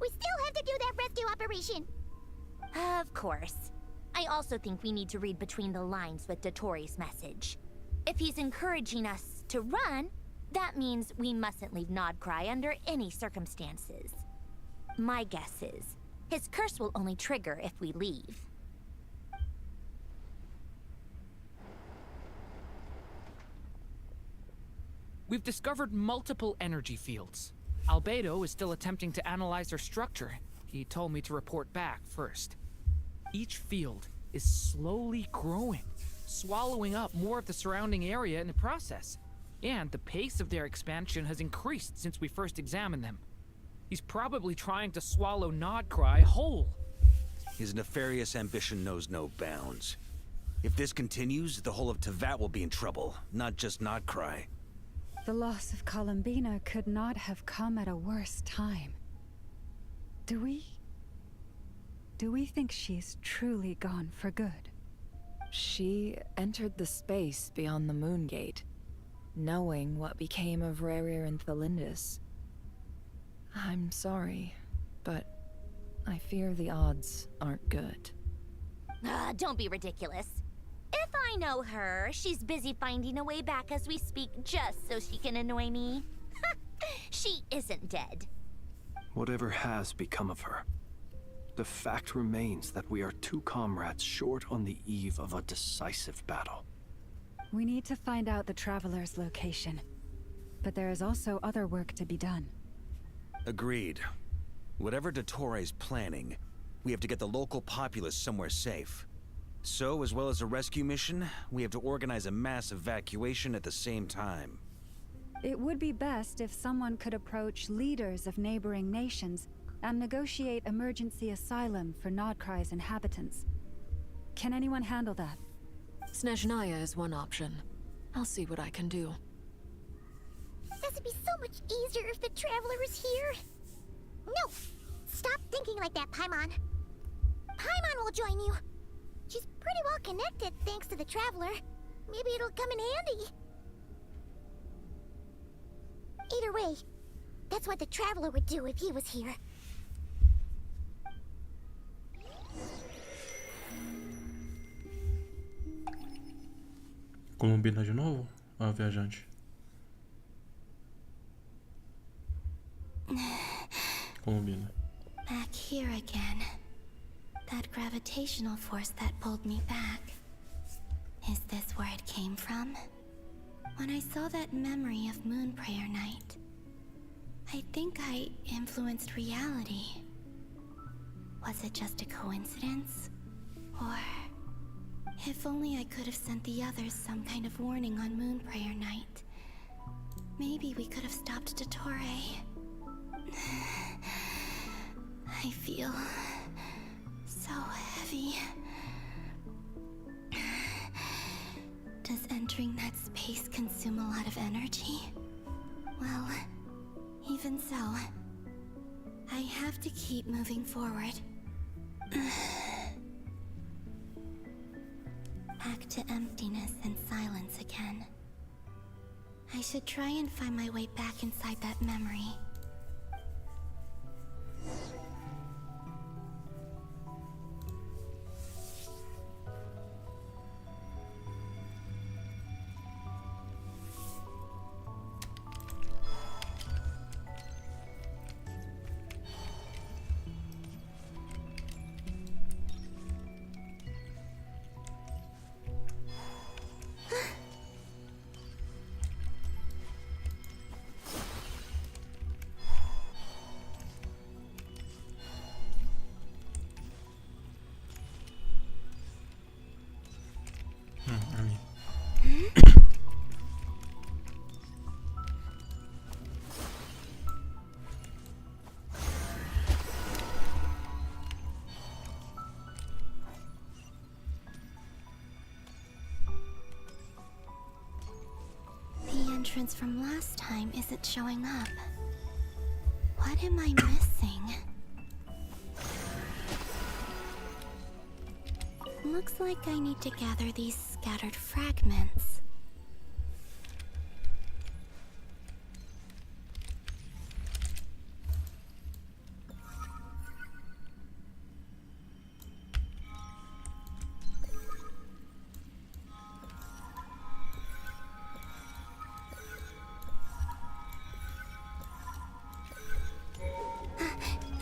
we still have to do that rescue operation. Of course. I also think we need to read between the lines with Dottore's message. If he's encouraging us to run, that means we mustn't leave Nodcry under any circumstances. My guess is, his curse will only trigger if we leave. We've discovered multiple energy fields. Albedo is still attempting to analyze their structure. He told me to report back first. Each field is slowly growing, swallowing up more of the surrounding area in the process. And the pace of their expansion has increased since we first examined them. He's probably trying to swallow Nodcry whole. His nefarious ambition knows no bounds. If this continues, the whole of Tevat will be in trouble, not just Nodcry. The loss of Columbina could not have come at a worse time. Do we do we think she's truly gone for good? She entered the space beyond the Moon Gate, knowing what became of Rerir and Thelindis. I'm sorry, but I fear the odds aren't good. Don't be ridiculous. If I know her, she's busy finding a way back as we speak just so she can annoy me. She isn't dead. Whatever has become of her, the fact remains that we are two comrades short on the eve of a decisive battle. We need to find out the Traveler's location. But there is also other work to be done. Agreed. Whatever Dottore is planning, we have to get the local populace somewhere safe. So, as well as a rescue mission, we have to organize a mass evacuation at the same time. It would be best if someone could approach leaders of neighboring nations and negotiate emergency asylum for Nodcry's inhabitants. Can anyone handle that? Snezhnaya is one option. I'll see what I can do. This would be so much easier if the Traveler was here. No! Stop thinking like that, Paimon. Paimon will join you. She's pretty well connected thanks to the Traveler. Maybe it'll come in handy. Either way, that's what the Traveler would do if he was here. Colombina de novo? Ah, viajante. Colombina. Back here again. That gravitational force that pulled me back. Is this where it came from? When I saw that memory of Moon Prayer Night, I think I influenced reality. Was it just a coincidence? Or... if only I could have sent the others some kind of warning on Moon Prayer Night. Maybe we could have stopped Dottore. I feel... so heavy. Does entering that space consume a lot of energy? Well, even so, I have to keep moving forward. Back to emptiness and silence again. I should try and find my way back inside that memory. Entrance from last time isn't showing up. What am I missing? Looks like I need to gather these scattered fragments.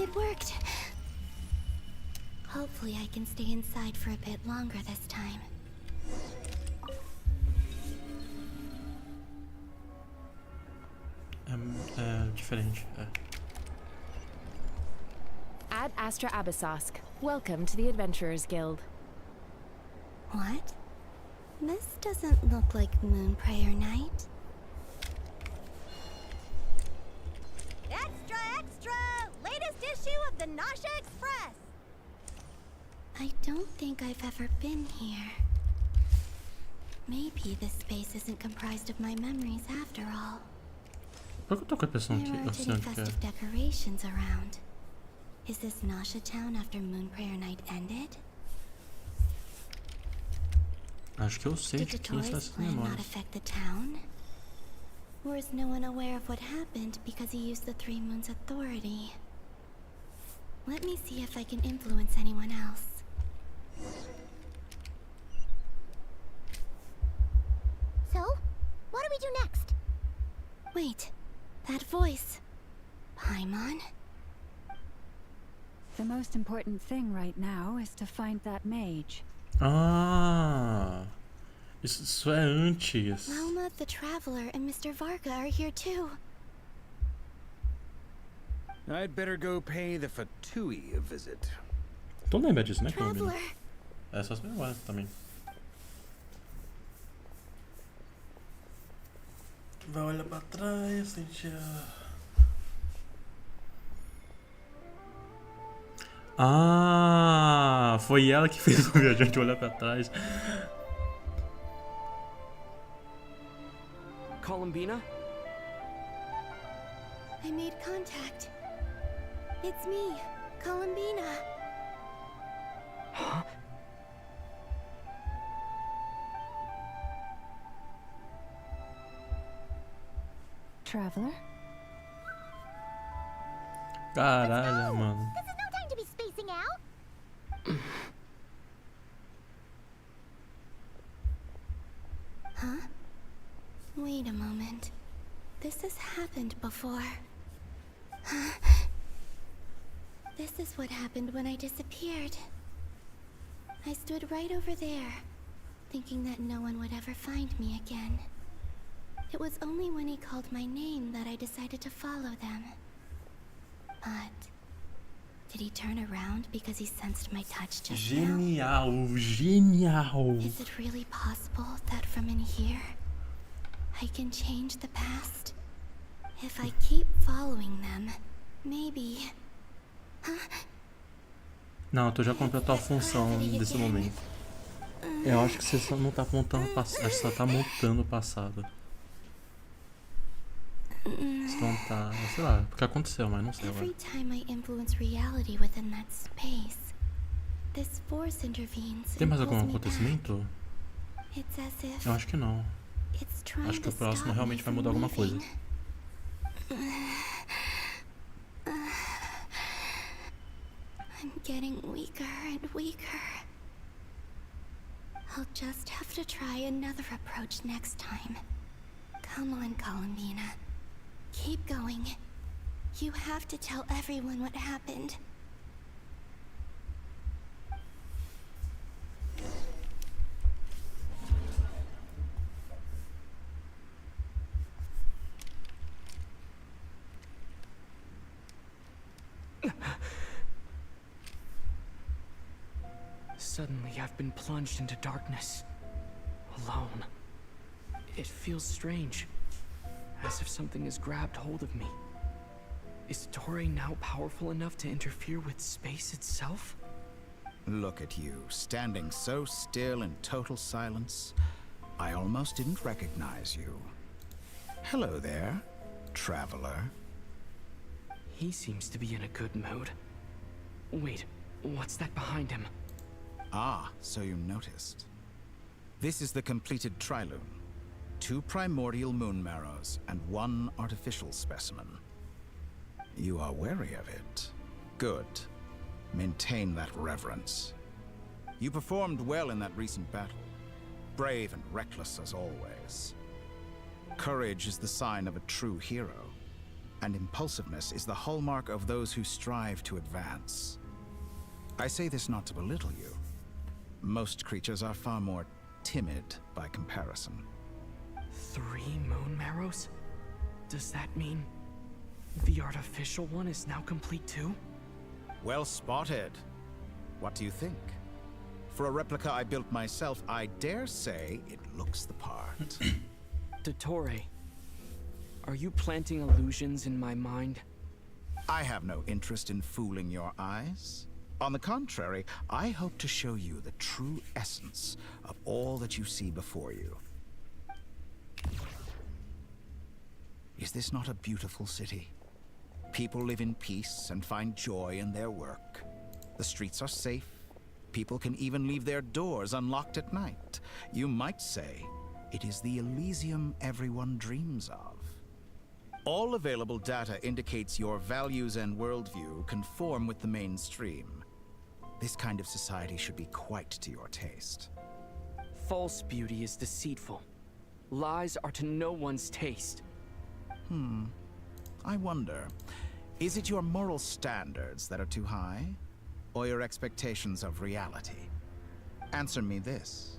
It worked. Hopefully I can stay inside for a bit longer this time. Diferente. Ad Astra Abyssosque. Welcome to the Adventurers Guild. What? This doesn't look like Moon Prayer Night. Extra, extra! Latest issue of the Nasha Express! I don't think I've ever been here. Maybe this space isn't comprised of my memories after all. Por que eu tô com a impressão There que are eu sei pretty onde que é? festive decorations around. Is this Nasha town after Moon Prayer Night ended? Acho que eu sei Did de quem está Dottore's essas plan not memórias. affect the town? Or is no one aware of what happened because he used the Three Moons' authority? Let me see if I can influence anyone else. So, what do we do next? Wait, that voice. Paimon? The most important thing right now is to find that mage. Ah, isso é antes. Malma, the Traveler, and Mr. Varga are here too. I'd better go pay the Fatui a visit. Tu lembra disso, né, Traveler. Colombina? Essas memórias também. Vai olhar pra trás, sentir a... Ah, foi ela que fez o viajante olhar pra trás. Columbina? I made contact. It's me, Columbina. Huh? Traveler? Caralho, mano. This is no time to be spacing out. Huh? Wait a moment. This has happened before. This is what happened when I disappeared. I stood right over there, thinking that no one would ever find me again. It was only when he called my name that I decided to follow them. But did he turn around because he sensed my touch just now? Genial, genial. Is it really possible that from in here, I can change the past? If I keep following them, maybe... Não, tu já completou a função desse momento. Eu acho que você só não tá montando o passado. Acho que só tá montando o passado. Você não tá... Sei lá, porque aconteceu, mas não sei agora. Every time I influence reality within that space, this force intervenes. Tem mais algum acontecimento? It's as if Eu acho que não. it's trying Acho que to o próximo stop realmente me vai from mudar alguma coisa. moving. I'm getting weaker and weaker. I'll just have to try another approach next time. Come on, Columbina. Keep going. You have to tell everyone what happened. Suddenly, I've been plunged into darkness. Alone. It feels strange. As if something has grabbed hold of me. Is Dottore now powerful enough to interfere with space itself? Look at you, standing so still in total silence. I almost didn't recognize you. Hello there, traveler. He seems to be in a good mood. Wait, what's that behind him? Ah, so you noticed. This is the completed trilune. 2 primordial moon marrows and 1 artificial specimen. You are wary of it. Good. Maintain that reverence. You performed well in that recent battle. Brave and reckless as always. Courage is the sign of a true hero, and impulsiveness is the hallmark of those who strive to advance. I say this not to belittle you. Most creatures are far more timid by comparison. 3 moon marrows? Does that mean the artificial one is now complete too? Well spotted. What do you think? For a replica I built myself, I dare say it looks the part. Dottore, are you planting illusions in my mind? I have no interest in fooling your eyes. On the contrary, I hope to show you the true essence of all that you see before you. Is this not a beautiful city? People live in peace and find joy in their work. The streets are safe. People can even leave their doors unlocked at night. You might say it is the Elysium everyone dreams of. All available data indicates your values and worldview conform with the mainstream. This kind of society should be quite to your taste. False beauty is deceitful. Lies are to no one's taste. I wonder, is it your moral standards that are too high? Or your expectations of reality? Answer me this.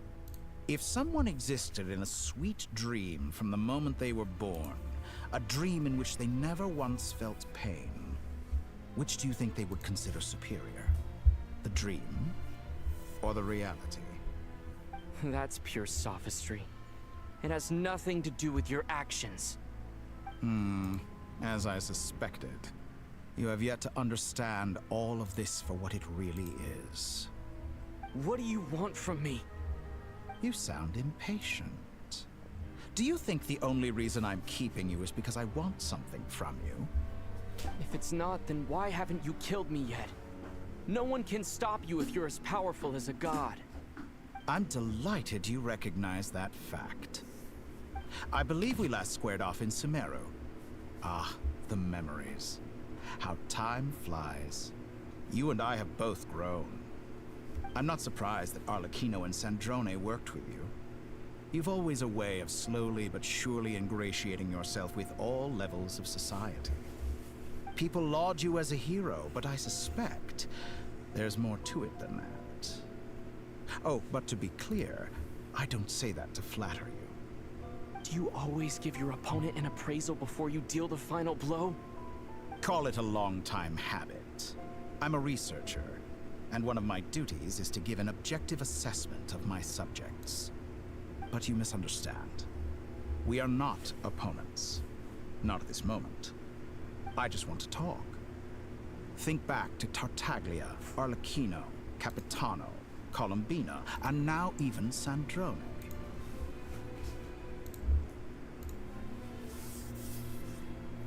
If someone existed in a sweet dream from the moment they were born, a dream in which they never once felt pain, which do you think they would consider superior? The dream or the reality? That's pure sophistry. It has nothing to do with your actions. As I suspected. You have yet to understand all of this for what it really is. What do you want from me? You sound impatient. Do you think the only reason I'm keeping you is because I want something from you? If it's not, then why haven't you killed me yet? No one can stop you if you're as powerful as a god. I'm delighted you recognize that fact. I believe we last squared off in Sumeru. Ah, the memories. How time flies. You and I have both grown. I'm not surprised that Arlecchino and Sandrone worked with you. You've always a way of slowly but surely ingratiating yourself with all levels of society. People laud you as a hero, but I suspect there's more to it than that. Oh, but to be clear, I don't say that to flatter you. Do you always give your opponent an appraisal before you deal the final blow? Call it a long-time habit. I'm a researcher, and one of my duties is to give an objective assessment of my subjects. But you misunderstand. We are not opponents. Not at this moment. I just want to talk. Think back to Tartaglia, Arlecchino, Capitano, Colombina, and now even Sandrone.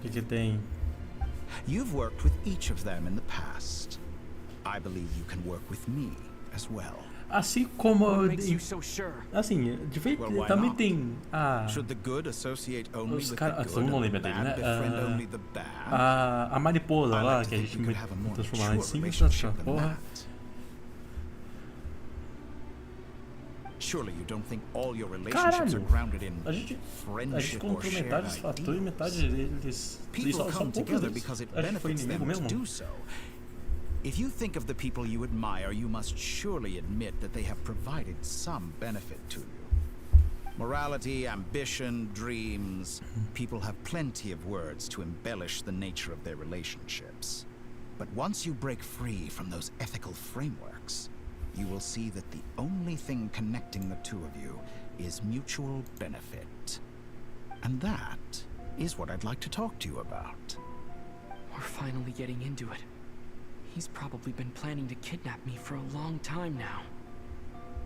Que tem? You've worked with each of them in the past. I believe you can work with me as well. Assim como assim, de vez também tem os caras, eu não lembro dele, né? A mariposa lá que a gente transformar em cima, porra. Caralho, a gente contou metade dos fatores e metade deles são poucos deles. Acho que foi inimigo mesmo. If you think of the people you admire, you must surely admit that they have provided some benefit to you. Morality, ambition, dreams. People have plenty of words to embellish the nature of their relationships. But once you break free from those ethical frameworks, you will see that the only thing connecting the two of you is mutual benefit. And that is what I'd like to talk to you about. We're finally getting into it. He's probably been planning to kidnap me for a long time now.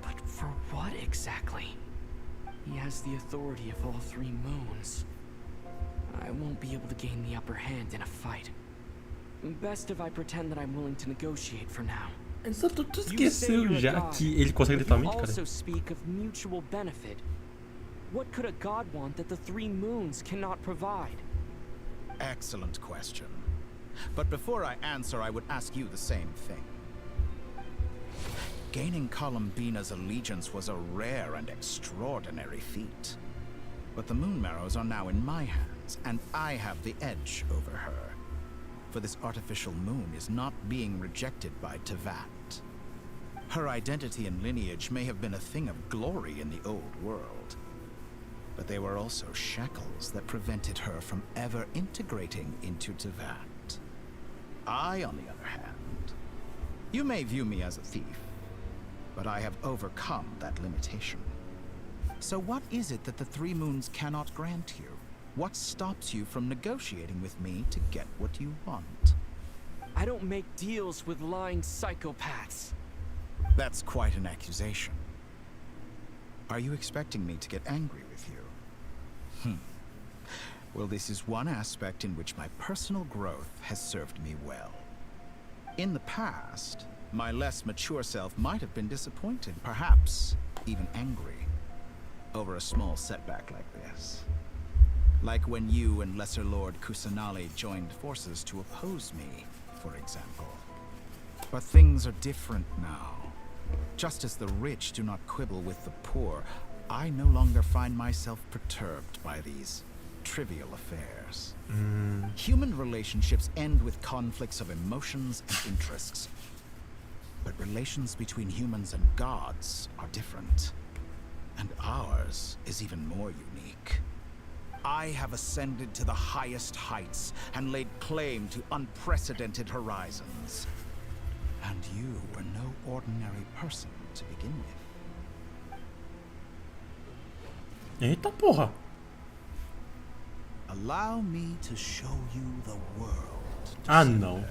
But for what exactly? He has the authority of all three moons. I won't be able to gain the upper hand in a fight. Best if I pretend that I'm willing to negotiate for now. Tu esqueceu já que ele consegue literalmente, cara. You also speak of mutual benefit. What could a god want that the three moons cannot provide? Excellent question. But before I answer, I would ask you the same thing. Gaining Colombina's allegiance was a rare and extraordinary feat. But the Moon Marrows are now in my hands, and I have the edge over her. For this artificial moon is not being rejected by Tevat. Her identity and lineage may have been a thing of glory in the old world. But they were also shackles that prevented her from ever integrating into Tevat. I, on the other hand, you may view me as a thief, but I have overcome that limitation. So what is it that the Three Moons cannot grant you? What stops you from negotiating with me to get what you want? I don't make deals with lying psychopaths. That's quite an accusation. Are you expecting me to get angry with you? Well, this is one aspect in which my personal growth has served me well. In the past, my less mature self might have been disappointed, perhaps even angry, over a small setback like this. Like when you and Lesser Lord Kusanali joined forces to oppose me, for example. But things are different now. Just as the rich do not quibble with the poor, I no longer find myself perturbed by these trivial affairs. Human relationships end with conflicts of emotions and interests. But relations between humans and gods are different. And ours is even more unique. I have ascended to the highest heights and laid claim to unprecedented horizons. And you were no ordinary person to begin with. Eita porra! Allow me to show you the world. Ah, não.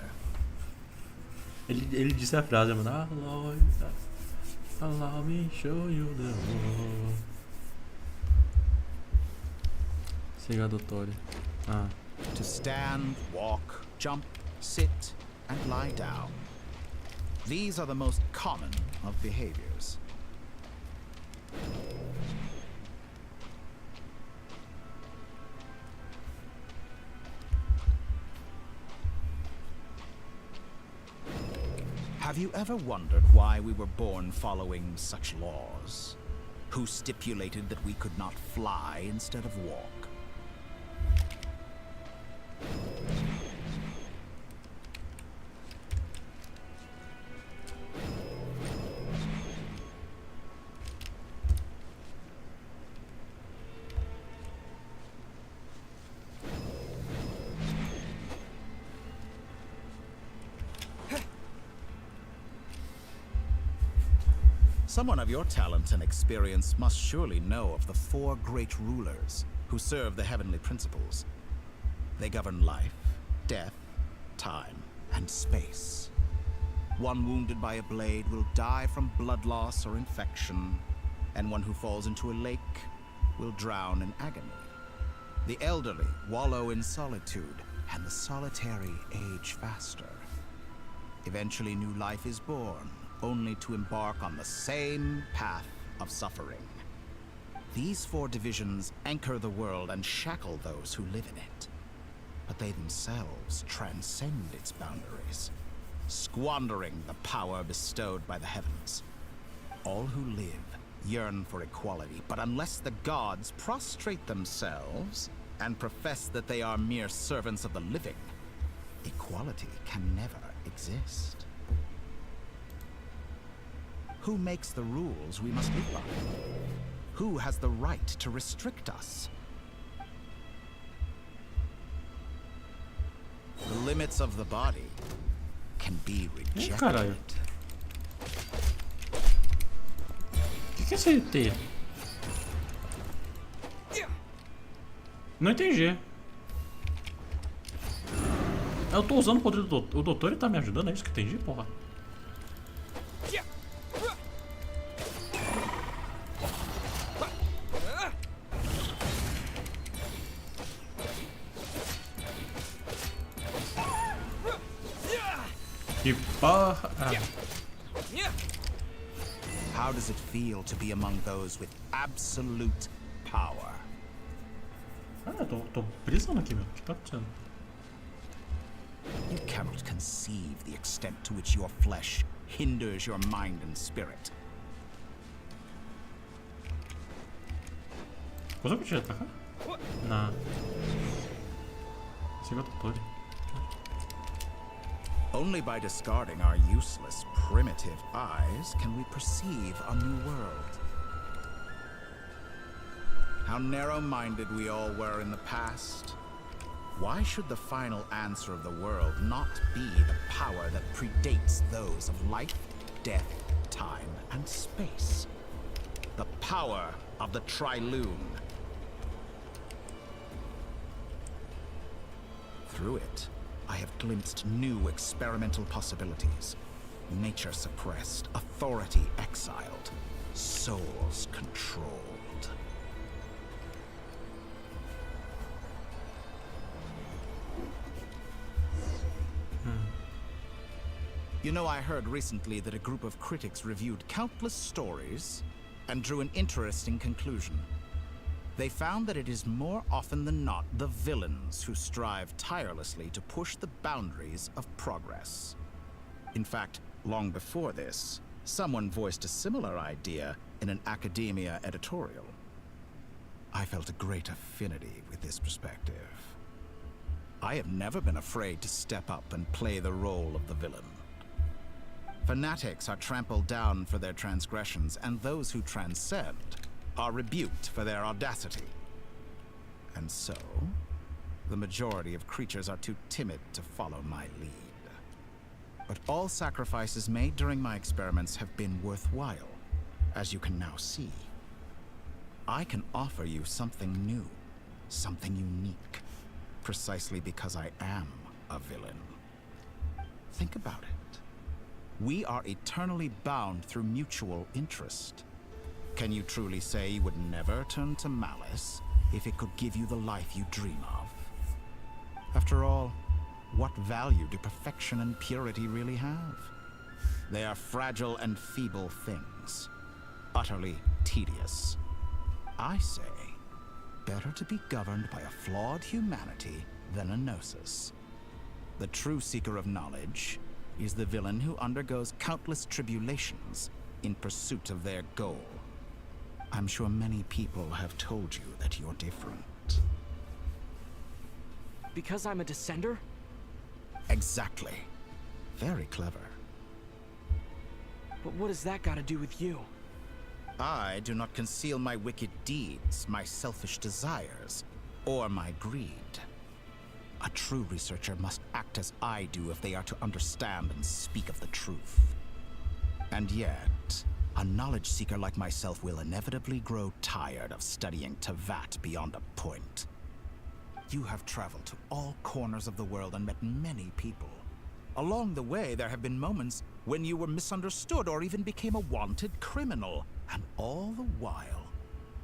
Ele disse a frase, mano. Allow me show you the world. Siga, Dottore. To stand, walk, jump, sit, and lie down. These are the most common of behaviors. Have you ever wondered why we were born following such laws? Who stipulated that we could not fly instead of walk? Someone of your talent and experience must surely know of the 4 great rulers who serve the heavenly principles. They govern life, death, time, and space. One wounded by a blade will die from blood loss or infection, and one who falls into a lake will drown in agony. The elderly wallow in solitude, and the solitary age faster. Eventually, new life is born, only to embark on the same path of suffering. These 4 divisions anchor the world and shackle those who live in it. But they themselves transcend its boundaries, squandering the power bestowed by the heavens. All who live yearn for equality, but unless the gods prostrate themselves and profess that they are mere servants of the living, equality can never exist. Who makes the rules we must live by? Who has the right to restrict us? The limits of the body can be rejected. Caralho. Que é esse ET? Não entendi. Eu tô usando o poder do Dottore. O Dottore tá me ajudando, é isso que eu entendi, porra. Que porra. How does it feel to be among those with absolute power? Eu tô brisando aqui, meu. O que tá acontecendo? You cannot conceive the extent to which your flesh hinders your mind and spirit. Consegue tirar pra cá? Não. Siga o Dottore. Only by discarding our useless, primitive eyes can we perceive a new world. How narrow-minded we all were in the past. Why should the final answer of the world not be the power that predates those of life, death, time, and space? The power of the Triloon. Through it, I have glimpsed new experimental possibilities. Nature suppressed, authority exiled, souls controlled. You know, I heard recently that a group of critics reviewed countless stories and drew an interesting conclusion. They found that it is more often than not the villains who strive tirelessly to push the boundaries of progress. In fact, long before this, someone voiced a similar idea in an academia editorial. I felt a great affinity with this perspective. I have never been afraid to step up and play the role of the villain. Fanatics are trampled down for their transgressions, and those who transcend are rebuked for their audacity. And so, the majority of creatures are too timid to follow my lead. But all sacrifices made during my experiments have been worthwhile, as you can now see. I can offer you something new, something unique, precisely because I am a villain. Think about it. We are eternally bound through mutual interest. Can you truly say you would never turn to malice if it could give you the life you dream of? After all, what value do perfection and purity really have? They are fragile and feeble things, utterly tedious. I say, better to be governed by a flawed humanity than a gnosis. The true seeker of knowledge is the villain who undergoes countless tribulations in pursuit of their goal. I'm sure many people have told you that you're different. Because I'm a descender? Exactly. Very clever. But what has that got to do with you? I do not conceal my wicked deeds, my selfish desires, or my greed. A true researcher must act as I do if they are to understand and speak of the truth. And yet, a knowledge seeker like myself will inevitably grow tired of studying Tevat beyond a point. You have traveled to all corners of the world and met many people. Along the way, there have been moments when you were misunderstood or even became a wanted criminal. And all the while,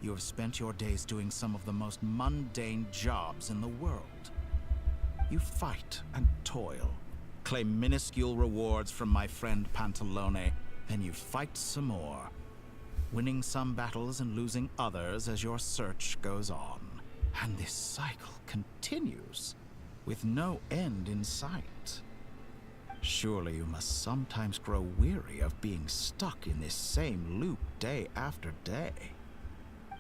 you have spent your days doing some of the most mundane jobs in the world. You fight and toil, claim minuscule rewards from my friend Pantalone, then you fight some more, winning some battles and losing others as your search goes on. And this cycle continues, with no end in sight. Surely you must sometimes grow weary of being stuck in this same loop day after day.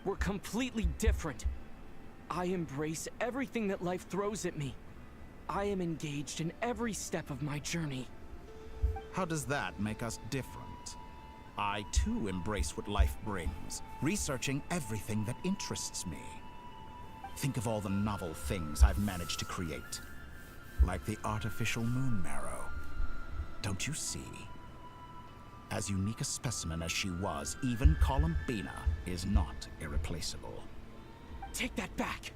We're completely different. I embrace everything that life throws at me. I am engaged in every step of my journey. How does that make us different? I too embrace what life brings, researching everything that interests me. Think of all the novel things I've managed to create, like the artificial moon marrow. Don't you see? As unique a specimen as she was, even Columbina is not irreplaceable. Take that back!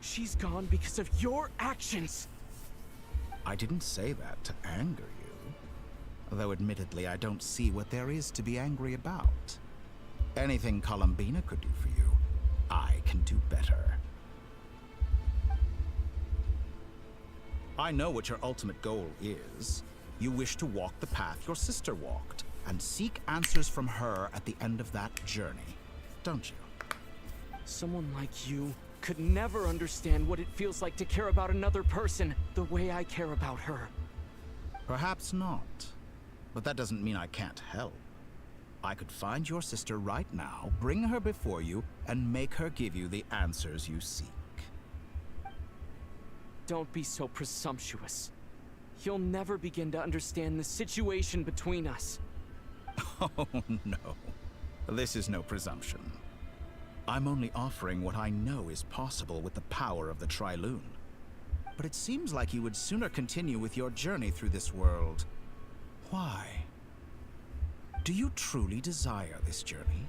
She's gone because of your actions! I didn't say that to anger you. Though admittedly, I don't see what there is to be angry about. Anything Columbina could do for you, I can do better. I know what your ultimate goal is. You wish to walk the path your sister walked, and seek answers from her at the end of that journey, don't you? Someone like you could never understand what it feels like to care about another person the way I care about her. Perhaps not, but that doesn't mean I can't help. I could find your sister right now, bring her before you, and make her give you the answers you seek. Don't be so presumptuous. You'll never begin to understand the situation between us. Oh, no. This is no presumption. I'm only offering what I know is possible with the power of the Trilune. But it seems like you would sooner continue with your journey through this world. Why? Do you truly desire this journey?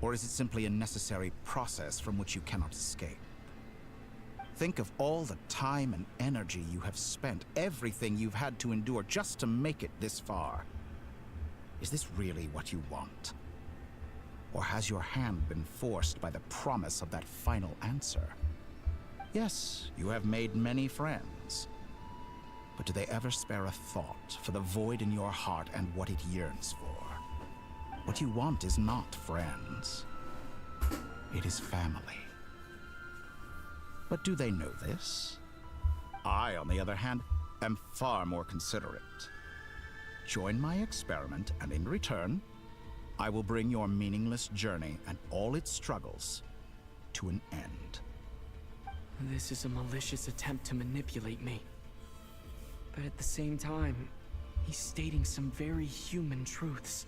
Or is it simply a necessary process from which you cannot escape? Think of all the time and energy you have spent, everything you've had to endure just to make it this far. Is this really what you want? Or has your hand been forced by the promise of that final answer? Yes, you have made many friends. But do they ever spare a thought for the void in your heart and what it yearns for? What you want is not friends. It is family. But do they know this? I, on the other hand, am far more considerate. Join my experiment, and in return, I will bring your meaningless journey and all its struggles to an end. This is a malicious attempt to manipulate me. But at the same time, he's stating some very human truths.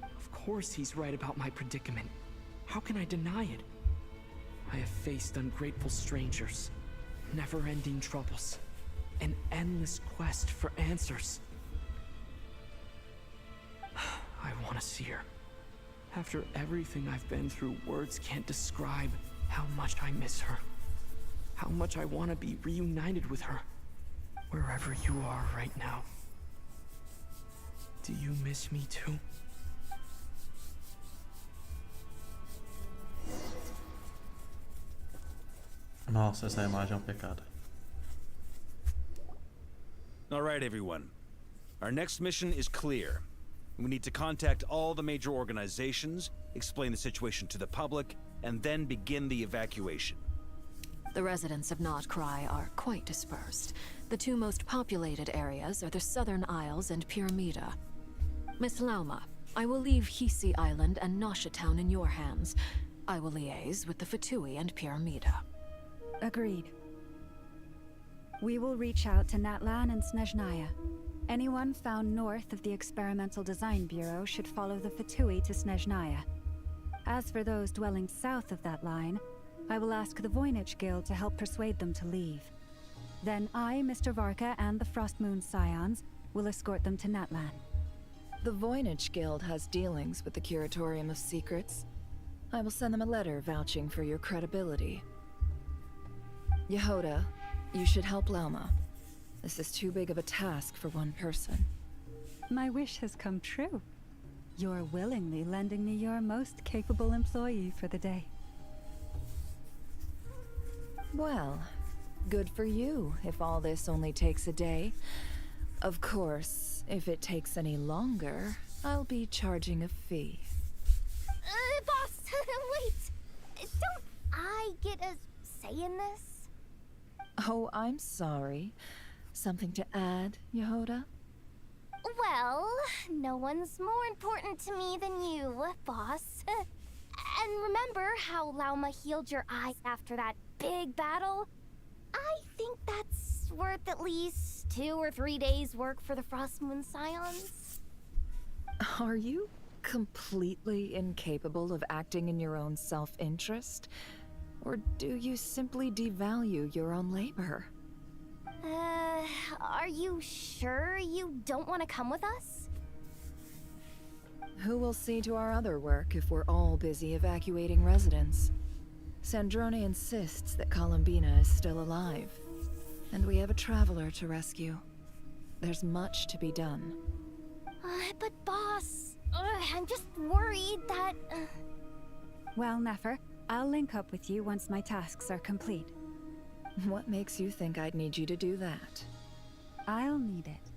Of course he's right about my predicament. How can I deny it? I have faced ungrateful strangers, never-ending troubles, an endless quest for answers. I want to see her. After everything I've been through, words can't describe how much I miss her. How much I want to be reunited with her. Wherever you are right now. Do you miss me too? Nossa, essa imagem é pecado. All right, everyone. Our next mission is clear. We need to contact all the major organizations, explain the situation to the public, and then begin the evacuation. The residents of Notcry are quite dispersed. The two most populated areas are the Southern Isles and Pyramida. Miss Lauma, I will leave Hisi Island and Nasha Town in your hands. I will liaise with the Fatui and Pyramida. Agreed. We will reach out to Natlan and Snezhnaya. Anyone found north of the Experimental Design Bureau should follow the Fatui to Snezhnaya. As for those dwelling south of that line, I will ask the Voynich Guild to help persuade them to leave. Then I, Mr. Varka, and the Frostmoon Scions will escort them to Natlan. The Voynich Guild has dealings with the Curatorium of Secrets. I will send them a letter vouching for your credibility. Yehoda, you should help Lauma. This is too big of a task for one person. My wish has come true. You're willingly lending me your most capable employee for the day. Well, good for you if all this only takes a day. Of course, if it takes any longer, I'll be charging a fee. Boss, wait! Don't I get a say in this? Oh, I'm sorry. Something to add, Yehoda? Well, no one's more important to me than you, boss. And remember how Lauma healed your eyes after that big battle? I think that's worth at least 2 or 3 days' work for the Frostmoon Scions. Are you completely incapable of acting in your own self-interest? Or do you simply devalue your own labor? Are you sure you don't want to come with us? Who will see to our other work if we're all busy evacuating residents? Sandrone insists that Columbina is still alive, and we have a traveler to rescue. There's much to be done. But boss, I'm just worried that... Well, Nefer, I'll link up with you once my tasks are complete. What makes you think I'd need you to do that? I'll need it.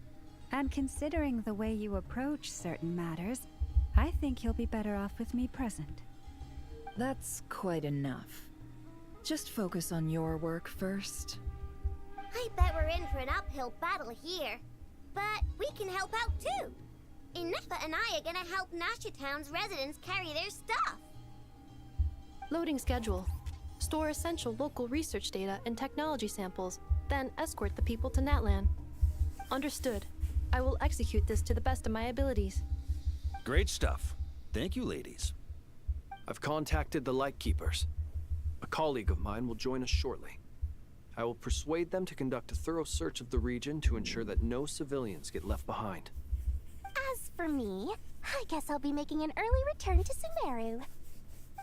And considering the way you approach certain matters, I think you'll be better off with me present. That's quite enough. Just focus on your work first. I bet we're in for an uphill battle here. But we can help out too. Inepa and I are gonna help Nasha Town's residents carry their stuff. Loading schedule. Store essential local research data and technology samples, then escort the people to Natlan. Understood. I will execute this to the best of my abilities. Great stuff. Thank you, ladies. I've contacted the Lightkeepers. A colleague of mine will join us shortly. I will persuade them to conduct a thorough search of the region to ensure that no civilians get left behind. As for me, I guess I'll be making an early return to Sumeru.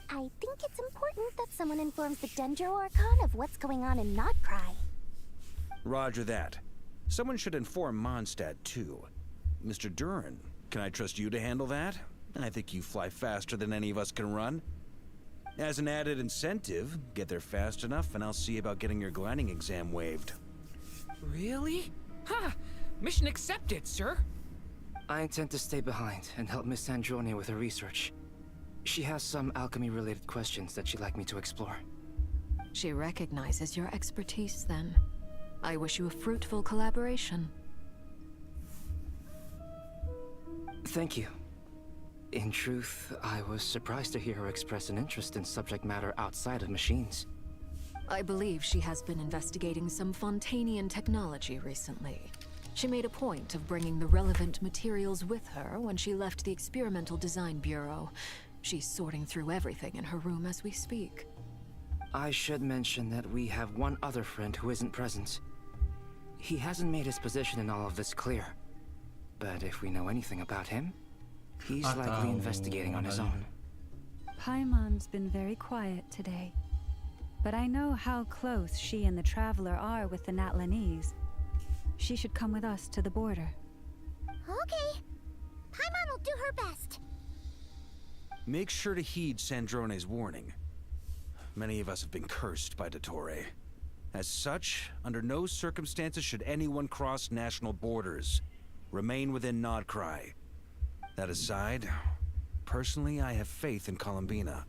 I think it's important that someone informs the Dendro Archon of what's going on in Notcry. Roger that. Someone should inform Mondstadt, too. Mr. Duran, can I trust you to handle that? I think you fly faster than any of us can run. As an added incentive, get there fast enough and I'll see about getting your gliding exam waived. Really? Ha! Mission accepted, sir. I intend to stay behind and help Miss Sandrone with her research. She has some alchemy-related questions that she'd like me to explore. She recognizes your expertise, then. I wish you a fruitful collaboration. Thank you. In truth, I was surprised to hear her express an interest in subject matter outside of machines. I believe she has been investigating some Fontanian technology recently. She made a point of bringing the relevant materials with her when she left the Experimental Design Bureau. She's sorting through everything in her room as we speak. I should mention that we have one other friend who isn't present. He hasn't made his position in all of this clear. But if we know anything about him, he's likely investigating on his own. Paimon's been very quiet today. But I know how close she and the Traveler are with the Natlanese. She should come with us to the border. Okay. Paimon will do her best. Make sure to heed Sandrone's warning. Many of us have been cursed by Dottore. As such, under no circumstances should anyone cross national borders. Remain within Nodcry. That aside, personally I have faith in Columbina.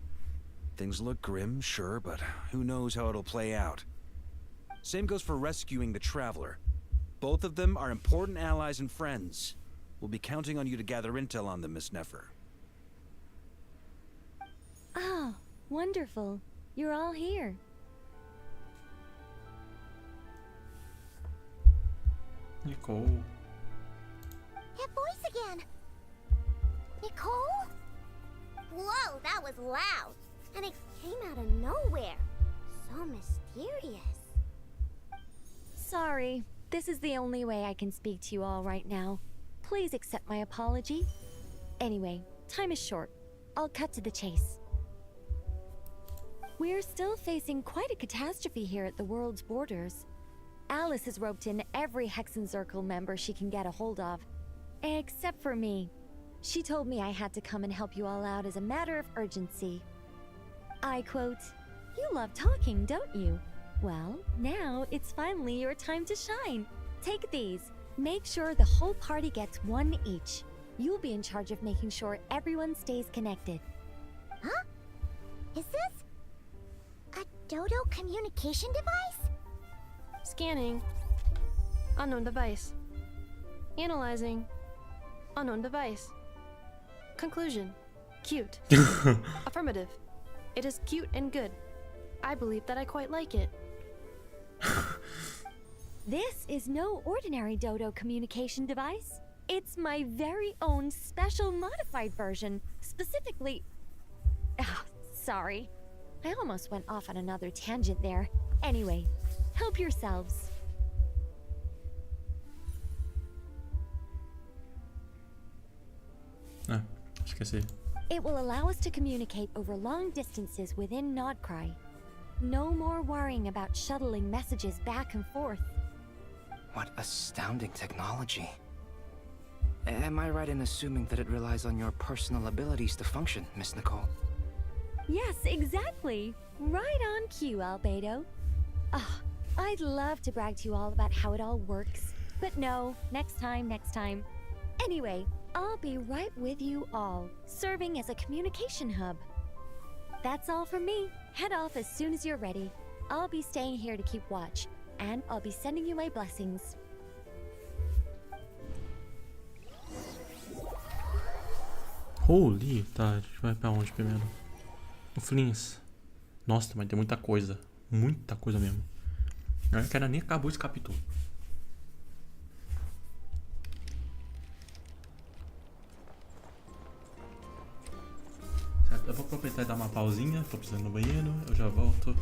Things look grim, sure, but who knows how it'll play out. Same goes for rescuing the Traveler. Both of them are important allies and friends. We'll be counting on you to gather intel on them, Miss Nefer. Oh, wonderful. You're all here. Nicole. That voice again. Nicole? Whoa, that was loud. And it came out of nowhere. So mysterious. Sorry. This is the only way I can speak to you all right now. Please accept my apology. Anyway, time is short. I'll cut to the chase. We're still facing quite a catastrophe here at the world's borders. Alice has roped in every Hexenzirkel member she can get a hold of. Except for me. She told me I had to come and help you all out as a matter of urgency. I quote, "You love talking, don't you? Well, now it's finally your time to shine. Take these. Make sure the whole party gets one each. You'll be in charge of making sure everyone stays connected." Huh? Is this a Dodo communication device? Scanning. Unknown device. Analyzing. Unknown device. Conclusion. Cute. Affirmative. It is cute and good. I believe that I quite like it. This is no ordinary Dodo communication device. It's my very own special modified version, specifically... sorry. I almost went off on another tangent there. Anyway, help yourselves. Esqueci. It will allow us to communicate over long distances within Nodcry. No more worrying about shuttling messages back and forth. What astounding technology. Am I right in assuming that it relies on your personal abilities to function, Miss Nicole? Yes, exactly. Right on cue, Albedo. I'd love to brag to you all about how it all works. But no, next time. Anyway, I'll be right with you all, serving as a communication hub. That's all from me. Head off as soon as you're ready. I'll be staying here to keep watch, and I'll be sending you my blessings. Holy, tá, a gente vai pra onde primeiro? O Flins. Nossa, mas tem muita coisa. Muita coisa mesmo. Eu não quero nem acabou esse capítulo. Certo, eu vou aproveitar e dar uma pausinha. Tô precisando no banheiro, eu já volto.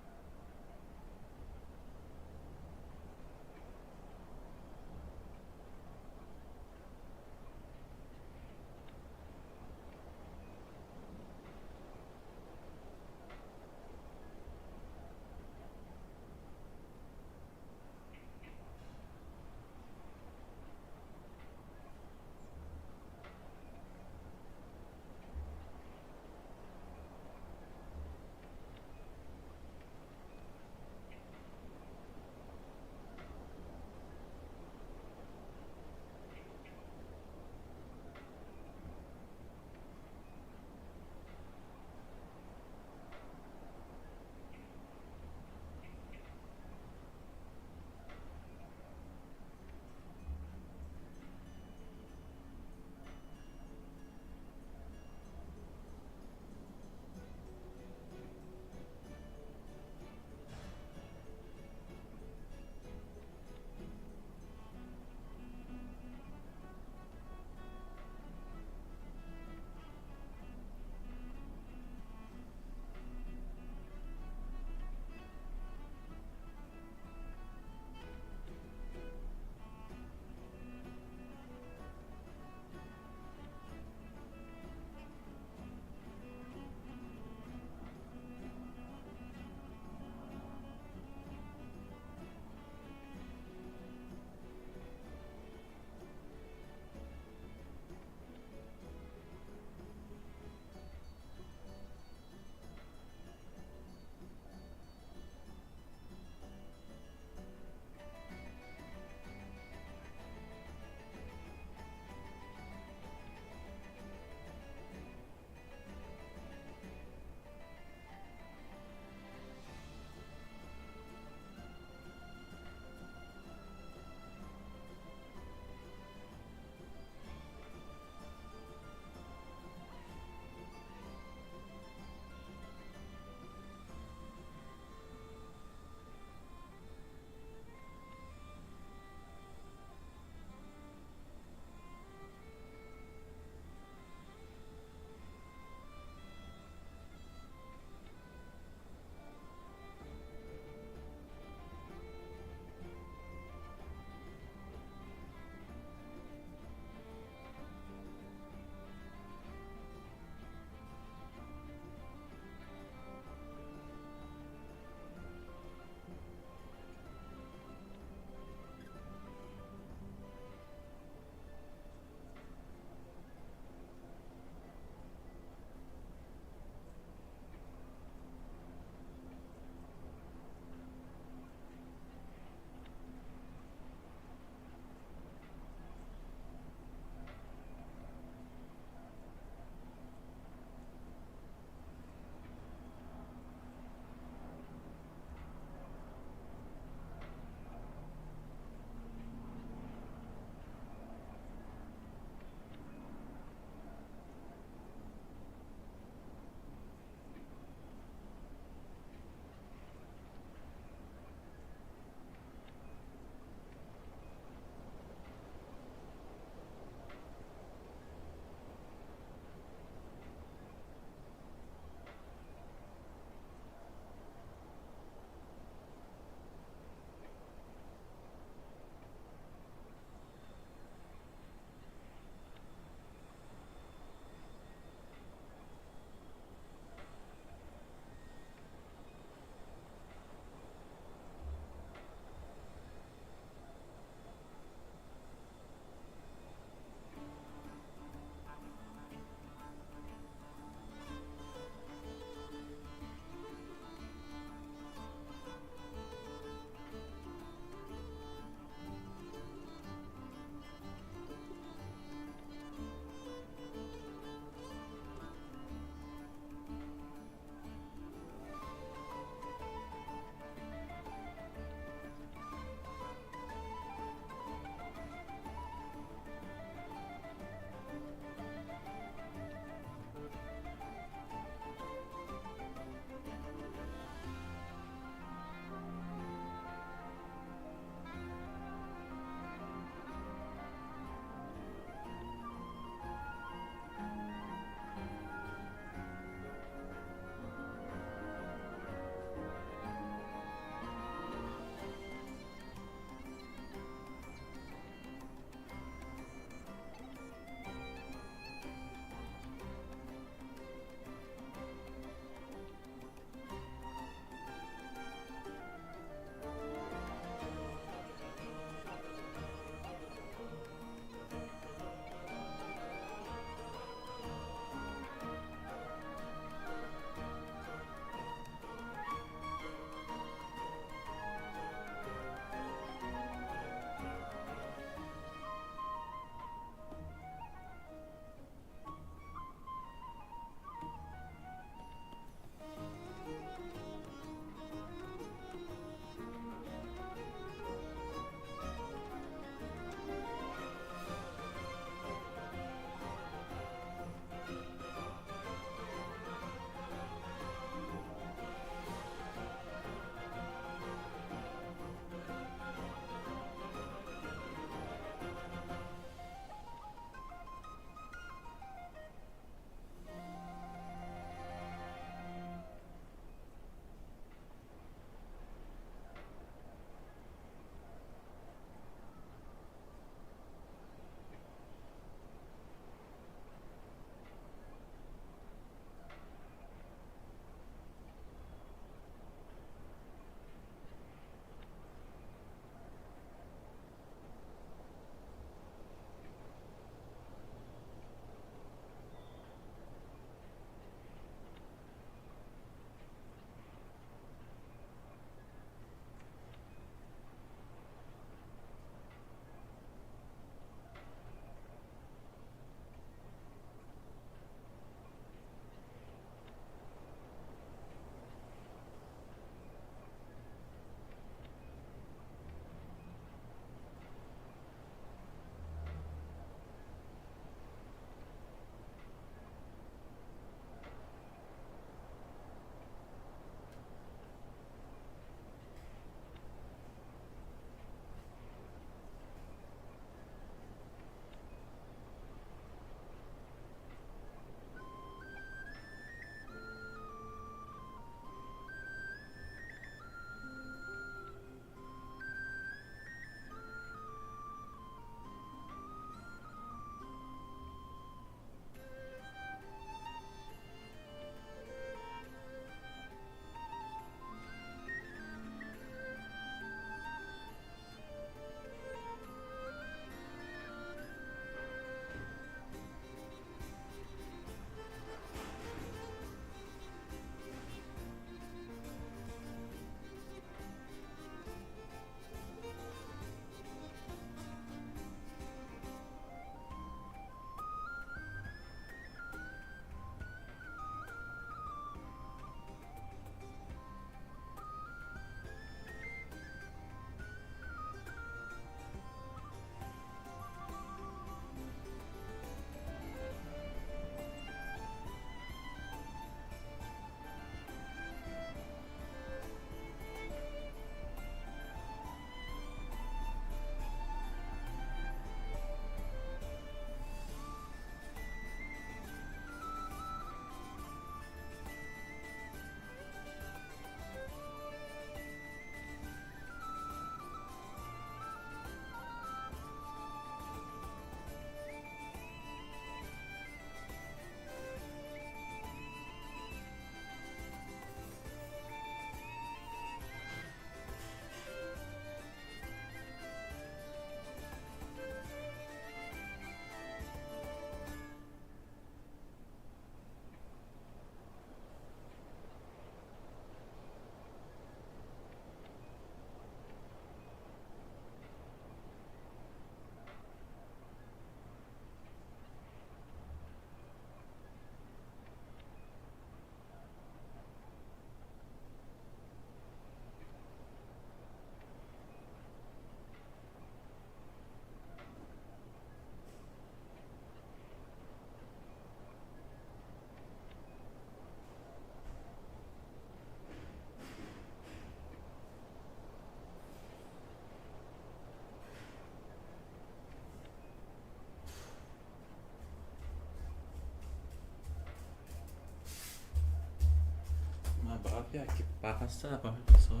pior que passa, só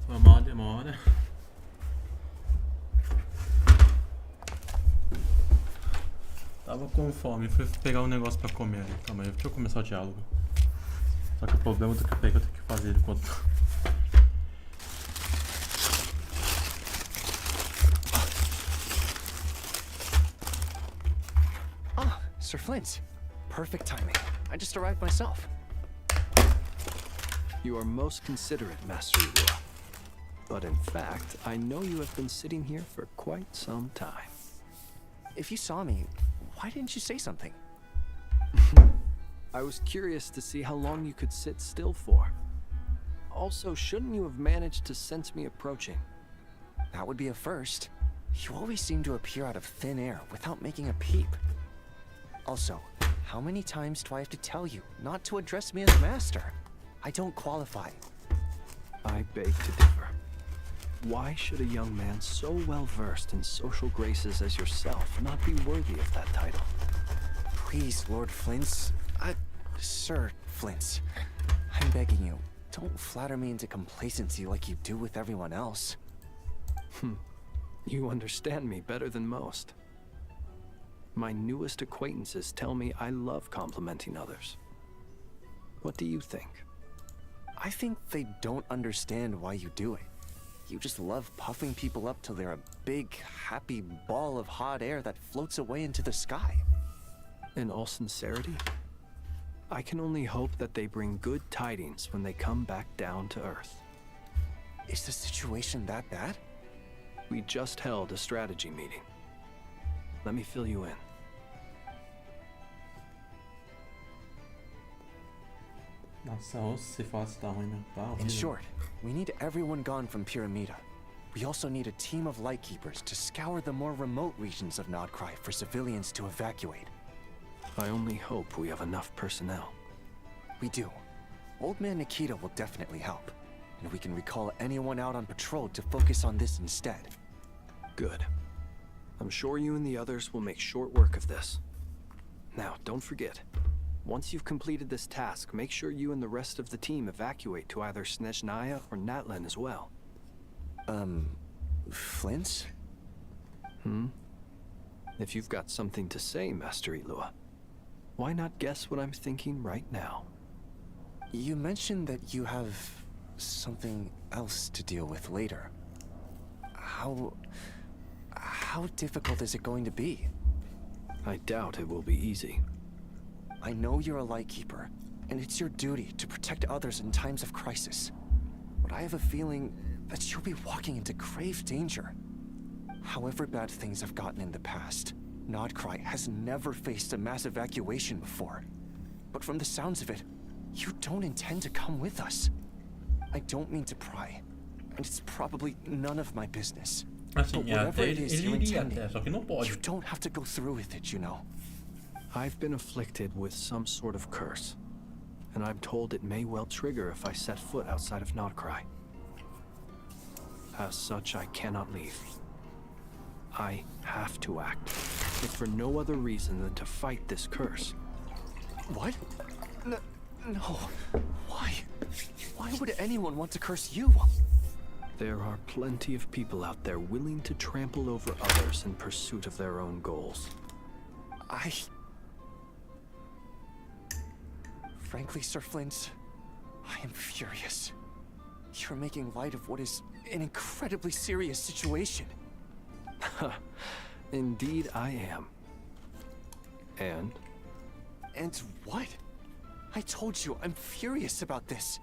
foi uma demora. Tava com fome, fui pegar um negócio pra comer ali. Calma aí, deixa eu começar o diálogo. Só que o problema do que eu tenho que fazer enquanto. Ah, Sir Flint. Perfect timing. I just arrived myself. You are most considerate, Master Lua. But in fact, I know you have been sitting here for quite some time. If you saw me, why didn't you say something? I was curious to see how long you could sit still for. Also, shouldn't you have managed to sense me approaching? That would be a first. You always seem to appear out of thin air without making a peep. Also, how many times do I have to tell you not to address me as master? I don't qualify. I beg to differ. Why should a young man so well versed in social graces as yourself not be worthy of that title? Please, Lord Flint's... Sir Flint's. I'm begging you, don't flatter me into complacency like you do with everyone else. You understand me better than most. My newest acquaintances tell me I love complimenting others. What do you think? I think they don't understand why you do it. You just love puffing people up till they're a big, happy ball of hot air that floats away into the sky. In all sincerity, I can only hope that they bring good tidings when they come back down to Earth. Is the situation that bad? We just held a strategy meeting. Let me fill you in. Nossa, se faz tá ruim, né? Tá horrível. In short, we need everyone gone from Pyramida. We also need a team of lightkeepers to scour the more remote regions of Nodcry for civilians to evacuate. I only hope we have enough personnel. We do. Old Man Nikita will definitely help. And we can recall anyone out on patrol to focus on this instead. Good. I'm sure you and the others will make short work of this. Now, don't forget. Once you've completed this task, make sure you and the rest of the team evacuate to either Snezhnaya or Natlan as well. Flint's? If you've got something to say, Master Ilua, why not guess what I'm thinking right now? You mentioned that you have something else to deal with later. How difficult is it going to be? I doubt it will be easy. I know you're a lightkeeper, and it's your duty to protect others in times of crisis. But I have a feeling that you'll be walking into grave danger. However bad things have gotten in the past, Nodcry has never faced a mass evacuation before. But from the sounds of it, you don't intend to come with us. I don't mean to pry, and it's probably none of my business. But whatever it is you're intending, you don't have to go through with it, you know. I've been afflicted with some sort of curse, and I'm told it may well trigger if I set foot outside of Nodcry. As such, I cannot leave. I have to act, if for no other reason than to fight this curse. What? No. Why? Why would anyone want to curse you? There are plenty of people out there willing to trample over others in pursuit of their own goals. Frankly, Sir Flint, I am furious. You're making light of what is an incredibly serious situation. Indeed I am. And? And what? I told you, I'm furious about this.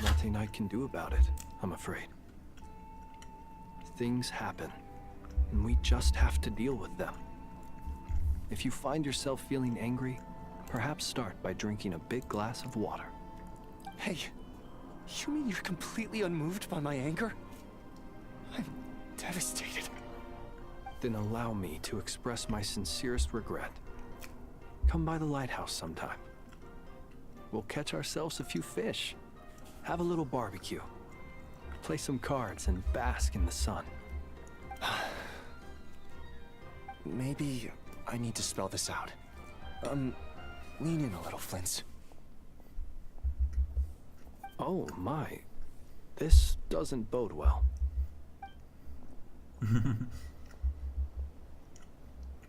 Nothing I can do about it, I'm afraid. Things happen, and we just have to deal with them. If you find yourself feeling angry, perhaps start by drinking a big glass of water. Hey, you mean you're completely unmoved by my anger? I'm devastated. Then allow me to express my sincerest regret. Come by the lighthouse sometime. We'll catch ourselves a few fish, have a little barbecue, play some cards, and bask in the sun. Maybe I need to spell this out. Lean in a little, Flint. Oh my. This doesn't bode well.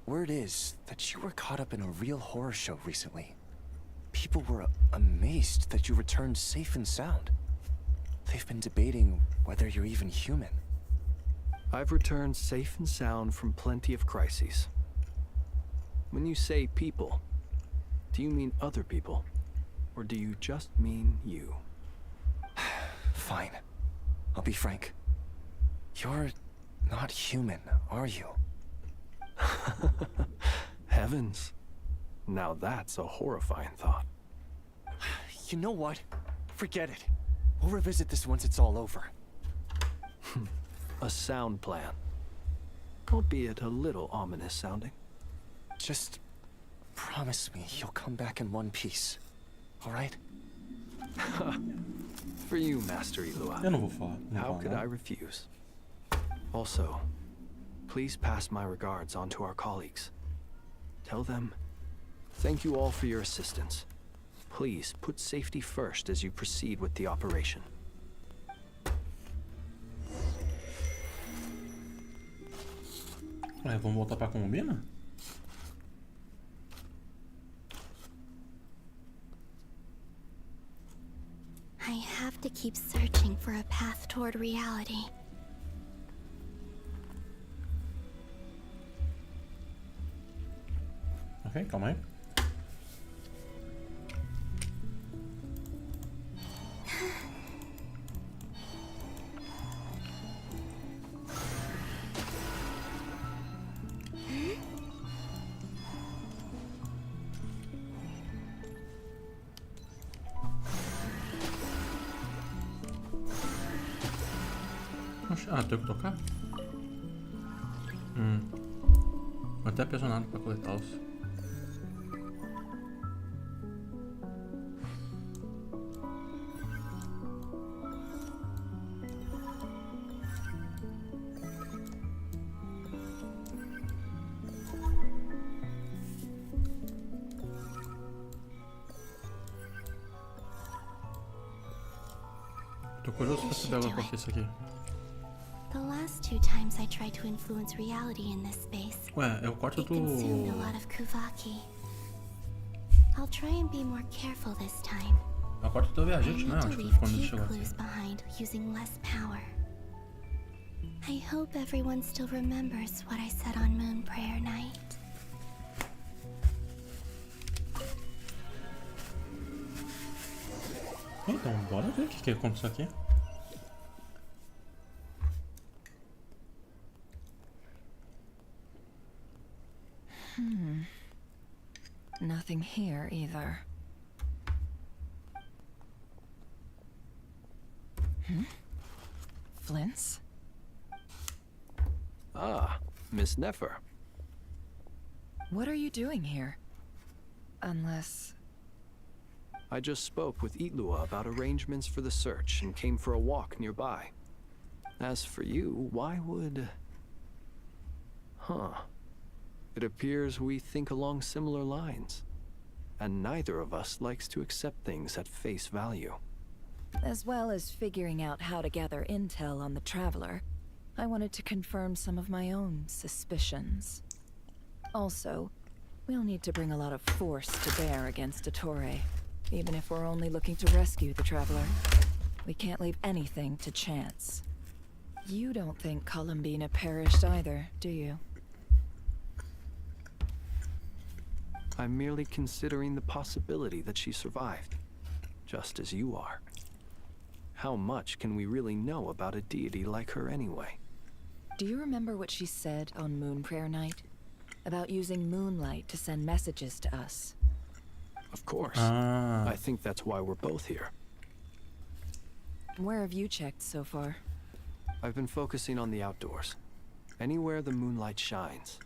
Word is that you were caught up in a real horror show recently. People were amazed that you returned safe and sound. They've been debating whether you're even human. I've returned safe and sound from plenty of crises. When you say people, do you mean other people? Or do you just mean you? Fine. I'll be frank. You're not human, are you? Heavens. Now that's a horrifying thought. You know what? Forget it. We'll revisit this once it's all over. A sound plan. Albeit a little ominous sounding. Just promise me you'll come back in one piece. All right? For you, Master Ilua. Eu não vou falar. How could I refuse? Also, please pass my regards on to our colleagues. Tell them, thank you all for your assistance. Please put safety first as you proceed with the operation. Vamos voltar pra combina? I have to keep searching for a path toward reality. Ok, calma aí. Ah, tenho que tocar? Vou até pressionar pra coletá-los. Tô curioso pra saber agora qual que é isso aqui. The last two times I tried to influence reality in this space, Ué, é o quarto it do... consumed a lot of Kuvaki. I'll try and be more careful this time. É o quarto do I viajante, né? need to Tipo, leave quando ele key chegou aqui. clues behind using less power. I hope everyone still remembers what I said on Moon Prayer Night. Então, bora ver o que aconteceu aqui. Nothing here either. Flints? Ah, Miss Nefer. What are you doing here? Unless... I just spoke with Itlua about arrangements for the search and came for a walk nearby. As for you, why would... Huh. It appears we think along similar lines. And neither of us likes to accept things at face value. As well as figuring out how to gather intel on the Traveler, I wanted to confirm some of my own suspicions. Also, we'll need to bring a lot of force to bear against Dottore, even if we're only looking to rescue the Traveler. We can't leave anything to chance. You don't think Columbina perished either, do you? I'm merely considering the possibility that she survived, just as you are. How much can we really know about a deity like her anyway? Do you remember what she said on Moon Prayer Night? About using moonlight to send messages to us? Of course. I think that's why we're both here. Where have you checked so far? I've been focusing on the outdoors. Anywhere the moonlight shines.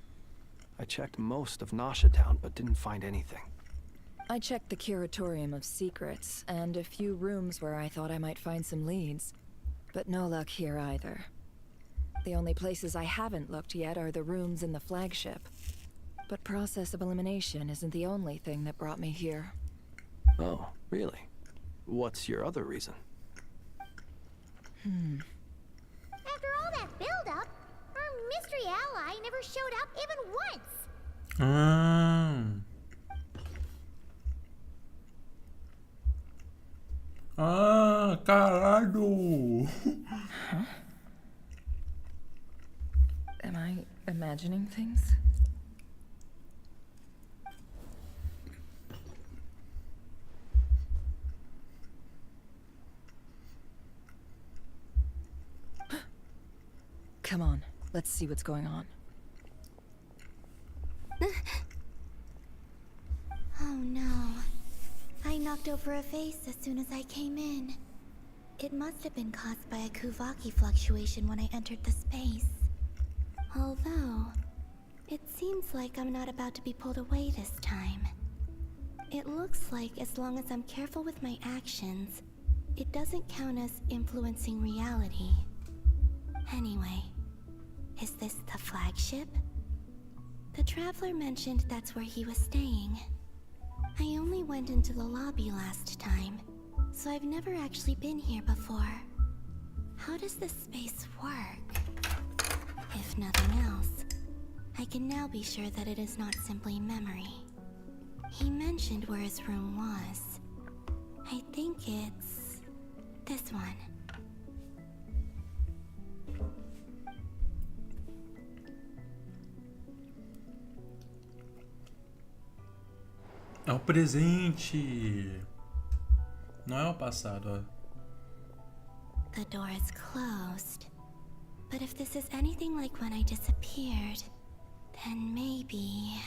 I checked most of Nasha Town, but didn't find anything. I checked the Curatorium of Secrets, and a few rooms where I thought I might find some leads. But no luck here either. The only places I haven't looked yet are the rooms in the flagship. But process of elimination isn't the only thing that brought me here. Oh, really? What's your other reason? After all that build-up, our mystery ally never showed up even once. Caralho! Huh? Am I imagining things? Come on, let's see what's going on. Oh no. I knocked over a vase as soon as I came in. It must have been caused by a Kuvaki fluctuation when I entered the space. Although, it seems like I'm not about to be pulled away this time. It looks like as long as I'm careful with my actions, it doesn't count as influencing reality. Anyway, is this the flagship? The traveler mentioned that's where he was staying. I only went into the lobby last time, so I've never actually been here before. How does this space work? If nothing else, I can now be sure that it is not simply memory. He mentioned where his room was. I think it's this one. É o presente. Não é o passado, ó. The door is closed. But if this is anything like when I disappeared, then maybe...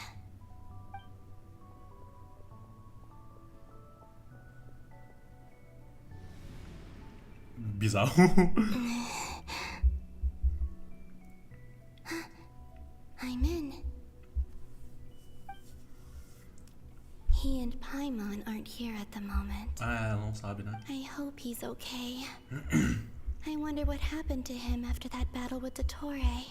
Bizarro. I'm in. He and Paimon aren't here at the moment. Ah, ela não sabe, né? I hope he's okay. I wonder what happened to him after that battle with Dottore.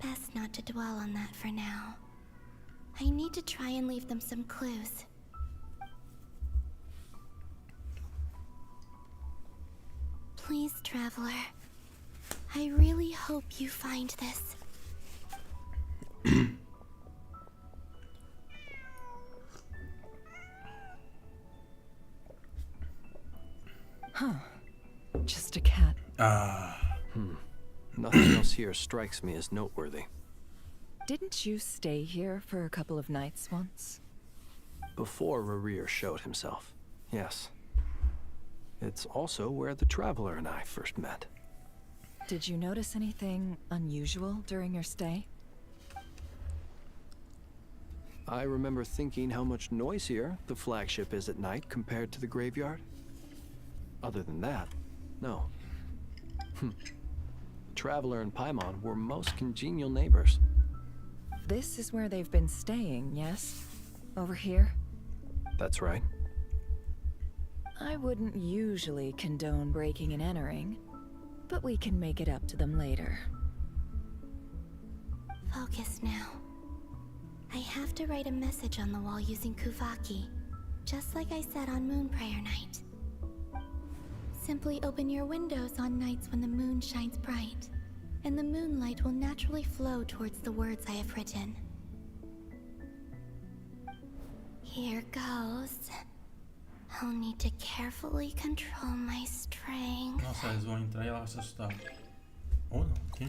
Best not to dwell on that for now. I need to try and leave them some clues. Please, traveler. I really hope you find this. Huh. Just a cat. Nothing else here strikes me as noteworthy. Didn't you stay here for a couple of nights once? Before Rerir showed himself, yes. It's also where the Traveler and I first met. Did you notice anything unusual during your stay? I remember thinking how much noisier the flagship is at night compared to the graveyard. Other than that, no. Traveler and Paimon were most congenial neighbors. This is where they've been staying, yes? Over here? That's right. I wouldn't usually condone breaking and entering, but we can make it up to them later. Focus now. I have to write a message on the wall using Kuvaki, just like I said on Moon Prayer Night. Simply open your windows on nights when the moon shines bright, and the moonlight will naturally flow towards the words I have written. Here goes. I'll need to carefully control my strength. Nossa, eles vão entrar e ela vai se assustar. Ou não, aqui.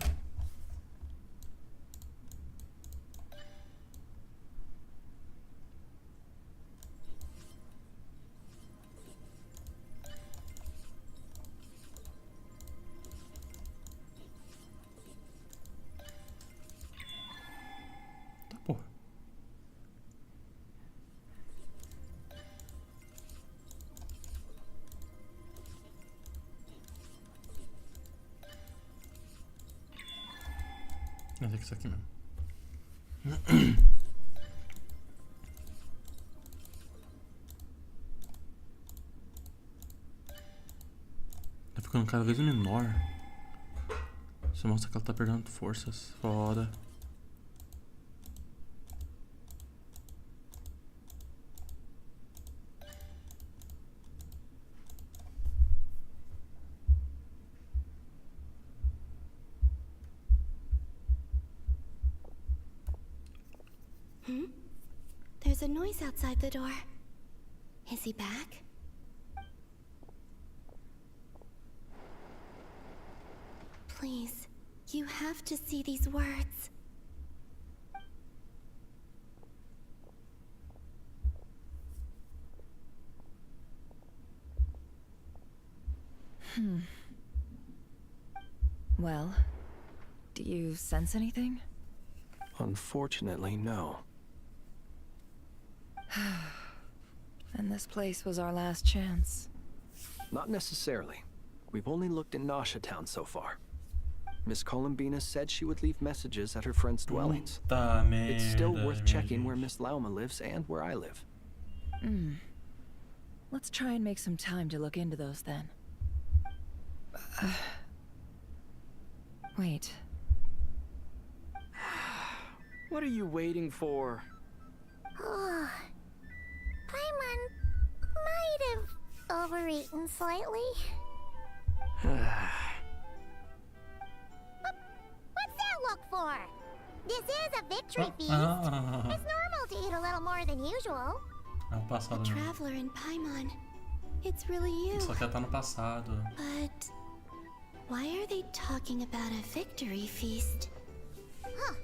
Tá, porra. Mas é que isso aqui mesmo. Tá ficando cada vez menor. Isso mostra que ela tá perdendo forças. Foda. Hmm? There's a noise outside the door. Is he back? Please, you have to see these words. Well, do you sense anything? Unfortunately, no. And this place was our last chance. Not necessarily. We've only looked in Nasha Town so far. Miss Columbina said she would leave messages at her friends' dwellings. It's still worth checking where Miss Lauma lives and where I live. Let's try and make some time to look into those then. Wait. What are you waiting for? Oh, Paimon might have overeaten slightly. What's that look for? This is a victory feast. It's normal to eat a little more than usual. É o passado. A traveler in Paimon. It's really you. Só que ela tá no passado. But why are they talking about a victory feast? Huh.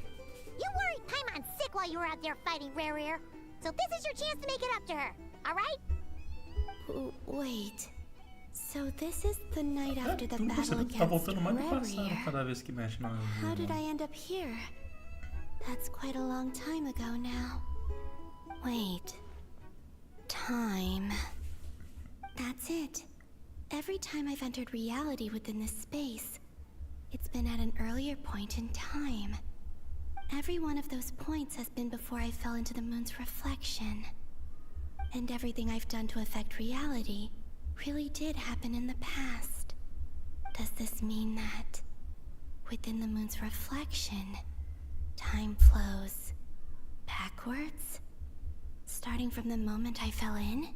You worried Paimon's sick while you were out there fighting Rare. So this is your chance to make it up to her, alright? Wait. So this is the night after the Tudo battle você tá against voltando mais do passado Rare. cada vez que mexe no. How did I end up here? That's quite a long time ago now. Wait. Time. That's it. Every time I've entered reality within this space, it's been at an earlier point in time. Every one of those points has been before I fell into the moon's reflection. And everything I've done to affect reality really did happen in the past. Does this mean that within the moon's reflection, time flows backwards? Starting from the moment I fell in?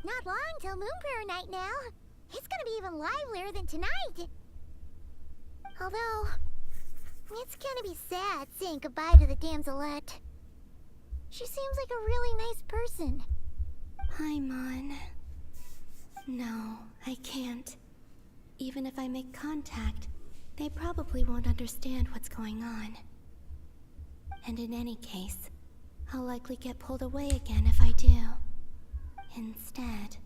Not long till Moon Prayer Night now. It's gonna be even livelier than tonight. Although, it's gonna be sad saying goodbye to the damselette. She seems like a really nice person. Paimon. No, I can't. Even if I make contact, they probably won't understand what's going on. And in any case, I'll likely get pulled away again if I do. Instead,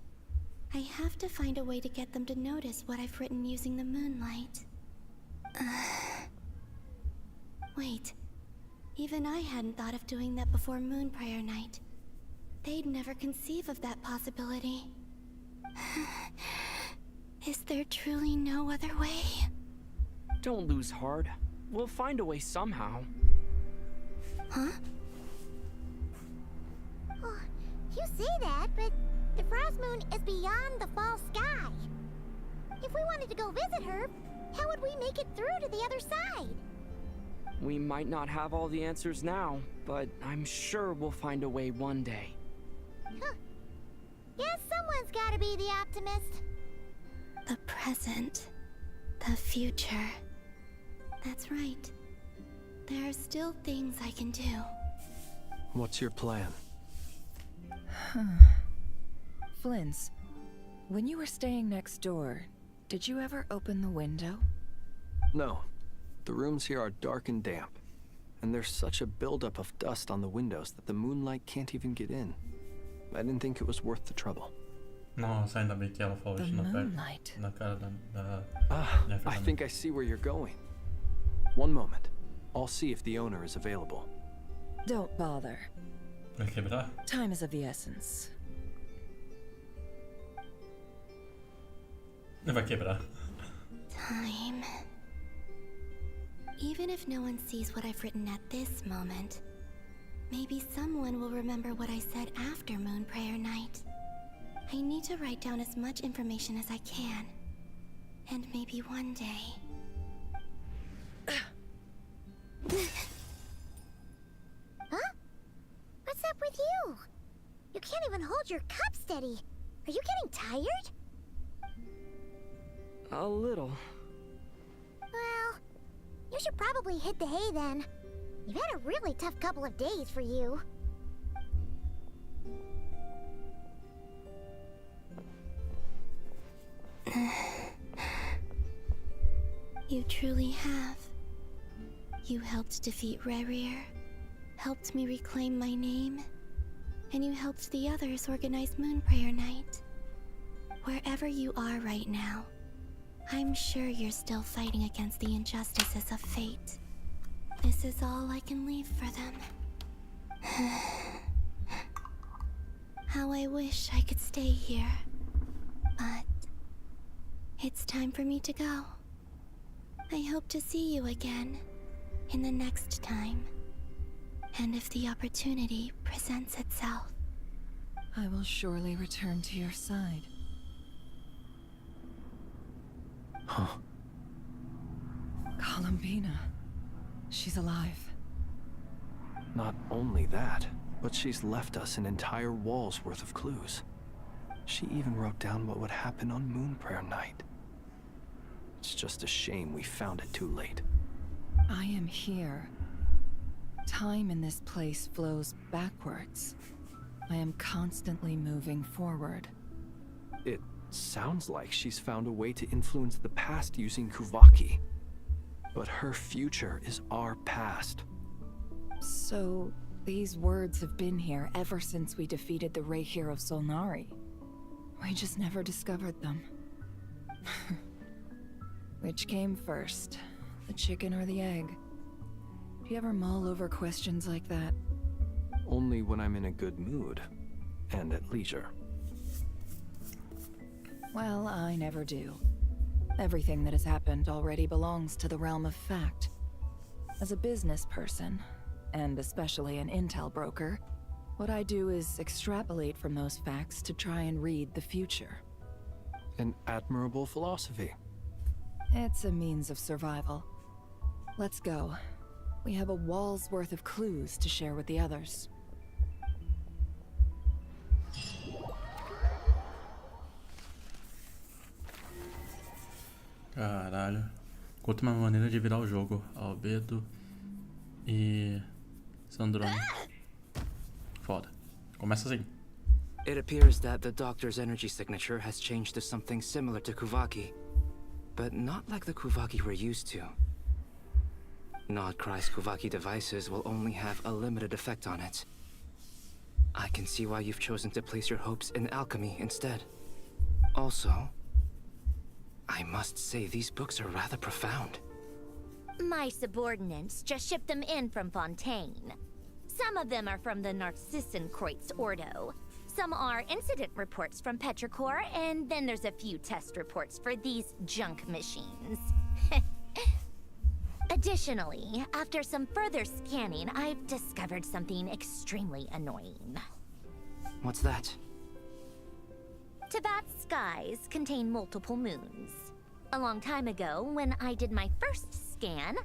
I have to find a way to get them to notice what I've written using the moonlight. Wait, even I hadn't thought of doing that before Moon Prayer Night. They'd never conceive of that possibility. Is there truly no other way? Don't lose heart. We'll find a way somehow. Huh? Oh, you say that, but the Frost Moon is beyond the fall sky. If we wanted to go visit her, how would we make it through to the other side? We might not have all the answers now, but I'm sure we'll find a way one day. Huh. Guess someone's gotta be the optimist. The present. The future. That's right. There are still things I can do. What's your plan? Flins, when you were staying next door, did you ever open the window? No. The rooms here are dark and damp. And there's such a buildup of dust on the windows that the moonlight can't even get in. I didn't think it was worth the trouble. Nossa, ainda bem que ela falou isso na cara da I think I see where you're going. One moment. I'll see if the owner is available. Don't bother. Vai quebrar? Time is of the essence. Vai quebrar. Time. Even if no one sees what I've written at this moment, maybe someone will remember what I said after Moon Prayer Night. I need to write down as much information as I can. And maybe one day... Huh? What's up with you? You can't even hold your cup steady. Are you getting tired? A little. Well, you should probably hit the hay then. You've had a really tough couple of days for you. You truly have. You helped defeat Rerir, helped me reclaim my name, and you helped the others organize Moon Prayer Night. Wherever you are right now, I'm sure you're still fighting against the injustices of fate. This is all I can leave for them. How I wish I could stay here. But it's time for me to go. I hope to see you again in the next time. And if the opportunity presents itself. I will surely return to your side. Huh. Columbina. She's alive. Not only that, but she's left us an entire wall's worth of clues. She even wrote down what would happen on Moon Prayer Night. It's just a shame we found it too late. I am here. Time in this place flows backwards. I am constantly moving forward. It sounds like she's found a way to influence the past using Kuvaki. But her future is our past. So, these words have been here ever since we defeated the Reikir of Solnari. We just never discovered them. Which came first, the chicken or the egg? Do you ever mull over questions like that? Only when I'm in a good mood, and at leisure. Well, I never do. Everything that has happened already belongs to the realm of fact. As a business person, and especially an intel broker, what I do is extrapolate from those facts to try and read the future. An admirable philosophy. It's a means of survival. Let's go. We have a wall's worth of clues to share with the others. Caralho. Conta uma maneira de virar o jogo. Albedo e Sandrone. Foda. Começa assim. It appears that the Doctor's energy signature has changed to something similar to Kuvaki, but not like the Kuvaki we're used to. Nodcry's Kuvaki devices will only have a limited effect on it. I can see why you've chosen to place your hopes in alchemy instead. Also, I must say these books are rather profound. My subordinates just shipped them in from Fontaine. Some of them are from the Narcissenkreuz Ordo. Some are incident reports from Petrichor, and then there's a few test reports for these junk machines. Additionally, after some further scanning, I've discovered something extremely annoying. What's that? Teyvat's skies contain multiple moons. A long time ago, when I did my first scan,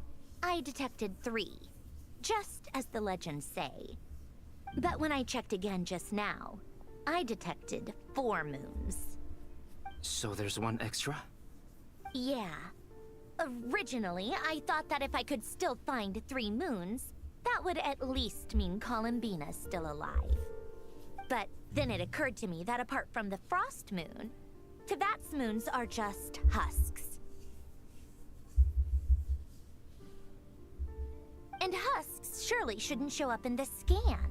I detected 3, just as the legends say. But when I checked again just now, I detected 4 moons. So there's one extra? Yeah. Originally, I thought that if I could still find 3 moons, that would at least mean Columbina's still alive. But then it occurred to me that apart from the Frost Moon, Teyvat's moons are just husks. And husks surely shouldn't show up in the scan,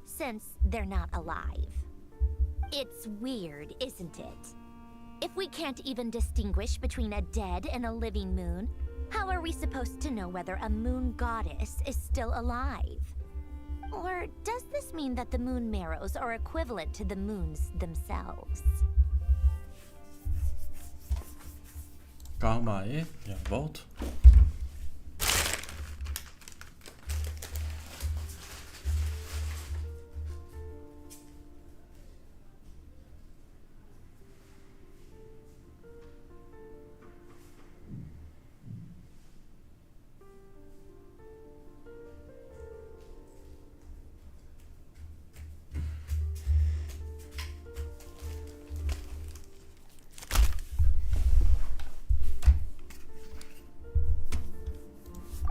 since they're not alive. It's weird, isn't it? If we can't even distinguish between a dead and a living moon, how are we supposed to know whether a moon goddess is still alive? Or does this mean that the moon marrows are equivalent to the moons themselves? Calma aí, já volto.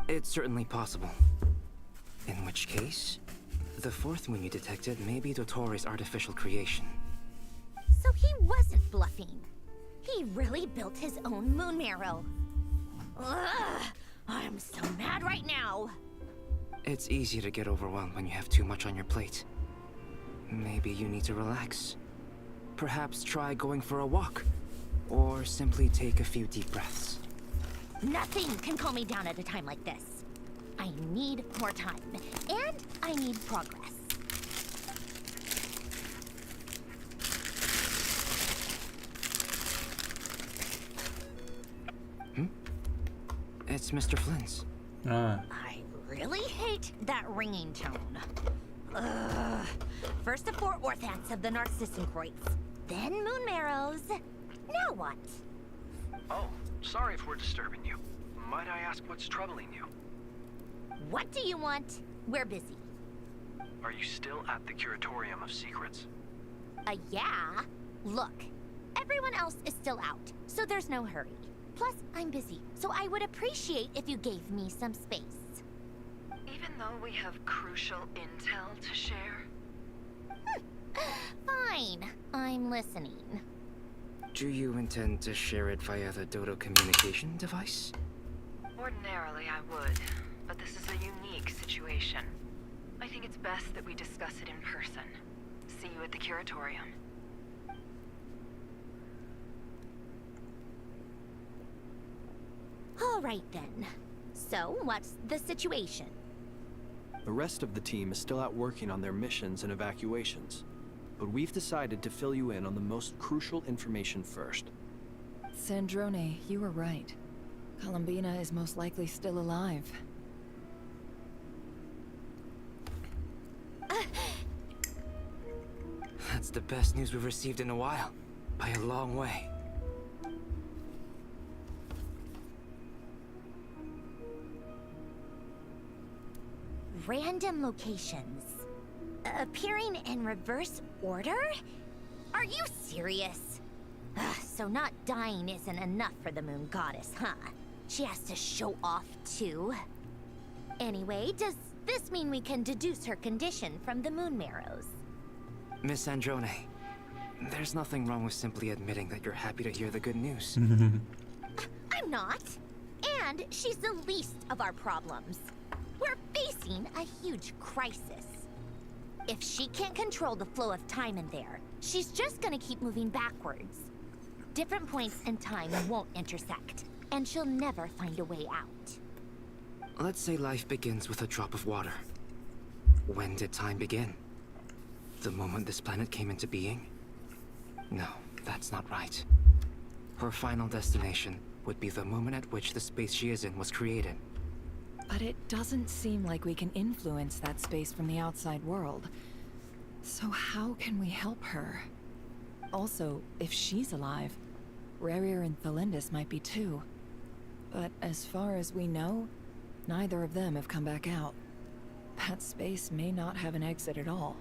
It's certainly possible. In which case, the fourth moon you detected may be Dottore's artificial creation. So he wasn't bluffing. He really built his own moon marrow. Ugh, I'm so mad right now. It's easy to get overwhelmed when you have too much on your plate. Maybe you need to relax. Perhaps try going for a walk. Or simply take a few deep breaths. Nothing can calm me down at a time like this. I need more time, and I need progress. It's Mr. Flynn's. I really hate that ringing tone. Ugh. First the four orthants of the Narcissenkreuz, then moon marrows. Now what? Oh, sorry if we're disturbing you. Might I ask what's troubling you? What do you want? We're busy. Are you still at the Curatorium of Secrets? Yeah. Look, everyone else is still out, so there's no hurry. Plus, I'm busy, so I would appreciate if you gave me some space. Even though we have crucial intel to share? Fine, I'm listening. Do you intend to share it via the Dodo communication device? Ordinarily I would, but this is a unique situation. I think it's best that we discuss it in person. See you at the Curatorium. All right then. So, what's the situation? The rest of the team is still out working on their missions and evacuations, but we've decided to fill you in on the most crucial information first. Sandrone, you were right. Columbina is most likely still alive. That's the best news we've received in a while, by a long way. Random locations. Appearing in reverse order? Are you serious? So not dying isn't enough for the moon goddess, huh? She has to show off too. Anyway, does this mean we can deduce her condition from the moon marrows? Miss Androne, there's nothing wrong with simply admitting that you're happy to hear the good news. I'm not. And she's the least of our problems. We're facing a huge crisis. If she can't control the flow of time in there, she's just gonna keep moving backwards. Different points in time won't intersect, and she'll never find a way out. Let's say life begins with a drop of water. When did time begin? The moment this planet came into being? No, that's not right. Her final destination would be the moment at which the space she is in was created. But it doesn't seem like we can influence that space from the outside world. So how can we help her? Also, if she's alive, Rerir and Thalindus might be too. But as far as we know, neither of them have come back out. That space may not have an exit at all.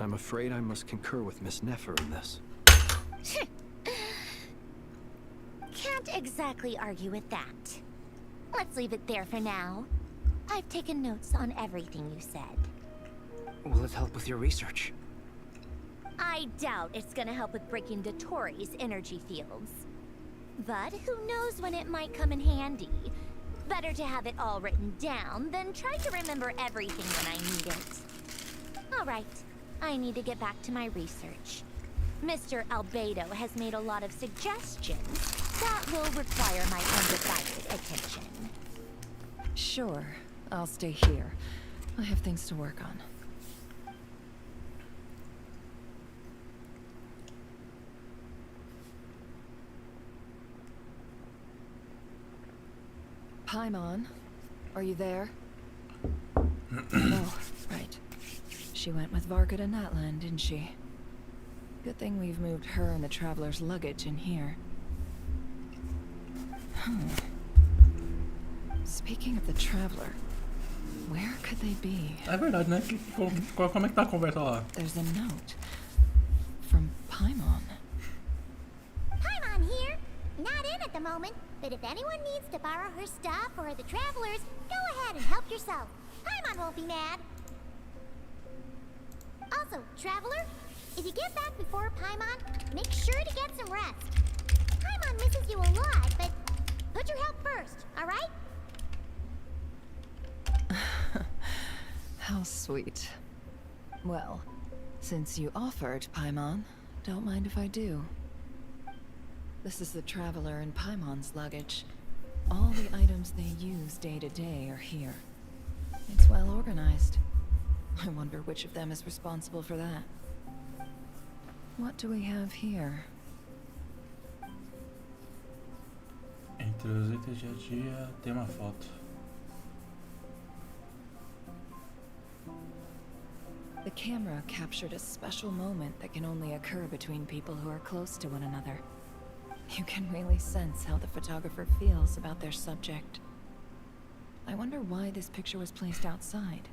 I'm afraid I must concur with Miss Nefer in this. Can't exactly argue with that. Let's leave it there for now. I've taken notes on everything you said. Will it help with your research? I doubt it's gonna help with breaking Dottore's energy fields. But who knows when it might come in handy. Better to have it all written down than try to remember everything when I need it. Alright, I need to get back to my research. Mr. Albedo has made a lot of suggestions that will require my undivided attention. Sure, I'll stay here. I have things to work on. Paimon, are you there? Oh, right. She went with Varka to Natlan, didn't she? Good thing we've moved her and the Traveler's luggage in here. Speaking of the Traveler, where could they be? É verdade, né? Como é que tá a conversa lá? There's a note from Paimon. Paimon here. Not in at the the moment, but if anyone needs to borrow her stuff or the travelers, go ahead and help yourself. Paimon won't be mad. Also, traveler, if you get back before Paimon, make sure to get some rest. Paimon misses you a lot, but put your health first, alright? How sweet. Well, since you offered, Paimon, don't mind if I do. This is the Traveler and Paimon's luggage. All the items they use day to day are here. It's well organized. I wonder which of them is responsible for that. What do we have here? Entre os itens dia a dia tem uma foto. The camera captured a special moment that can only occur between people who are close to one another. You can really sense how the photographer feels about their subject. I wonder why this picture was placed outside.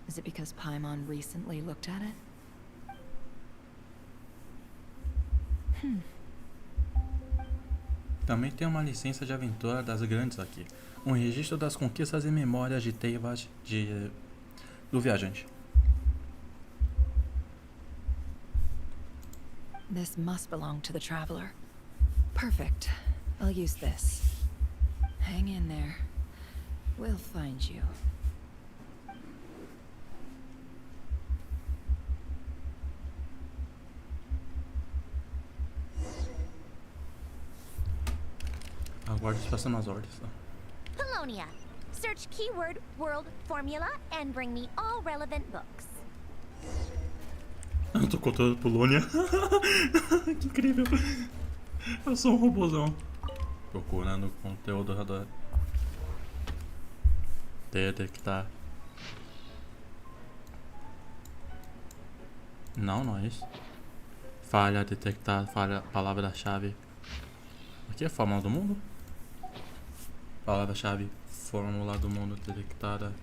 Is it because Paimon recently looked at it? Também tem uma licença de aventura das grandes aqui. Um registro das conquistas e memórias de teivas do viajante. This must belong to the Traveler. Perfect. I'll use this. Hang in there. We'll find you. Aguarde as próximas ordens, tá? Polonia. Search keyword world formula and bring me all relevant books. Eu tô contando Polônia. Que incrível. Eu sou um robôzão. Procurando conteúdo radar. Detectar. Não, não é isso. Falha, detectar, falha, palavra-chave. Aqui é fórmula do mundo? Palavra-chave, fórmula do mundo detectada.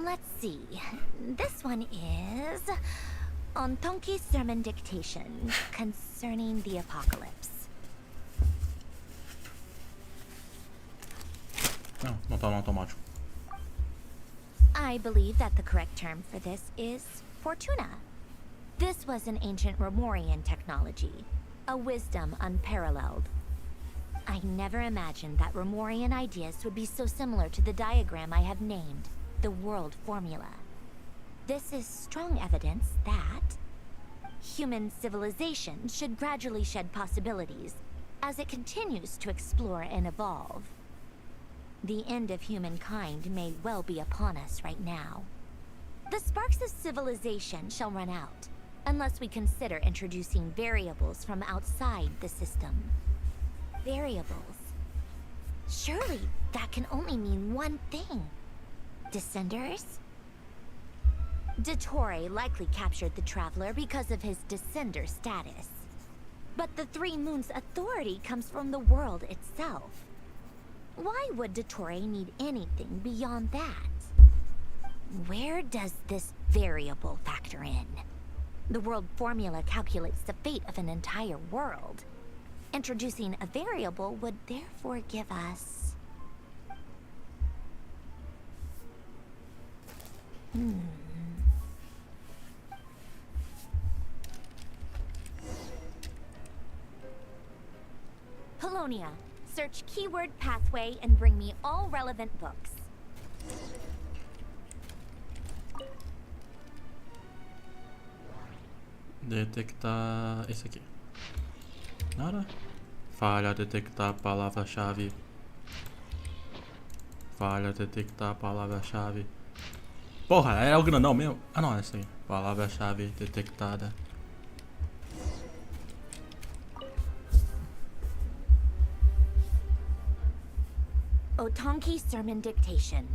Let's see. This one is on Tonki's sermon dictation concerning the apocalypse. Não tá no automático. I believe that the correct term for this is Fortuna. This was an ancient Romorian technology, a wisdom unparalleled. I never imagined that Romorian ideas would be so similar to the diagram I have named, the world formula. This is strong evidence that human civilization should gradually shed possibilities as it continues to explore and evolve. The end of humankind may well be upon us right now. The sparks of civilization shall run out, unless we consider introducing variables from outside the system. Variables. Surely that can only mean one thing. Descenders? Dottore likely captured the Traveler because of his descender status. But the Three Moons' authority comes from the world itself. Why would Dottore need anything beyond that? Where does this variable factor in? The world formula calculates the fate of an entire world. Introducing a variable would therefore give us... Polonia. Search keyword pathway and bring me all relevant books. Detectar esse aqui. Nada. Falha, detectar palavra-chave. Falha, detectar palavra-chave. Porra, era o grandão mesmo? Ah não, é esse aí. Palavra-chave detectada. Otonki sermon dictation.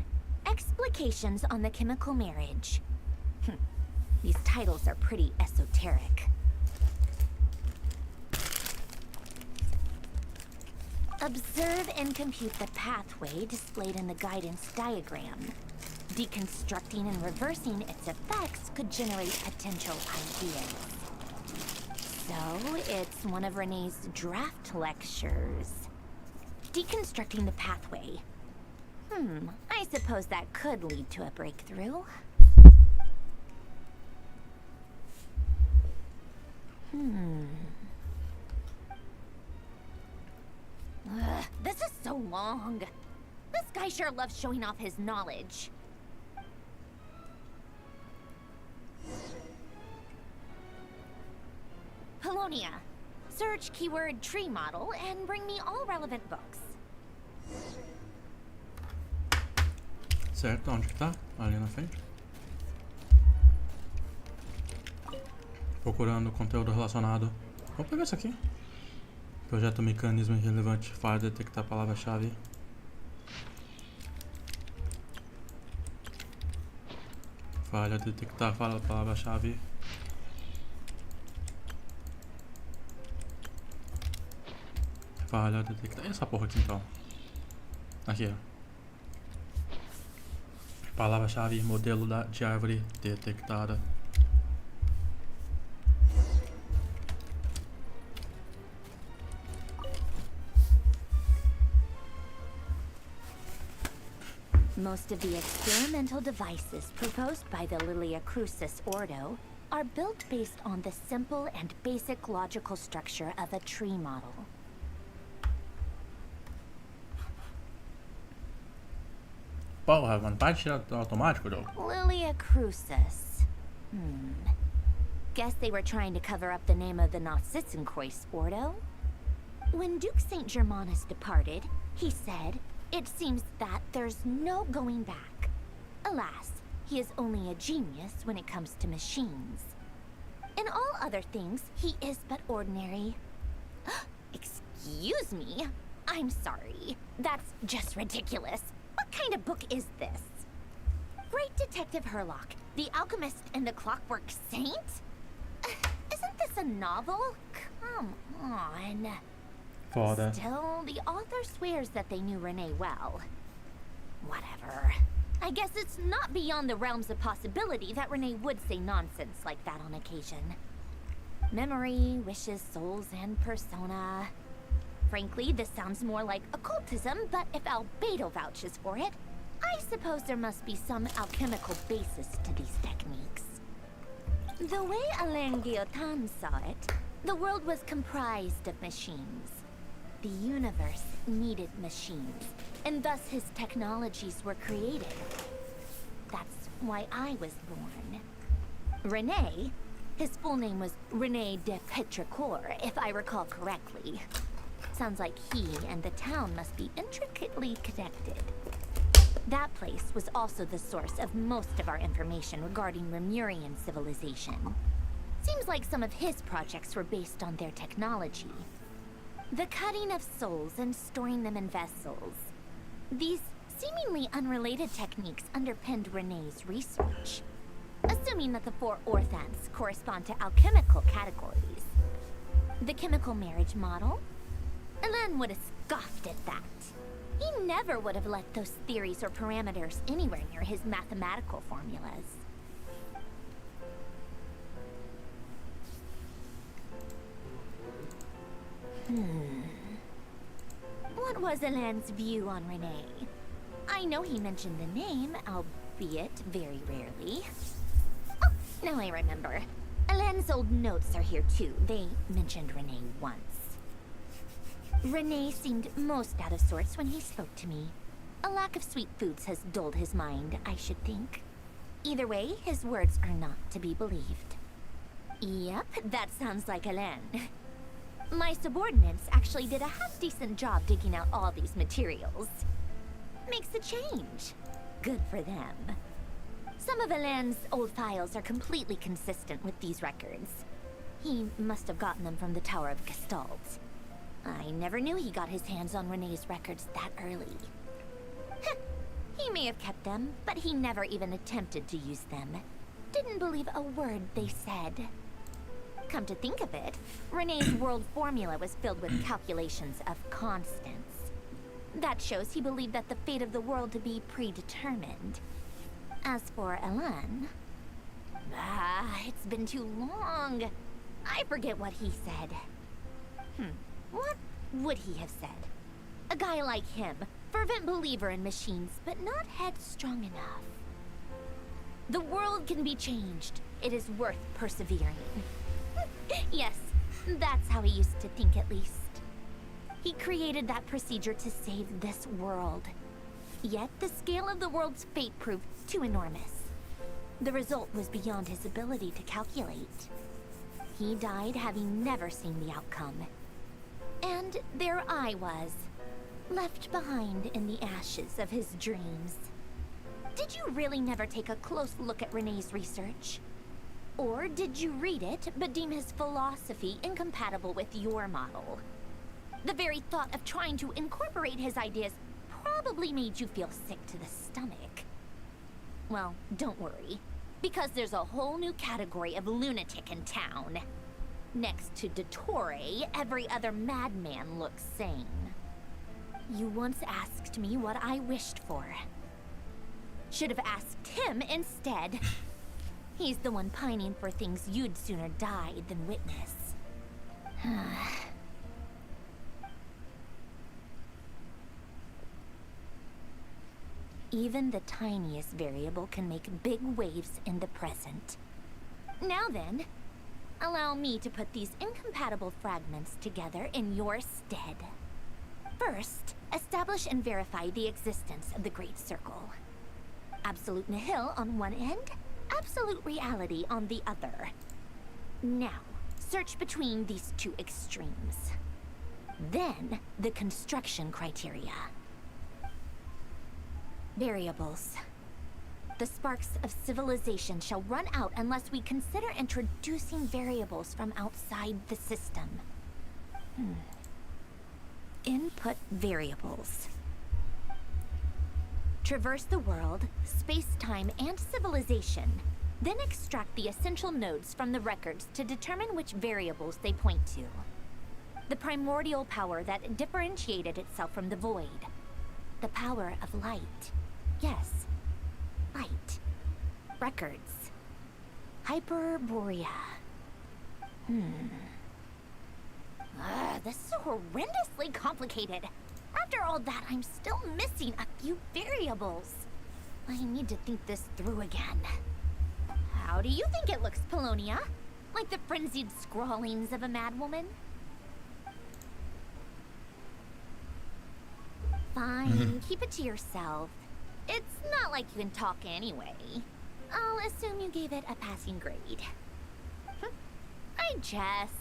Explications on the chemical marriage. These titles are pretty esoteric. Observe and compute the pathway displayed in the guidance diagram. Deconstructing and reversing its effects could generate potential ideas. So, it's one of Renee's draft lectures. Deconstructing the pathway. I suppose that could lead to a breakthrough. This is so long. This guy sure loves showing off his knowledge. Polonia. Search keyword tree model and bring me all relevant books. Certo, onde que tá? Ali na frente. Procurando conteúdo relacionado. Vou pegar isso aqui. Projeto mecanismo irrelevante. Falha detectar palavra-chave. Falha detectar palavra-chave. Falha detectar. E essa porra aqui então? Aqui, ó. Palavra-chave, modelo de árvore detectada. Most of the experimental devices proposed by the Lilia Crucis Ordo are built based on the simple and basic logical structure of a tree model. Porra, mano, para de tirar automático, Joe. Lilia Crucis. Guess they were trying to cover up the name of the Narzissenkreuz Ordo. When Duke St. Germanus departed, he said, "It seems that there's no going back." Alas, he is only a genius when it comes to machines. In all other things, he is but ordinary. Excuse me? I'm sorry. That's just ridiculous. What kind of book is this? Great Detective Herlock, The Alchemist and the Clockwork Saint? Isn't this a novel? Come on. Foda. Still, the author swears that they knew Renee well. Whatever. I guess it's not beyond the realms of possibility that Renee would say nonsense like that on occasion. Memory, wishes, souls, and persona. Frankly, this sounds more like occultism, but if Albedo vouches for it, I suppose there must be some alchemical basis to these techniques. The way Alain Guillotin saw it, the world was comprised of machines. The universe needed machines, and thus his technologies were created. That's why I was born. Renee, his full name was Renee de Petrichor, if I recall correctly. Sounds like he and the town must be intricately connected. That place was also the source of most of our information regarding Remurian civilization. Seems like some of his projects were based on their technology. The cutting of souls and storing them in vessels. These seemingly unrelated techniques underpinned Renee's research. Assuming that the four orthants correspond to alchemical categories. The chemical marriage model? Alain would have scoffed at that. He never would have let those theories or parameters anywhere near his mathematical formulas. What was Alain's view on Renee? I know he mentioned the name, albeit very rarely. Oh, now I remember. Alain's old notes are here too. They mentioned Renee once. Renee seemed most out of sorts when he spoke to me. A lack of sweet foods has dulled his mind, I should think. Either way, his words are not to be believed. Yep, that sounds like Alain. My subordinates actually did a half-decent job digging out all these materials. Makes a change. Good for them. Some of Alain's old files are completely consistent with these records. He must have gotten them from the Tower of Gestalt. I never knew he got his hands on Renee's records that early. He may have kept them, but he never even attempted to use them. Didn't believe a word they said. Come to think of it, Renee's world formula was filled with calculations of constants. That shows he believed that the fate of the world to be predetermined. As for Elan... it's been too long. I forget what he said. What would he have said? A guy like him, fervent believer in machines, but not headstrong enough. The world can be changed. It is worth persevering. Yes, that's how he used to think at least. He created that procedure to save this world. Yet the scale of the world's fate proved too enormous. The result was beyond his ability to calculate. He died having never seen the outcome. And there I was, left behind in the ashes of his dreams. Did you really never take a close look at Renee's research? Or did you read it, but deem his philosophy incompatible with your model? The very thought of trying to incorporate his ideas probably made you feel sick to the stomach. Well, don't worry, because there's a whole new category of lunatic in town. Next to Dottore, every other madman looks sane. You once asked me what I wished for. Should have asked him instead. He's the one pining for things you'd sooner die than witness. Even the tiniest variable can make big waves in the present. Now then, allow me to put these incompatible fragments together in your stead. First, establish and verify the existence of the Great Circle. Absolute nihil on one end, absolute reality on the other. Now, search between these two extremes. Then, the construction criteria. Variables. The sparks of civilization shall run out unless we consider introducing variables from outside the system. Input variables. Traverse the world, space-time, and civilization. Then extract the essential nodes from the records to determine which variables they point to. The primordial power that differentiated itself from the void. The power of light. Yes, light. Records. Hyperborea. This is horrendously complicated. After all that, I'm still missing a few variables. I need to think this through again. How do you think it looks, Polonia? Like the frenzied scrawlings of a madwoman? Fine, keep it to yourself. It's not like you can talk anyway. I'll assume you gave it a passing grade. I jest.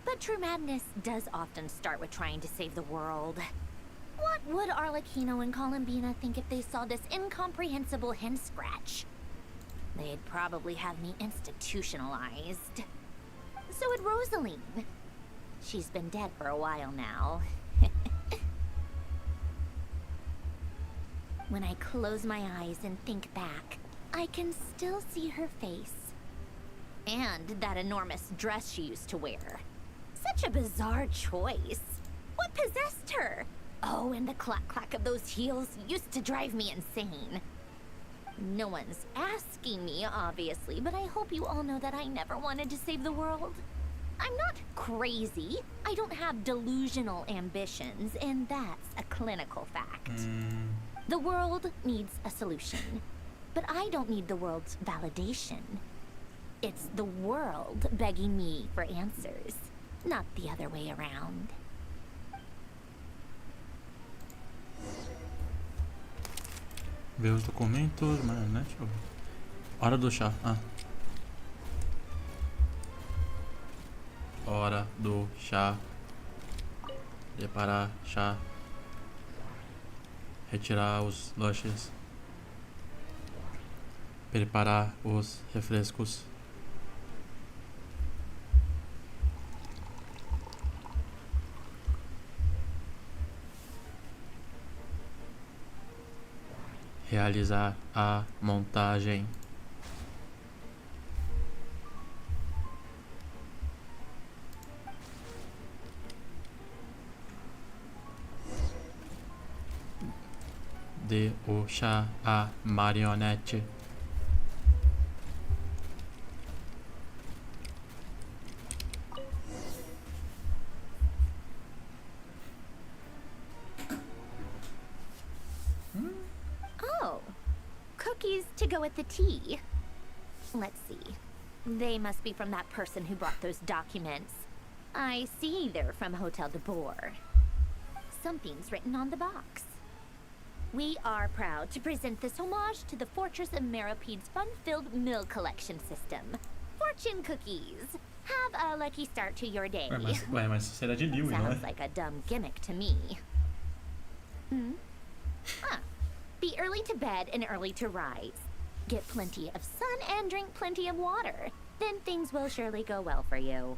But true madness does often start with trying to save the world. What would Arlecchino and Columbina think if they saw this incomprehensible hen scratch? They'd probably have me institutionalized. So would Rosaline. She's been dead for a while now. When I close my eyes and think back, I can still see her face. And that enormous dress she used to wear. Such a bizarre choice. What possessed her? Oh, and the clack-clack of those heels used to drive me insane. No one's asking me, obviously, but I hope you all know that I never wanted to save the world. I'm not crazy. I don't have delusional ambitions, and that's a clinical fact. The world needs a solution, but I don't need the world's validation. It's the world begging me for answers, not the other way around. Ver os documentos, mas né? Deixa eu ver. Hora do chá. Hora do chá. Preparar chá. Retirar os lanches. Preparar os refrescos. Realizar a montagem. Cadê o chá, a marionete? Oh, cookies to go with the tea. Let's see. They must be from that person who brought those documents. I see they're from Hotel Dottore. Something's written on the box. We are proud to present this homage to the Fortress of Meropede's fun-filled mill collection system. Fortune cookies. Have a lucky start to your day. Mas será de Liu, não é? Sounds like a dumb gimmick to me. Be early to bed and early to rise. Get plenty of sun and drink plenty of water. Then things will surely go well for you.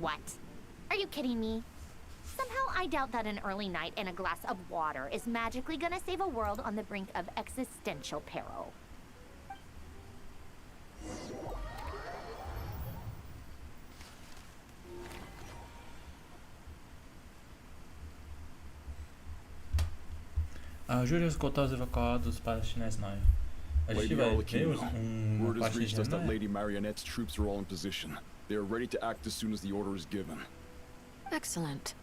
What? Are you kidding me? Somehow I doubt that an early night and a glass of water is magically gonna save a world on the brink of existential peril. Ajude a escoltar os evacuados para Shinesnaya. A gente vai ver Word has reached us that Lady Marionette's troops are all in position. They are ready to act as soon as the order is given. Excellent.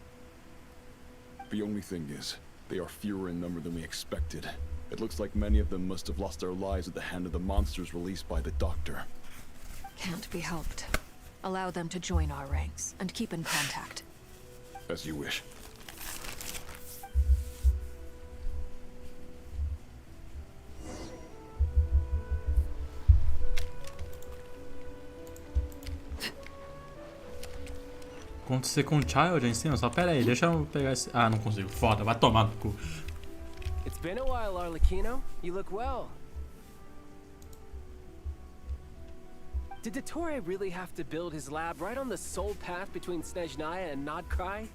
The only thing is, they are fewer in number than we expected. It looks like many of them must have lost their lives at the hand of the monsters released by the Doctor. Can't be helped. Allow them to join our ranks and keep in contact. As you wish. Acontecer com o Child em cima? Só pera aí, deixa eu pegar esse... Ah, não consigo. Foda, vai tomar no cu. It's been a while, Arlecchino. You look well. Did Dottore really have to build his lab right on the sole path between Snezhnaya and Nodcry?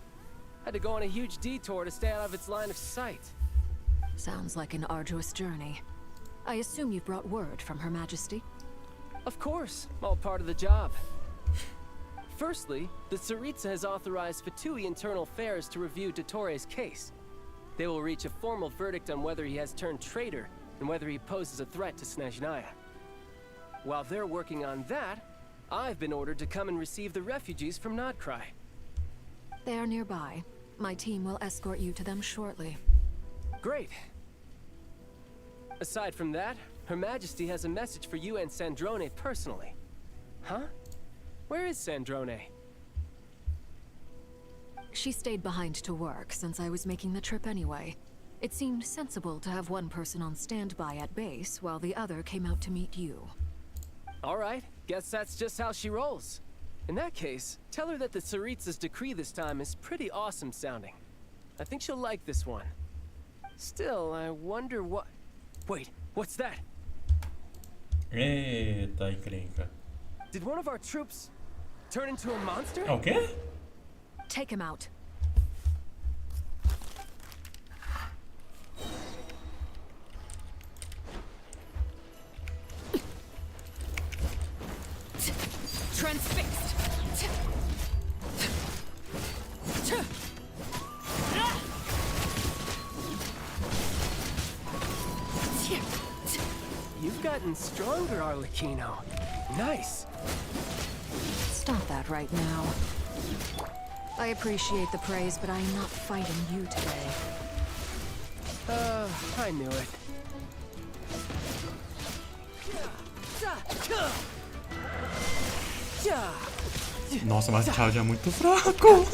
Had to go on a huge detour to stay out of its line of sight. Sounds like an arduous journey. I assume you've brought word from Her Majesty? Of course, all part of the job. Firstly, the Tsaritsa has authorized Fatui Internal Affairs to review Dottore's case. They will reach a formal verdict on whether he has turned traitor and whether he poses a threat to Snezhnaya. While they're working on that, I've been ordered to come and receive the refugees from Nodcry. They are nearby. My team will escort you to them shortly. Great. Aside from that, Her Majesty has a message for you and Sandrone personally. Huh? Where is Sandrone? She stayed behind to work since I was making the trip anyway. It seemed sensible to have one person on standby at base while the other came out to meet you. All right, guess that's just how she rolls. In that case, tell her that the Tsaritsa's decree this time is pretty awesome sounding. I think she'll like this one. Still, I wonder what... Wait, what's that? Eita, encrenca. Did one of our troops turn into a monster? Okay. Take him out. Transfixed. You've gotten stronger, Arlecchino. Nice. Stop that right now. I appreciate the praise, but I am not fighting you today. I knew it. Nossa, mas o Child é muito fraco.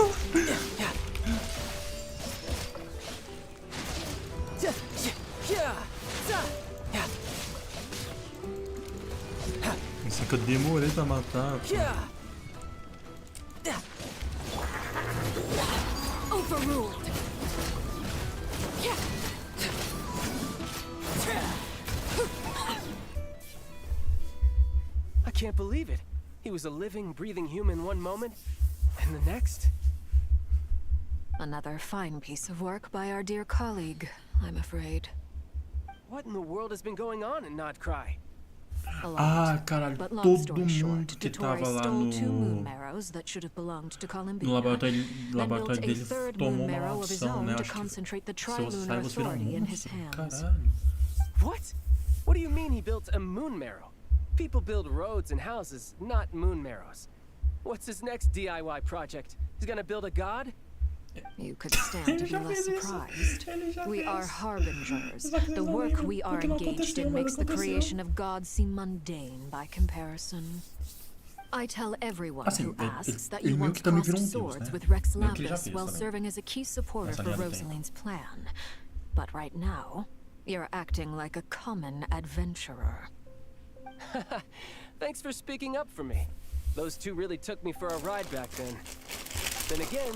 Isso que eu demorei pra matar. Overruled. I can't believe it. He was a living, breathing human one moment, and the next... Another fine piece of work by our dear colleague, I'm afraid. What in the world has been going on in Nodcry? Ah, caralho, But long todo story mundo short, que Dottore tava lá stole 2 moon no marrows that should have belonged to no Columbia, laboratório then built a dele 3rd tomou moon uma marrow of his maldição, own né? to Acho que concentrate the se você sai, Tri-Lunar você vira Authority in his monstro. hands. Caralho. What? What do you mean he built a moon marrow? People build roads and houses, not moon marrows. What's his next DIY project? He's gonna build a god? You could stand to be less surprised. We are harbingers. The work we are engaged in makes the creation of gods seem mundane by comparison. I tell everyone who asks that you once crossed swords with Rex Lapis while serving as a key supporter for Rosaline's plan. But right now, you're acting like a common adventurer. Thanks for speaking up for me. Those two really took me for a ride back then. Then again,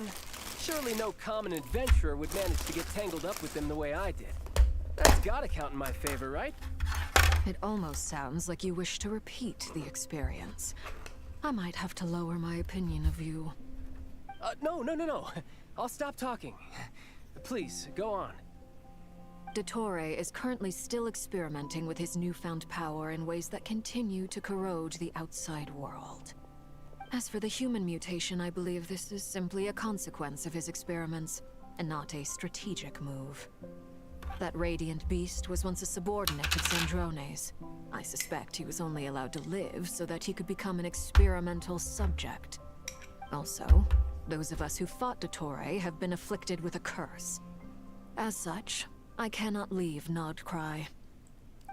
surely no common adventurer would manage to get tangled up with them the way I did. That's gotta count in my favor, right? It almost sounds like you wish to repeat the experience. I might have to lower my opinion of you. No. I'll stop talking. Please, go on. Dottore is currently still experimenting with his newfound power in ways that continue to corrode the outside world. As for the human mutation, I believe this is simply a consequence of his experiments, and not a strategic move. That radiant beast was once a subordinate of Sandrone's. I suspect he was only allowed to live so that he could become an experimental subject. Also, those of us who fought Dottore have been afflicted with a curse. As such, I cannot leave Nodcry.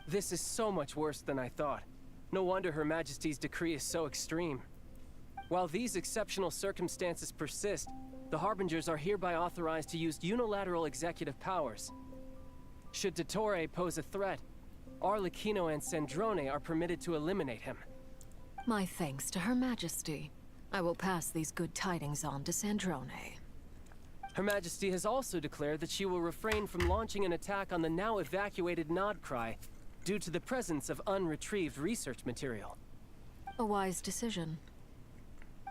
This is so much worse than I thought. No wonder Her Majesty's decree is so extreme. While these exceptional circumstances persist, the Harbingers are hereby authorized to use unilateral executive powers. Should Dottore pose a threat, Arlecchino and Sandrone are permitted to eliminate him. My thanks to Her Majesty. I will pass these good tidings on to Sandrone. Her Majesty has also declared that she will refrain from launching an attack on the now evacuated Nodcry due to the presence of unretrieved research material. A wise decision.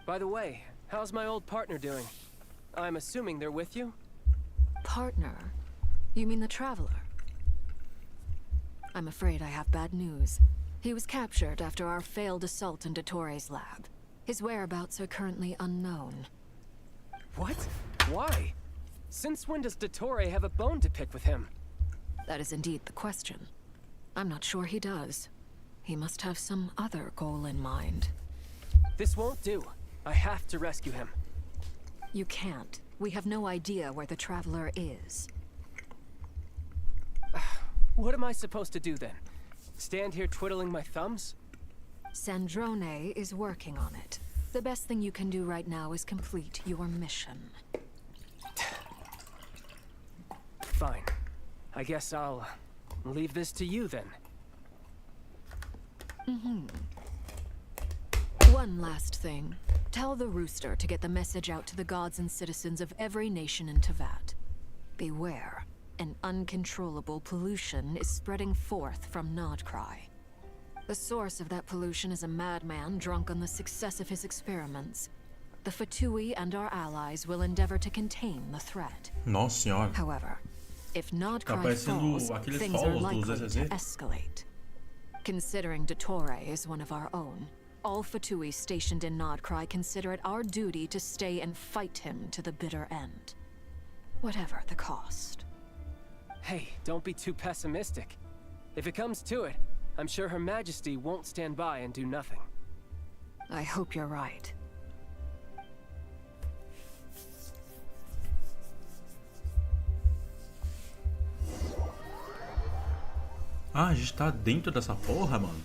By the way, how's my old partner doing? I'm assuming they're with you? Partner? You mean the Traveler? I'm afraid I have bad news. He was captured after our failed assault in Dottore's lab. His whereabouts are currently unknown. What? Why? Since when does Dottore have a bone to pick with him? That is indeed the question. I'm not sure he does. He must have some other goal in mind. This won't do. I have to rescue him. You can't. We have no idea where the Traveler is. What am I supposed to do then? Stand here twiddling my thumbs? Sandrone is working on it. The best thing you can do right now is complete your mission. Fine. I guess I'll leave this to you then. One last thing. Tell the Rooster to get the message out to the gods and citizens of every nation in Tevat. Beware. An uncontrollable pollution is spreading forth from Nodcry. The source of that pollution is a madman drunk on the success of his experiments. The Fatui and our allies will endeavor to contain the threat. Nossa senhora. However, if Nodcry falls, things are likely to escalate. Considering Dottore is one of our own, all Fatui stationed in Nodcry consider it our duty to stay and fight him to the bitter end. Whatever the cost. Hey, don't be too pessimistic. If it comes to it, I'm sure Her Majesty won't stand by and do nothing. I hope you're right. Ah, a gente tá dentro dessa porra, mano?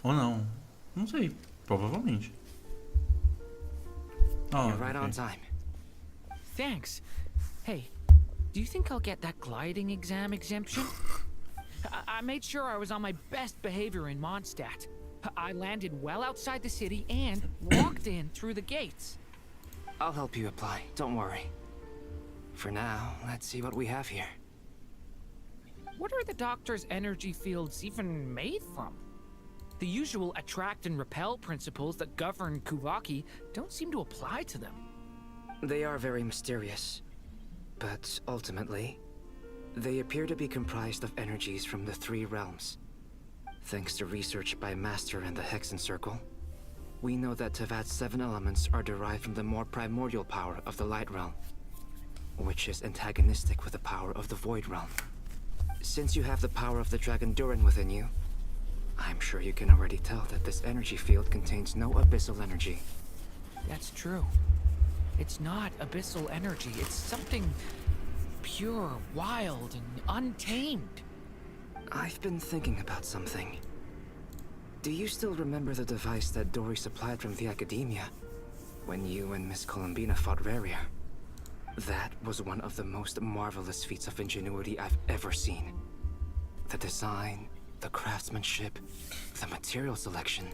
Ou não? Não sei. Provavelmente. Oh, You're right on time. Thanks. Hey, do you think I'll get that gliding exam exemption? I made sure I was on my best behavior in Mondstadt. I landed well outside the city and walked in through the gates. I'll help you apply, don't worry. For now, let's see what we have here. What are the Doctor's energy fields even made from? The usual attract and repel principles that govern Kuvaki don't seem to apply to them. They are very mysterious. But ultimately, They appear to be comprised of energies from the 3 realms. Thanks to research by Master and the Hexen Circle, we know that Tevat's 7 elements are derived from the more primordial power of the Light Realm, which is antagonistic with the power of the Void Realm. Since you have the power of the Dragon Durin within you, I'm sure you can already tell that this energy field contains no abyssal energy. That's true. It's not abyssal energy. It's something pure, wild, and untamed. I've been thinking about something. Do you still remember the device that Dottore supplied from the Academia when you and Miss Columbina fought Rarier? That was one of the most marvelous feats of ingenuity I've ever seen. The design, the craftsmanship, the material selection.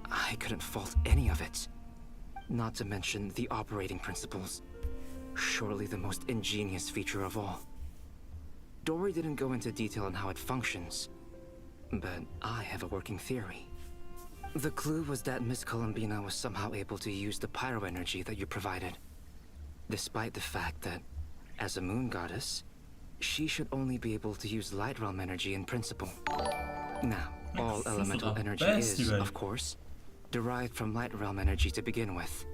I couldn't fault any of it. Not to mention the operating principles. Surely the most ingenious feature of all. Dottore didn't go into detail on how it functions, but I have a working theory. The clue was that Miss Columbina was somehow able to use the pyro energy that you provided, despite the fact that, as a moon goddess, she should only be able to use Light Realm energy in principle. Now, all elemental energy is, of course, derived from Light Realm energy to begin with.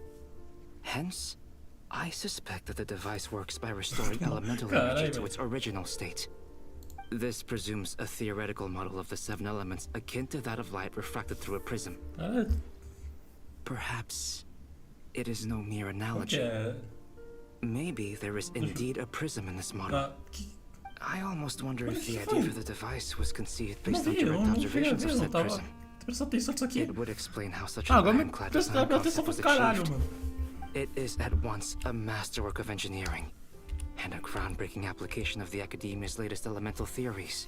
Hence, I suspect that the device works by restoring elemental energy to its original state. This presumes a theoretical model of the 7 elements akin to that of light refracted through a prism. Perhaps it is no mere analogy. Maybe there is indeed a prism in this model. I almost wonder if the idea for the device was conceived based on direct observations of said prism. It would explain how such a ironclad design concept was achieved. It is at once a masterwork of engineering and a groundbreaking application of the Academia's latest elemental theories.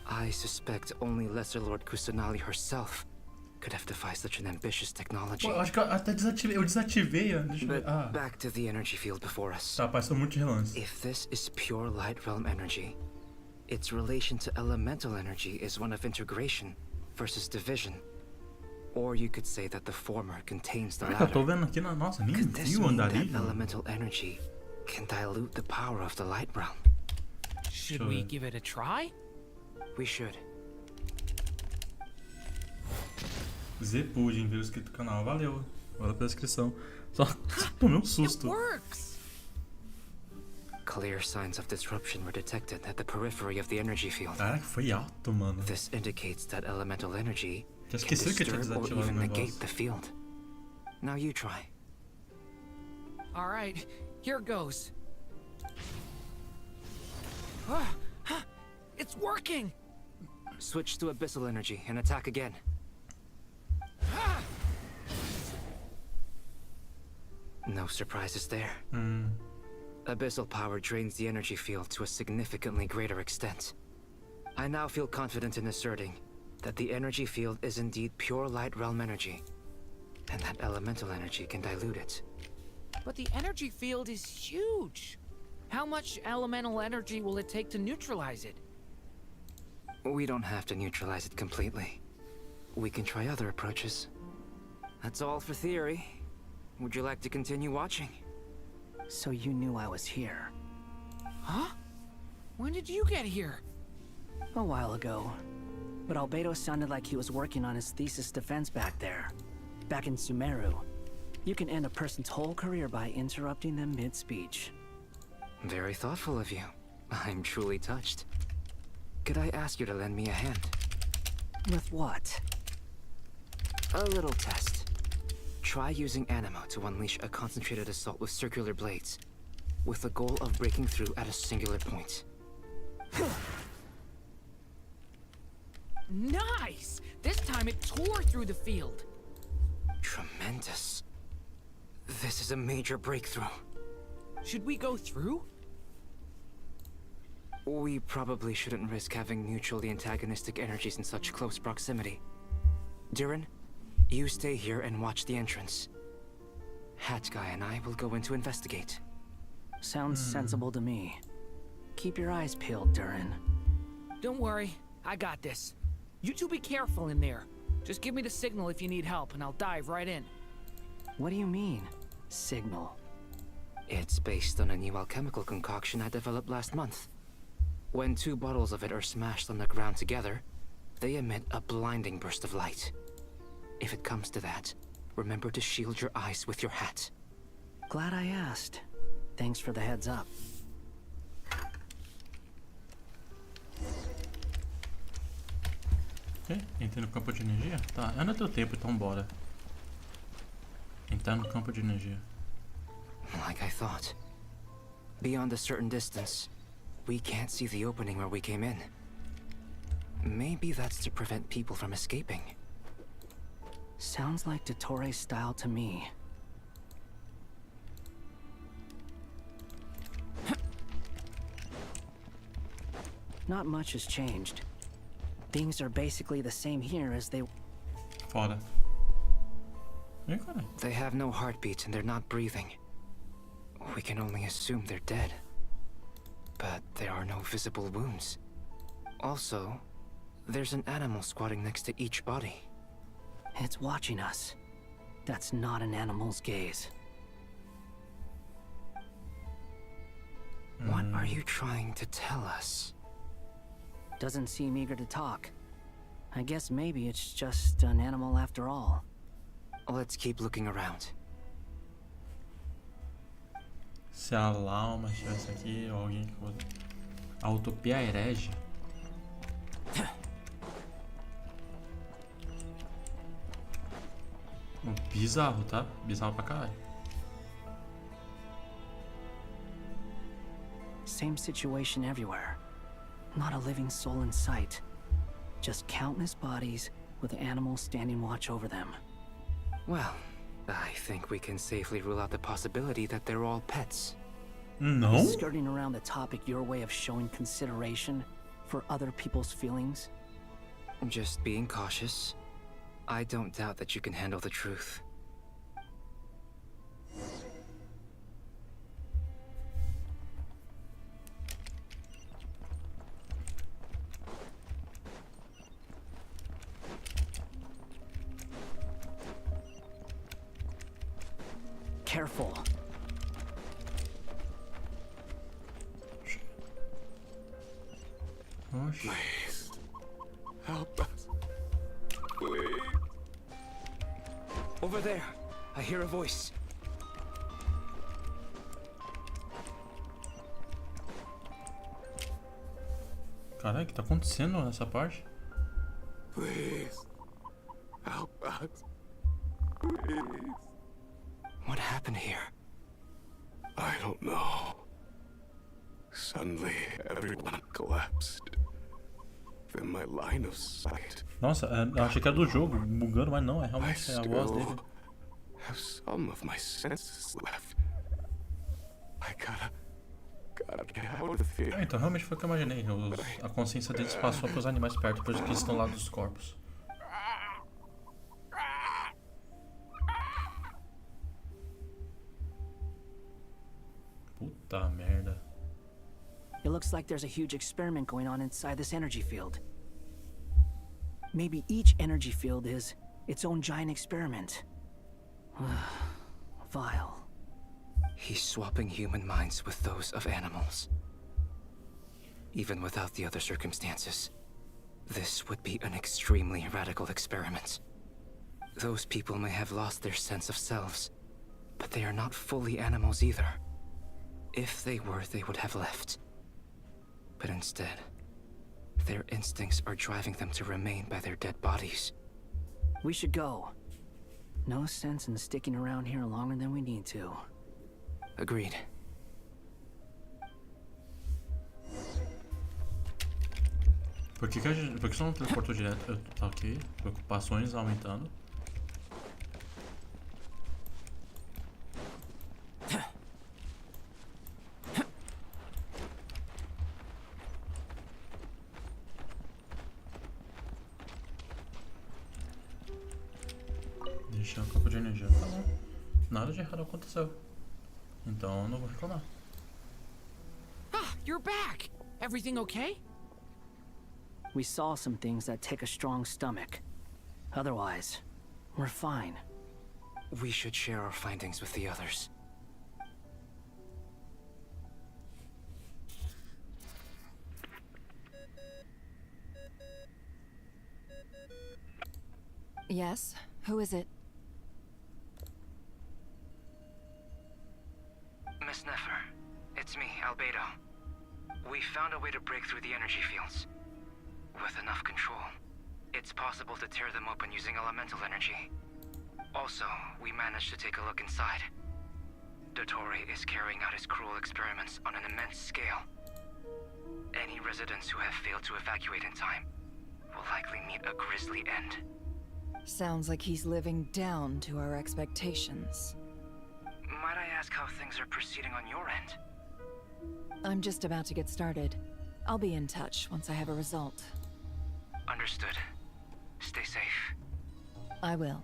I suspect only Lesser Lord Kusanali herself could have devised such an ambitious technology. Pô, acho que eu até desativei. Deixa eu ver. But back to the energy field before us. Tá, passou muito de relance. If this is pure Light Realm energy, its relation to elemental energy is one of integration versus division. Or you could say that the former contains the latter. Eu tô vendo aqui na nossa, nem viu o andarilho. Elemental energy can dilute the power of the Light Realm. Should we give it a try? We should. Zé Pudim veio escrito no canal, valeu. Bora pra inscrição. Só tomei um susto. Clear signs of disruption were detected at the periphery of the energy field. Caraca, foi alto, mano. This indicates that elemental energy Já can esqueci que eu tinha disturb or desativado even o negate negócio. the field. Now you try. All right, here goes. It's working! Switch to abyssal energy and attack again. No surprises there. Abyssal power drains the energy field to a significantly greater extent. I now feel confident in asserting that the energy field is indeed pure Light Realm energy, and that elemental energy can dilute it. But the energy field is huge. How much elemental energy will it take to neutralize it? We don't have to neutralize it completely. We can try other approaches. That's all for theory. Would you like to continue watching? So you knew I was here? Huh? When did you get here? A while ago. But Albedo sounded like he was working on his thesis defense back there. Back in Sumeru. You can end a person's whole career by interrupting them mid-speech. Very thoughtful of you. I'm truly touched. Could I ask you to lend me a hand? With what? A little test. Try using Animo to unleash a concentrated assault with circular blades, with the goal of breaking through at a singular point. Nice! This time it tore through the field. Tremendous. This is a major breakthrough. Should we go through? We probably shouldn't risk having mutually antagonistic energies in such close proximity. Durin, you stay here and watch the entrance. Hat Guy and I will go in to investigate. Sounds sensible to me. Keep your eyes peeled, Durin. Don't worry, I got this. You two be careful in there. Just give me the signal if you need help and I'll dive right in. What do you mean, signal? It's based on a new alchemical concoction I developed last month. When two bottles of it are smashed on the ground together, they emit a blinding burst of light. If it comes to that, remember to shield your eyes with your hat. Glad I asked. Thanks for the heads up. Ok, entrei no campo de energia? Tá, ainda deu tempo, então bora. Entrar no campo de energia. Like I thought. Beyond a certain distance, we can't see the opening where we came in. Maybe that's to prevent people from escaping. Sounds like Dottore's style to me. Not much has changed. Things are basically the same here as they... Foda. They have no heartbeat and they're not breathing. We can only assume they're dead. But there are no visible wounds. Also, there's an animal squatting next to each body. It's watching us. That's not an animal's gaze. What are you trying to tell us? Doesn't seem eager to talk. I guess maybe it's just an animal after all. Let's keep looking around. Se a Lauma estivesse aqui, ou alguém que fosse... A utopia herege. Bizarro, tá? Bizarro pra caralho. Same situation everywhere. Not a living soul in sight. Just countless bodies with animals standing watch over them. Well, I think we can safely rule out the possibility that they're all pets. No? Skirting around the topic your way of showing consideration for other people's feelings? Just being cautious. I don't doubt that you can handle the truth. Careful. Please. Help us. Please. Over there. I hear a voice. Caralho, o que tá acontecendo nessa parte? Please. Help us. Please. What happened here? I don't know. Suddenly, everyone collapsed. Within my line of sight. Nossa, eu achei que era do jogo, bugando, mas não, é realmente a voz dele. Have some of my senses left. I gotta get out of here. Então realmente foi o que eu imaginei. A consciência deles passou para os animais perto, por isso que eles estão lá dos corpos. Puta merda. It looks like there's a huge experiment going on inside this energy field. Maybe each energy field is its own giant experiment. Vile. He's swapping human minds with those of animals. Even without the other circumstances, this would be an extremely radical experiment. Those people may have lost their sense of selves, but they are not fully animals either. If they were, they would have left. But instead, their instincts are driving them to remain by their dead bodies. We should go. No sense in sticking around here longer than we need to. Agreed. Por que só não teleportou direto? Tá ok. Preocupações aumentando. Deixar o campo de energia. Tá bom. Nada de errado aconteceu. Então eu não vou reclamar. Ah, you're back! Everything okay? We saw some things that take a strong stomach. Otherwise, we're fine. We should share our findings with the others. Yes? Who is it? Miss Nefer, it's me, Albedo. We found a way to break through the energy fields. With enough control, it's possible to tear them open using elemental energy. Also, we managed to take a look inside. Dottore is carrying out his cruel experiments on an immense scale. Any residents who have failed to evacuate in time will likely meet a grisly end. Sounds like he's living down to our expectations. Might I ask how things are proceeding on your end? I'm just about to get started. I'll be in touch once I have a result. Understood. Stay safe. I will.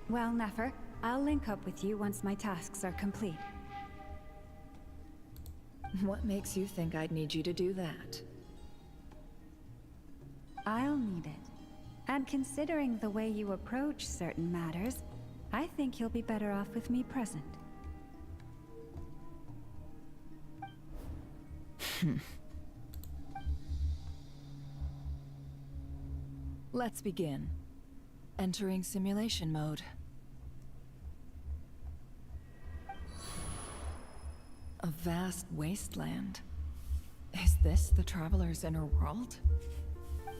Well, Nefer, I'll link up with you once my tasks are complete. What makes you think I'd need you to do that? I'll need it. And considering the way you approach certain matters, I think you'll be better off with me present. Let's begin. Entering simulation mode. A vast wasteland. Is this the Traveler's inner world?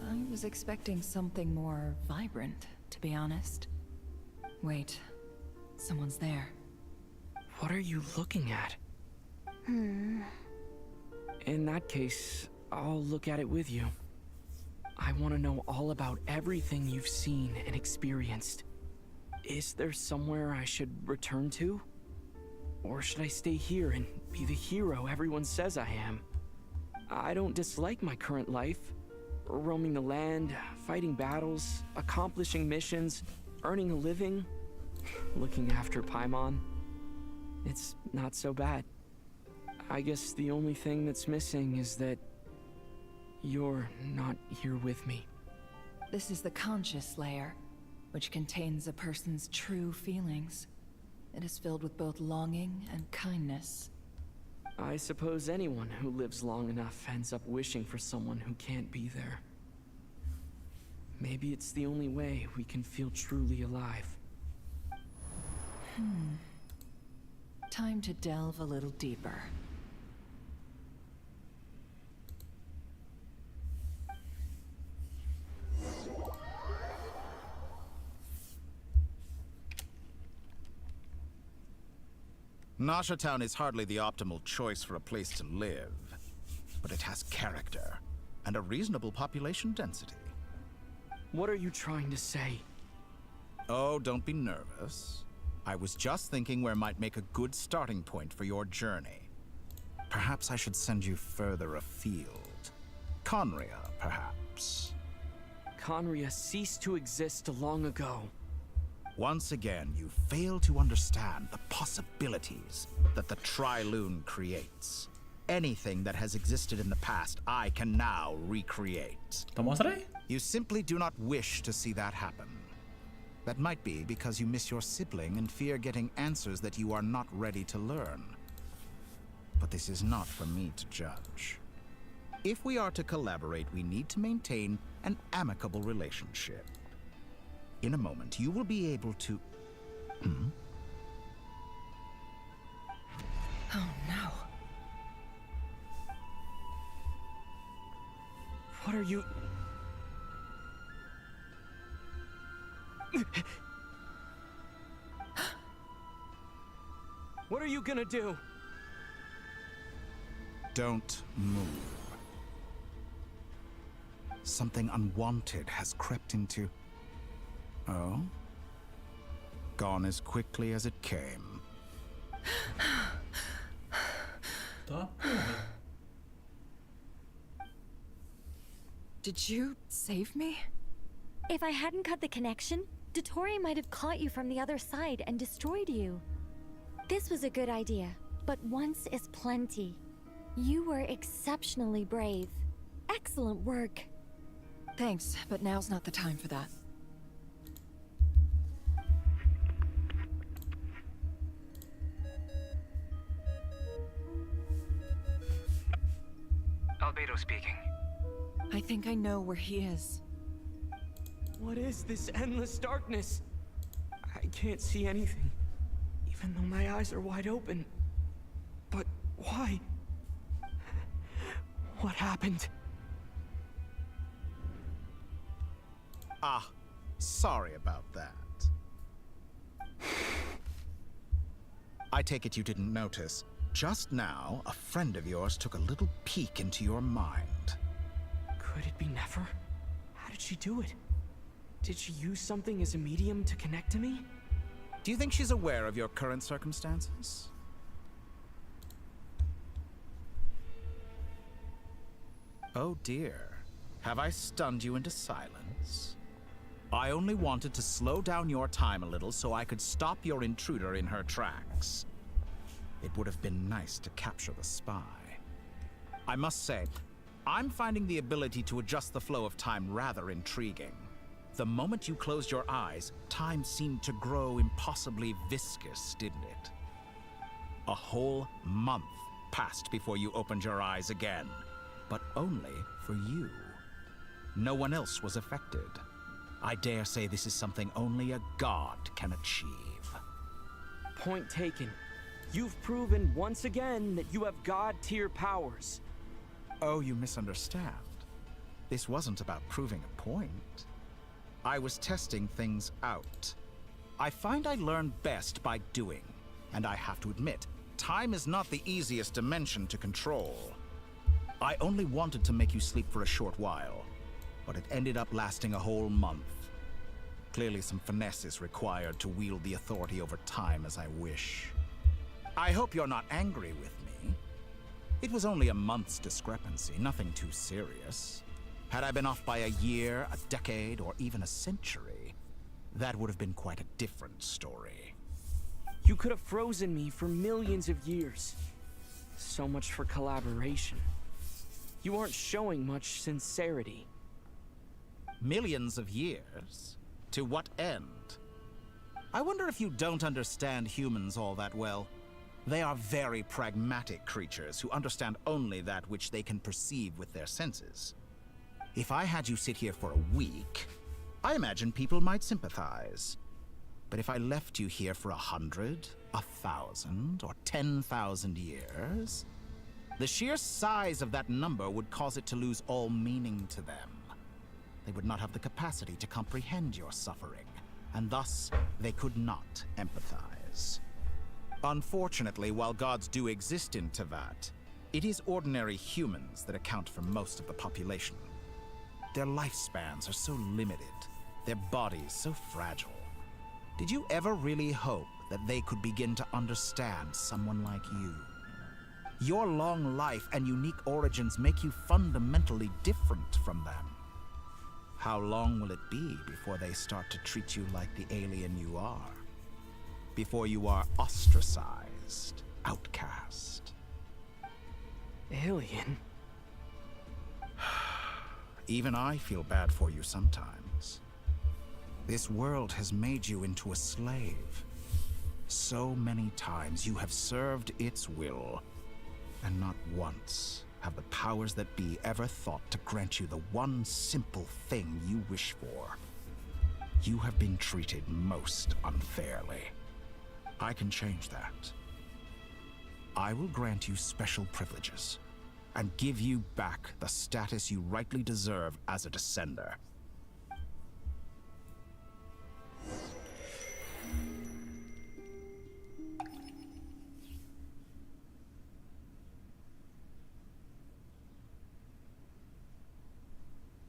I was expecting something more vibrant, to be honest. Wait, someone's there. What are you looking at? In that case, I'll look at it with you. I want to know all about everything you've seen and experienced. Is there somewhere I should return to? Or should I stay here and be the hero everyone says I am? I don't dislike my current life. Roaming the land, fighting battles, accomplishing missions, earning a living, looking after Paimon. It's not so bad. I guess the only thing that's missing is that you're not here with me. This is the conscious layer, which contains a person's true feelings. It is filled with both longing and kindness. I suppose anyone who lives long enough ends up wishing for someone who can't be there. Maybe it's the only way we can feel truly alive. Time to delve a little deeper. Nasha Town is hardly the optimal choice for a place to live, but it has character and a reasonable population density. What are you trying to say? Oh, don't be nervous. I was just thinking where might make a good starting point for your journey. Perhaps I should send you further afield. Conria, perhaps. Conria ceased to exist long ago. Once again, you fail to understand the possibilities that the Tri-Lune creates. Anything that has existed in the past, I can now recreate. You simply do not wish to see that happen. That might be because you miss your sibling and fear getting answers that you are not ready to learn. But this is not for me to judge. If we are to collaborate, we need to maintain an amicable relationship. In a moment, you will be able to... Oh no. What are you... What are you gonna do? Don't move. Something unwanted has crept into... Oh? Gone as quickly as it came. Did you save me? If I hadn't cut the connection, Dottore might have caught you from the other side and destroyed you. This was a good idea, but once is plenty. You were exceptionally brave. Excellent work. Thanks, but now's not the time for that. Albedo, Albedo speaking. I think I know where he is. What is this endless darkness? I can't see anything, even though my eyes are wide open. But why? What happened? Ah, sorry about that. I take it you didn't notice. Just now, a friend of yours took a little peek into your mind. Could it be Nefer? How did she do it? Did she use something as a medium to connect to me? Do you think she's aware of your current circumstances? Oh dear. Have I stunned you into silence? I only wanted to slow down your time a little so I could stop your intruder in her tracks. It would have been nice to capture the spy. I must say, I'm finding the ability to adjust the flow of time rather intriguing. The moment you closed your eyes, time seemed to grow impossibly viscous, didn't it? A whole month passed before you opened your eyes again, but only for you. No one else was affected. I dare say this is something only a god can achieve. Point taken. You've proven once again that you have god-tier powers. Oh, you misunderstand. This wasn't about proving a point. I was testing things out. I find I learn best by doing, and I have to admit, time is not the easiest dimension to control. I only wanted to make you sleep for a short while, but it ended up lasting a whole month. Clearly some finesse is required to wield the authority over time as I wish. I hope you're not angry with me. It was only a month's discrepancy, nothing too serious. Had I been off by a year, a decade, or even a century, that would have been quite a different story. You could have frozen me for millions of years. So much for collaboration. You aren't showing much sincerity. Millions of years? To what end? I wonder if you don't understand humans all that well. They are very pragmatic creatures who understand only that which they can perceive with their senses. If I had you sit here for a week, I imagine people might sympathize. But if I left you here for 100, 1,000, or 10,000 years, the sheer size of that number would cause it to lose all meaning to them. They would not have the capacity to comprehend your suffering, and thus they could not empathize. Unfortunately, while gods do exist in Teyvat, it is ordinary humans that account for most of the population. Their lifespans are so limited, their bodies so fragile. Did you ever really hope that they could begin to understand someone like you? Your long life and unique origins make you fundamentally different from them. How long will it be before they start to treat you like the alien you are? Before you are ostracized, outcast? Alien? Even I feel bad for you sometimes. This world has made you into a slave. So many times you have served its will, and not once have the powers that be ever thought to grant you the one simple thing you wish for. You have been treated most unfairly. I can change that. I will grant you special privileges, and give you back the status you rightly deserve as a descender.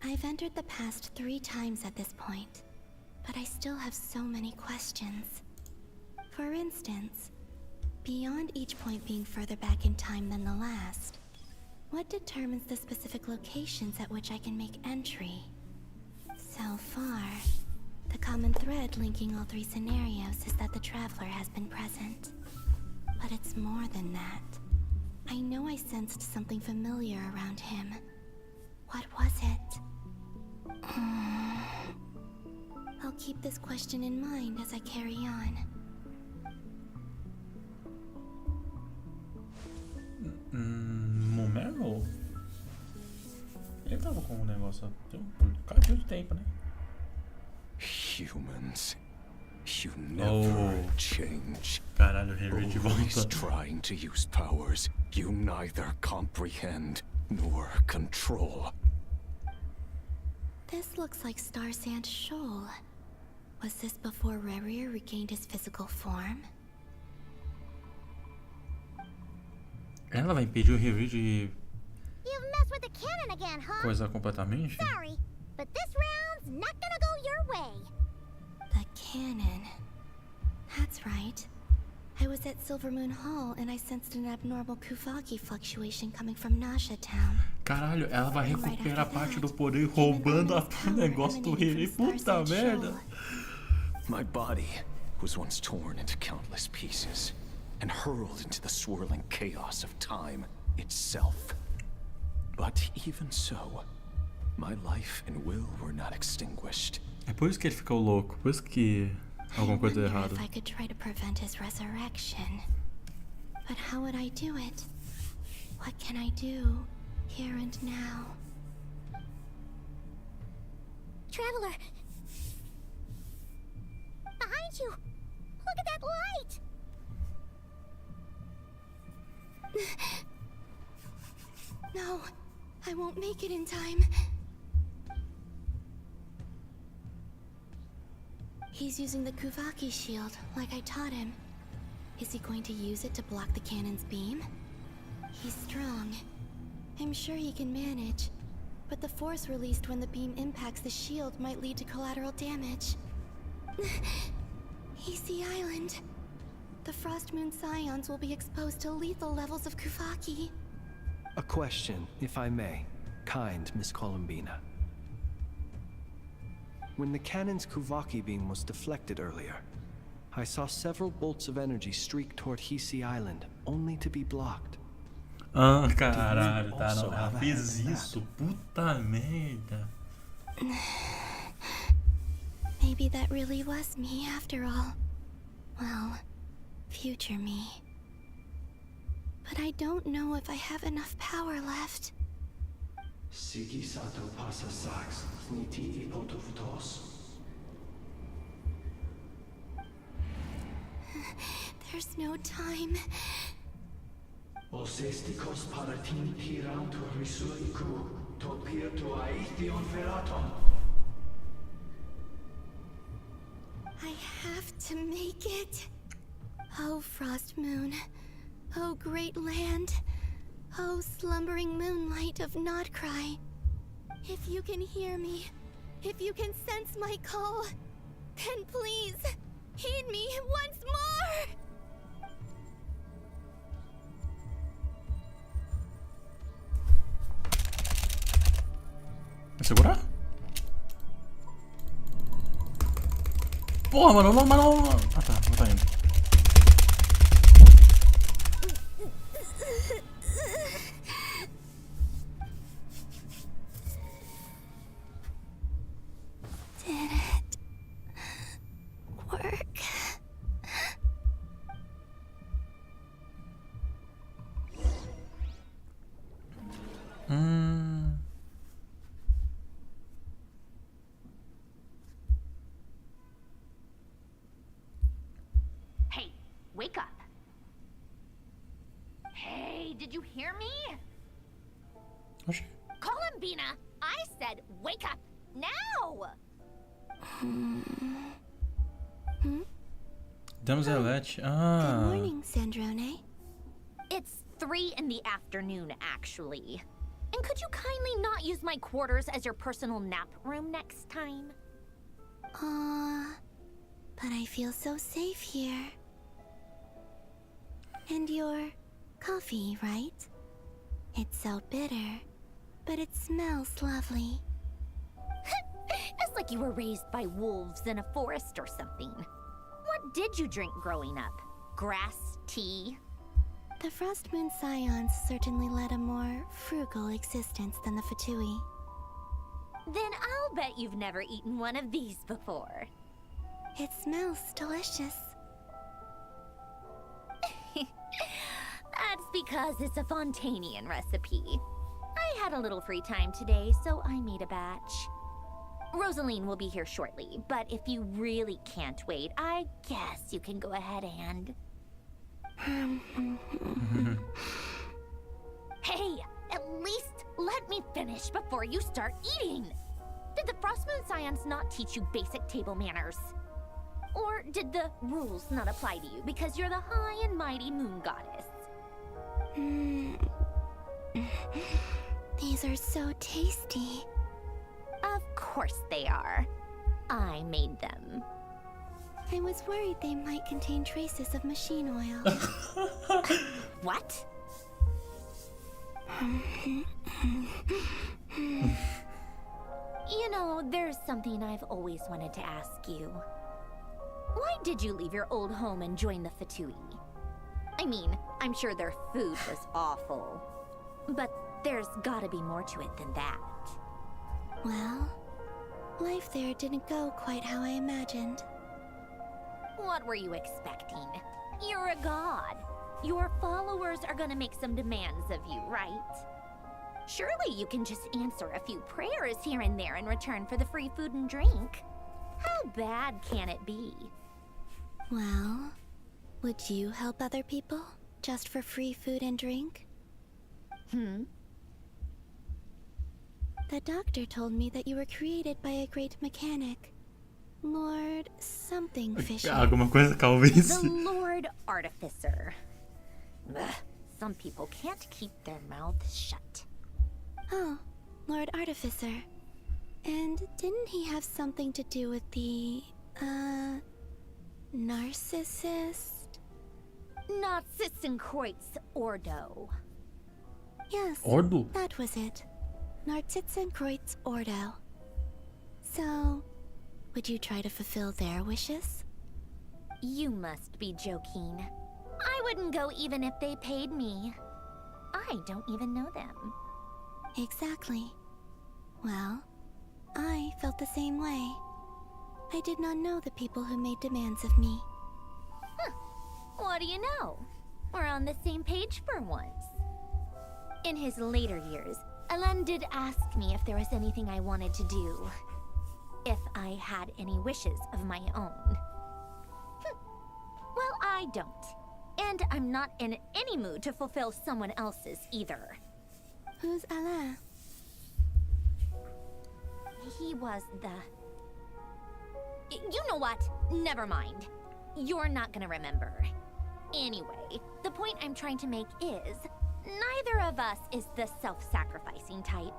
I've entered the past 3 times at this point, but I still have so many questions. For instance, beyond each point being further back in time than the last, what determines the specific locations at which I can make entry? So far, the common thread linking all 3 scenarios is that the Traveler has been present. But it's more than that. I know I sensed something familiar around him. What was it? I'll keep this question in mind as I carry on. Momero? com o negócio por causa do tempo, né? Humans, you never change. Caralho, Henry de Always volta. trying to use powers you neither comprehend nor control. This looks like Star Sand Shoal. Was this before Rerir regained his physical form? Ela vai impedir o Henry de You've messed with the cannon again, huh? coisar completamente? Sorry, but this round's not gonna go your way. The cannon. That's right. I was at Silver Moon Hall and I sensed an abnormal Kuvaki fluctuation coming from Nasha Town. Caralho, ela vai recuperar parte do poder roubando o negócio do Henry. Puta merda. My body was once torn into countless pieces and hurled into the swirling chaos of time itself. But even so, my life and will were not extinguished. É por isso que ele ficou louco, por isso que alguma coisa errada. If I could try to prevent his resurrection. But how would I do it? What can I do here and now? Traveler! Behind you! Look at that light! No, I won't make it in time. He's using the Kuvaki shield, like I taught him. Is he going to use it to block the cannon's beam? He's strong. I'm sure he can manage. But the force released when the beam impacts the shield might lead to collateral damage. Easy Island. The Frost Moon Scions will be exposed to lethal levels of Kuvaki. A question, if I may, kind Miss Columbina. When the cannon's Kuvaki beam was deflected earlier, I saw several bolts of energy streak toward Hisi Island, only to be blocked. Ah, caralho, tá, não, ela fez isso, puta merda. Maybe that really was me after all. Well, future me. But I don't know if I have enough power left. Sigi sato pasa sax, niti ipotuftos. There's no time. Osestikos paratin tirantur risuiku, topirtu aithion feraton. I have to make it. Oh, Frost Moon. Oh, great land. Oh, slumbering moonlight of Nodcry. If you can hear me, if you can sense my call, then please, heed me once more! Vai segurar? Porra, mano, não. Ah tá, não tá indo. Did it work? Hey, wake up. Hey, did you hear me? Columbina, I said wake up now! Damselette. Good morning, Sandrone. It's 3 in the afternoon, actually. And could you kindly not use my quarters as your personal nap room next time? But I feel so safe here. And your coffee, right? It's so bitter, but it smells lovely. It's like you were raised by wolves in a forest or something. What did you drink growing up? Grass tea? The Frost Moon Scions certainly led a more frugal existence than the Fatui. Then I'll bet you've never eaten one of these before. It smells delicious. That's because it's a Fontanian recipe. I had a little free time today, so I made a batch. Rosaline will be here shortly, but if you really can't wait, I guess you can go ahead and... Hey, at least let me finish before you start eating! Did the Frostmoon Scions not teach you basic table manners? Or did the rules not apply to you because you're the high and mighty moon goddess? These are so tasty. Of course they are. I made them. I was worried they might contain traces of machine oil. What? You know, there's something I've always wanted to ask you. Why did you leave your old home and join the Fatui? I mean, I'm sure their food was awful. But there's gotta be more to it than that. Well, life there didn't go quite how I imagined. What were you expecting? You're a god. Your followers are gonna make some demands of you, right? Surely you can just answer a few prayers here and there in return for the free food and drink. How bad can it be? Well, would you help other people just for free food and drink? The doctor told me that you were created by a great mechanic. Lord something Fisher. Alguma coisa calvície. The Lord Artificer. Ugh, some people can't keep their mouths shut. Oh, Lord Artificer. And didn't he have something to do with the, narcissist? Narcissenkreuz Ordo. Yes, Ordo? that was it. Narcissenkreuz Ordo. So, would you try to fulfill their wishes? You must be joking. I wouldn't go even if they paid me. I don't even know them. Exactly. Well, I felt the same way. I did not know the people who made demands of me. What do you know? We're on the same page for once. In his later years, Alen did ask me if there was anything I wanted to do. If I had any wishes of my own. Well, I don't. And I'm not in any mood to fulfill someone else's either. Who's Alen? He was the... You know what? Never mind. You're not gonna remember. Anyway, the point I'm trying to make is, neither of us is the self-sacrificing type.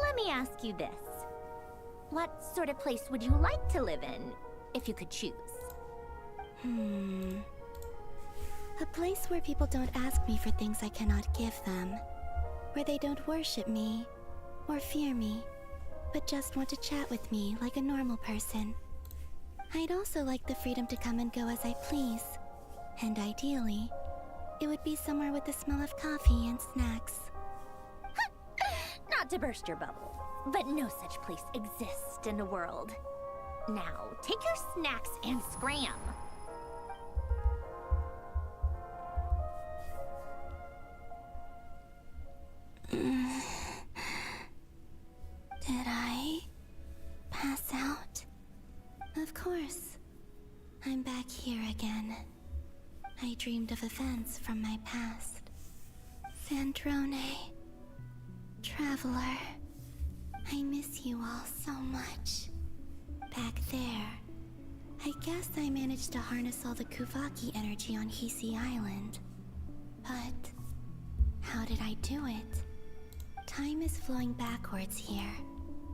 Let me ask you this. What sort of place would you like to live in, if you could choose? A place where people don't ask me for things I cannot give them. Where they don't worship me, or fear me, but just want to chat with me like a normal person. I'd also like the freedom to come and go as I please. And ideally, it would be somewhere with the smell of coffee and snacks. Not to burst your bubble, but no such place exists in the world. Now, take your snacks and scram. Did I pass out? Of course. I'm back here again. I dreamed of events from my past. Sandrone. Traveler. I miss you all so much. Back there. I guess I managed to harness all the Kuvaki energy on Hisi Island. But how did I do it? Time is flowing backwards here,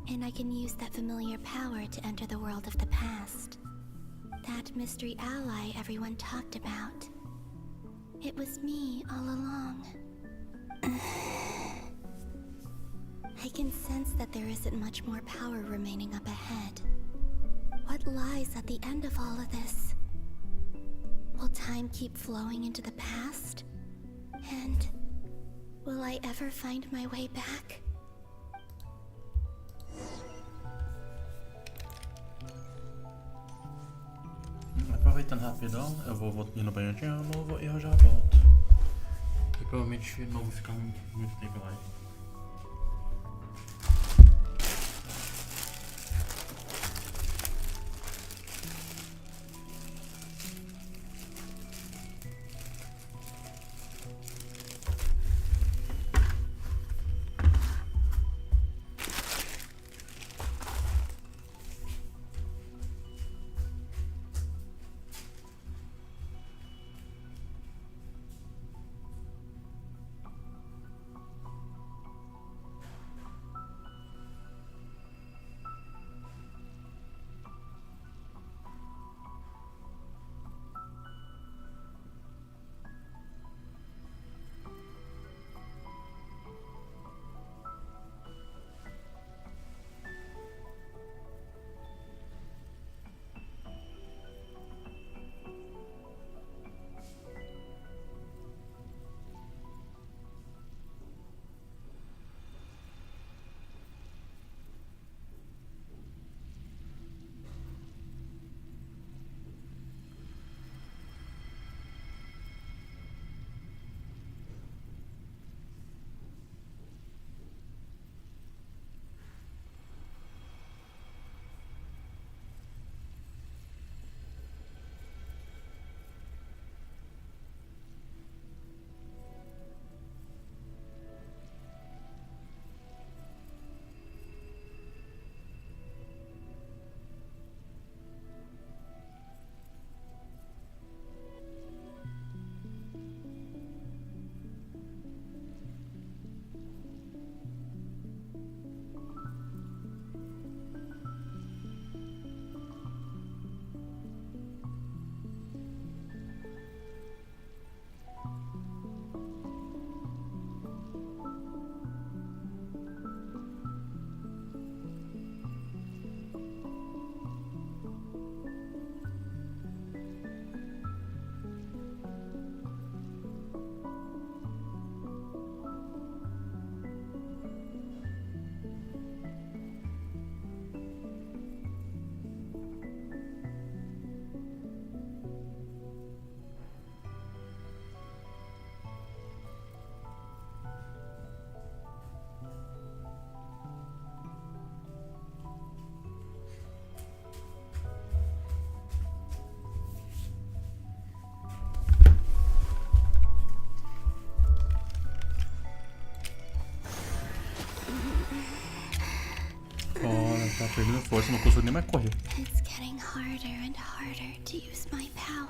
and I can use that familiar power to enter the world of the past. That mystery ally everyone talked about. It was me all along. I can sense that there isn't much more power remaining up ahead. What lies at the end of all of this? Will time keep flowing into the past? And will I ever find my way back? Aproveitando rapidão, eu vou ir no banho de novo e eu já volto. E provavelmente não vou ficar muito tempo lá. perdendo força, não consigo nem mais correr. It's getting harder and harder to use my power.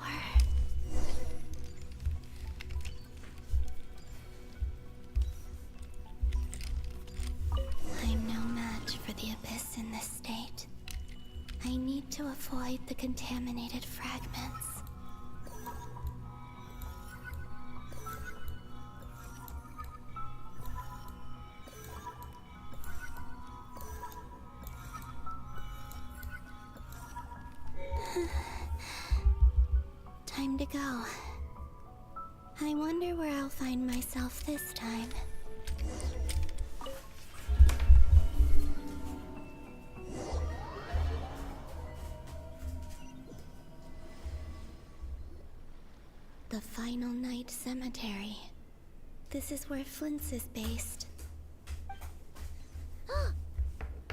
I'm no match for the abyss in this state. I need to avoid the contaminated fragments. Time to go. I wonder where I'll find myself this time. The Final Night Cemetery. This is where Flint's is based. Or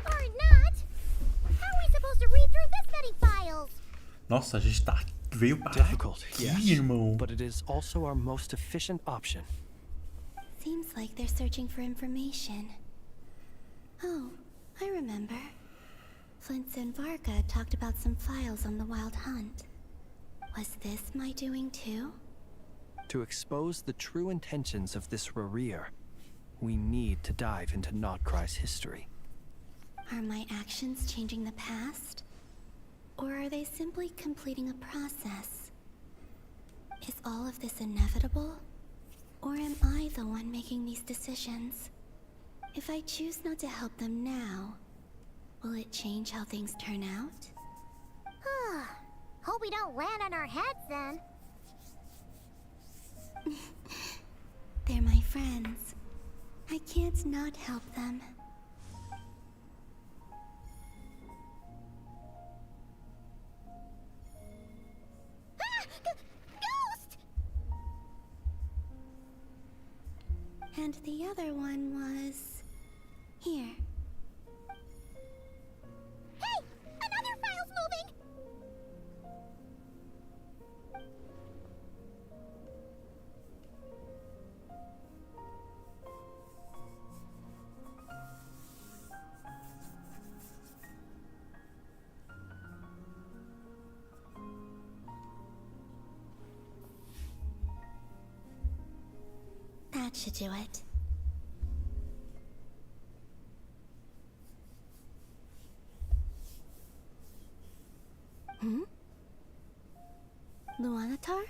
not! How are we supposed to read through this many files? Nossa, a gente veio para Difficult, aqui, yes, irmão. but it is also our most efficient option. Seems like they're searching for information. Oh, I remember. Flint's and Varga talked about some files on the Wild Hunt. Was this my doing too? To expose the true intentions of this Rereer, we need to dive into Notcry's history. Are my actions changing the past? Or are they simply completing a process? Is all of this inevitable? Or am I the one making these decisions? If I choose not to help them now, will it change how things turn out? Hope we don't land on our heads then. They're my friends. I can't not help them. Ghost! And the other one was... here. Hey! Another file's moving! That should do it. Luanatar?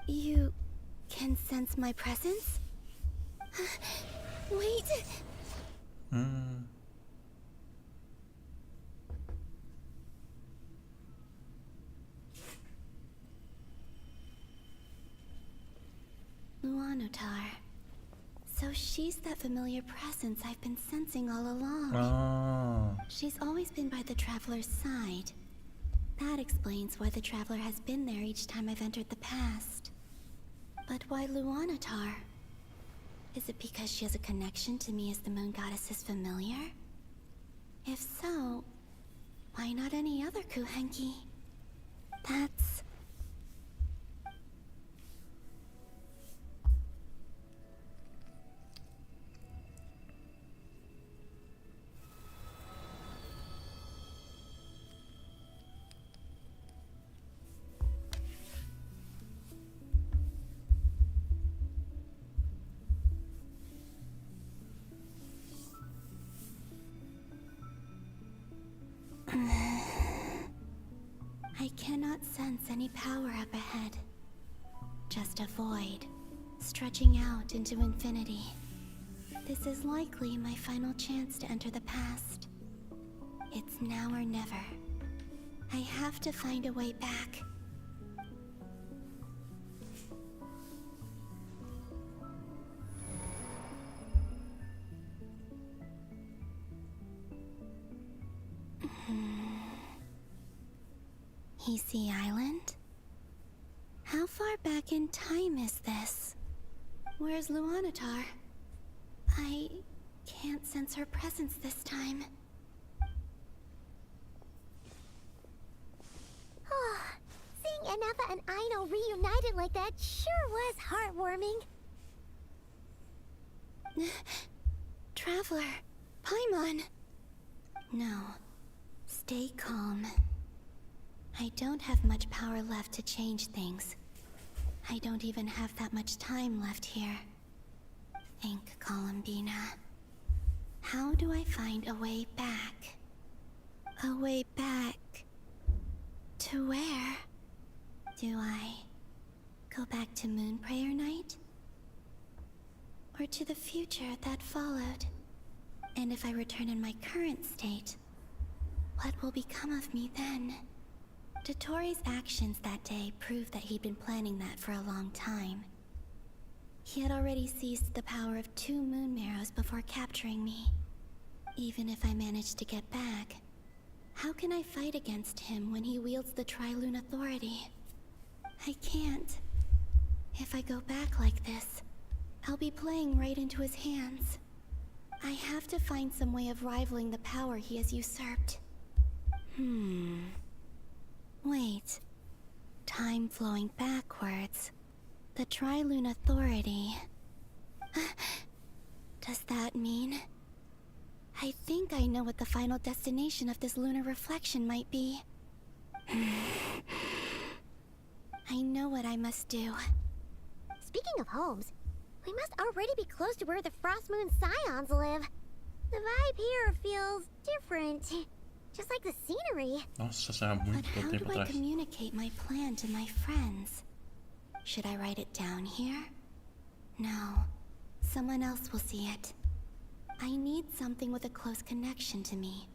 You can sense my presence? Wait! Luanatar. So she's that familiar presence I've been sensing all along. She's always been by the Traveler's side. That explains why the Traveler has been there each time I've entered the past. But why Luanatar? Is it because she has a connection to me as the Moon Goddess's familiar? If so, why not any other Kuhenki? That's... I cannot sense any power up ahead. Just a void, stretching out into infinity. This is likely my final chance to enter the past. It's now or never. I have to find a way back. Easy Island? How far back in time is this? Where's Luanatar? I can't sense her presence this time. Seeing Anafa and Aino reunited like that sure was heartwarming. Traveler, Paimon. No. Stay calm. I don't have much power left to change things. I don't even have that much time left here. Think, Columbina. How do I find a way back? A way back... to where? Do I go back to Moonprayer Night? Or to the future that followed? And if I return in my current state, what will become of me then? Dottore's actions that day proved that he'd been planning that for a long time. He had already seized the power of 2 moon marrows before capturing me. Even if I managed to get back, how can I fight against him when he wields the Tri-Lune Authority? I can't. If I go back like this, I'll be playing right into his hands. I have to find some way of rivaling the power he has usurped. Wait. Time flowing backwards. The Tri-Lune Authority. Does that mean... I think I know what the final destination of this lunar reflection might be. I know what I must do. Speaking of homes, we must already be close to where the Frost Moon Scions live. The vibe here feels different. Just like the scenery. Nossa, isso é muito But how tempo do I atrás. communicate my plan to my friends? Should I write it down here? No. Someone else will see it. I need something with a close connection to me.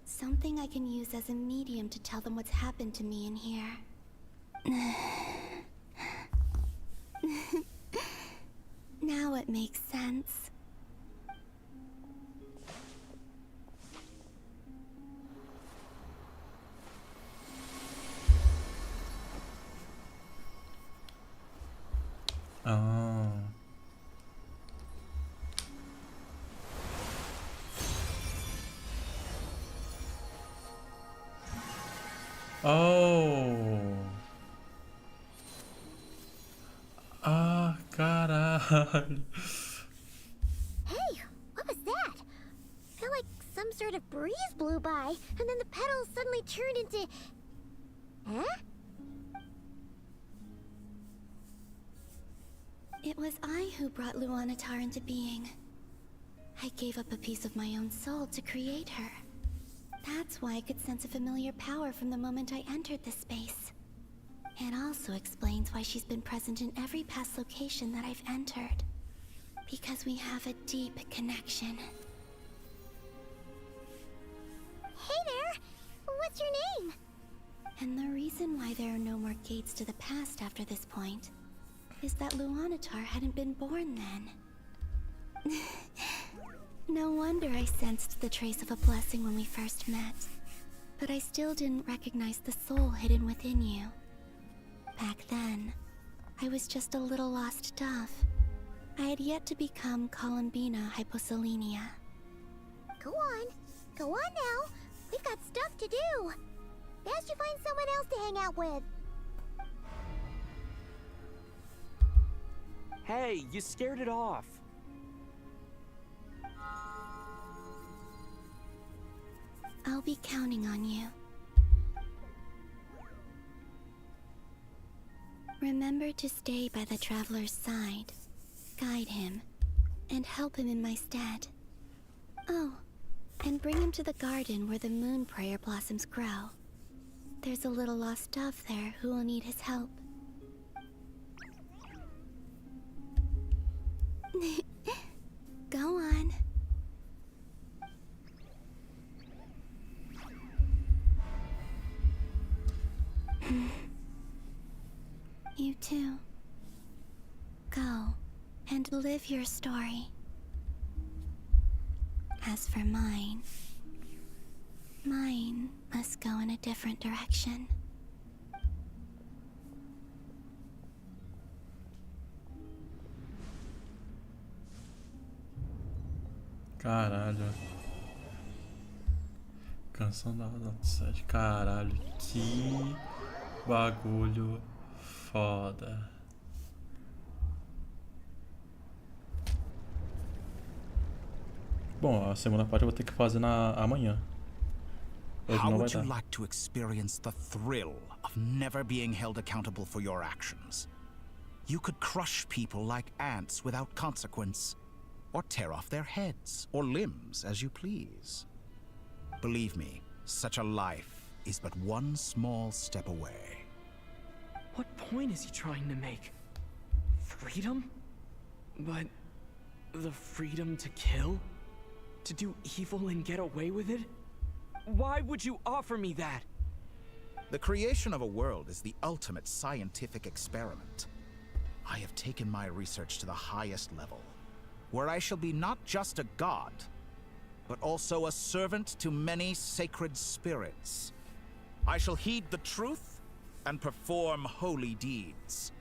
Something I can use as a medium to tell them what's happened to me in here. Now it makes sense. Ah. Oh. Ah, caralho. Hey, what was that? I feel like some sort of breeze blew by, and then the petals suddenly turned into... Huh? It was I who brought Luanatar into being. I gave up a piece of my own soul to create her. That's why I could sense a familiar power from the moment I entered this space. It also explains why she's been present in every past location that I've entered. Because we have a deep connection. Hey there! What's your name? And the reason why there are no more gates to the past after this point is that Luanatar hadn't been born then. No wonder I sensed the trace of a blessing when we first met. But I still didn't recognize the soul hidden within you. Back then, I was just a little lost dove. I had yet to become Columbina Hyposelenia. Go on. Go on now. We've got stuff to do. Best you find someone else to hang out with. Hey, you scared it off. I'll be counting on you. Remember to stay by the traveler's side, guide him, and help him in my stead. Oh, and bring him to the garden where the moon prayer blossoms grow. There's a little lost dove there who will need his help. Go on. You too. Go and live your story. As for mine must go in a different direction. Caralho. Canção da Roda 7. Caralho, que bagulho foda. Bom, a segunda parte eu vou ter que fazer amanhã. Hoje How não vai would you dar. like to experience the thrill of never being held accountable for your actions? You could crush people like ants without consequence, or tear off their heads or limbs as you please. Believe me, such a life is but one small step away. What point is he trying to make? Freedom? But the freedom to kill? To do evil and get away with it? Why would you offer me that? The creation of a world is the ultimate scientific experiment. I have taken my research to the highest level, where I shall be not just a god, but also a servant to many sacred spirits. I shall heed the truth and perform holy deeds.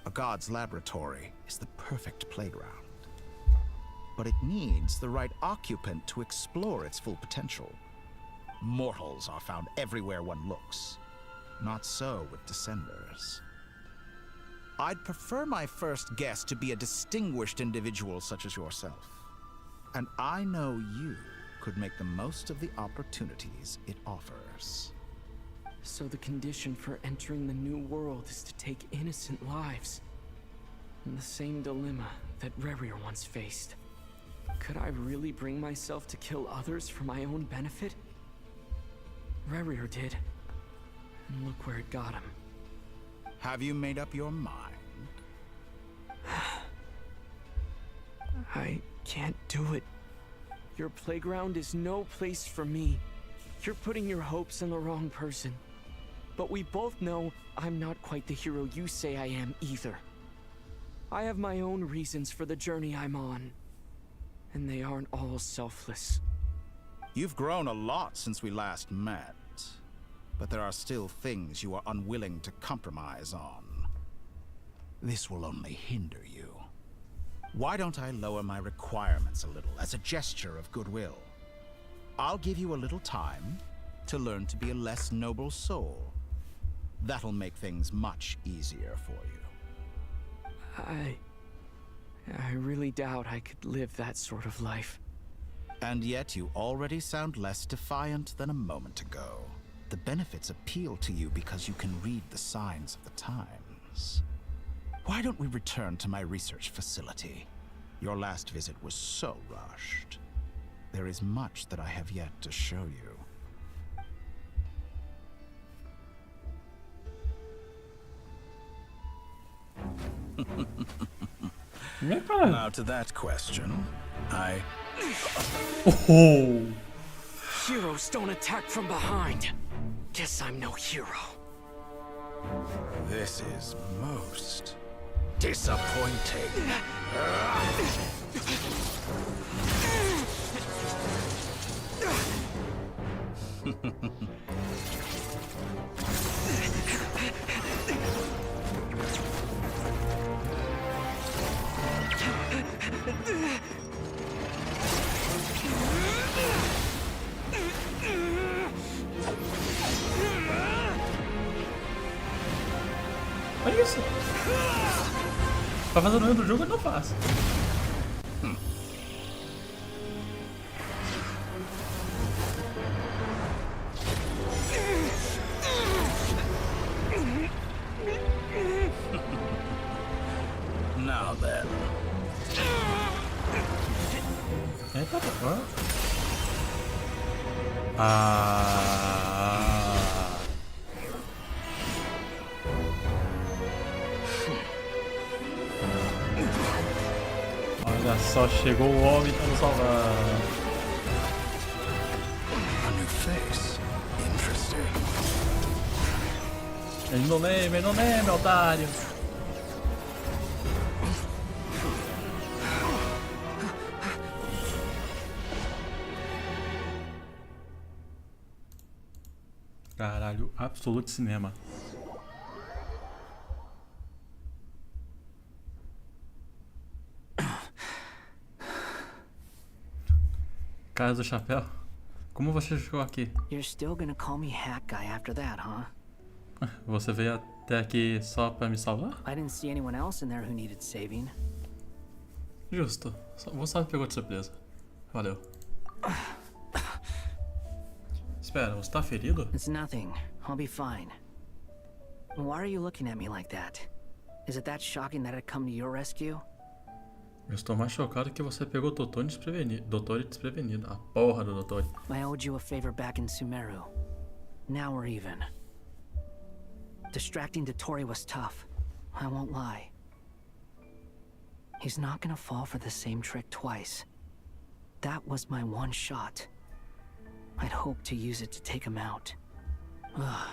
A god's laboratory is the perfect playground, but it needs the right occupant to explore its full potential. Mortals are found everywhere one looks. Not so with Descenders. I'd prefer my first guest to be a distinguished individual such as yourself. And I know you could make the most of the opportunities it offers. So the condition for entering the new world is to take innocent lives. And the same dilemma that Rerir once faced. Could I really bring myself to kill others for my own benefit? Rerir did. And look where it got him. Have you made up your mind? I can't do it. Your playground is no place for me. You're putting your hopes in the wrong person. But we both know I'm not quite the hero you say I am either. I have my own reasons for the journey I'm on. And they aren't all selfless. You've grown a lot since we last met, but there are still things you are unwilling to compromise on. This will only hinder you. Why don't I lower my requirements a little as a gesture of goodwill? I'll give you a little time to learn to be a less noble soul. That'll make things much easier for you. I really doubt I could live that sort of life. And yet you already sound less defiant than a moment ago. The benefits appeal to you because you can read the signs of the times. Why don't we return to my research facility? Your last visit was so rushed. There is much that I have yet to show you. Now to that question, Oh! Heroes don't attack from behind. Guess I'm no hero. This is most disappointing. Olha isso! Pra fazer no meio do jogo eu não faço. Now then. Eita, Ah. Olha só, chegou o homem para nos salvar. A new face. Interesting. Ele não lembra, otário. Caralho, absoluto cinema. Cara do chapéu, como você chegou aqui? You're still gonna call me Hack Guy after that, huh? Você veio até aqui só pra me salvar? I didn't see anyone else in there who needed saving. Justo. Você me pegou de surpresa. Valeu. Espera, você tá ferido? It's nothing. I'll be fine. Why are you looking at me like that? Is it that shocking that I'd come to your rescue? Eu estou mais chocado que você pegou o Dottore desprevenido. A porra do Dottore. I owed you a favor back in Sumeru. Now we're even. Distracting Dottore was tough. I won't lie. He's not gonna fall for the same trick twice. That was my one shot. I'd hoped to use it to take him out. Ugh.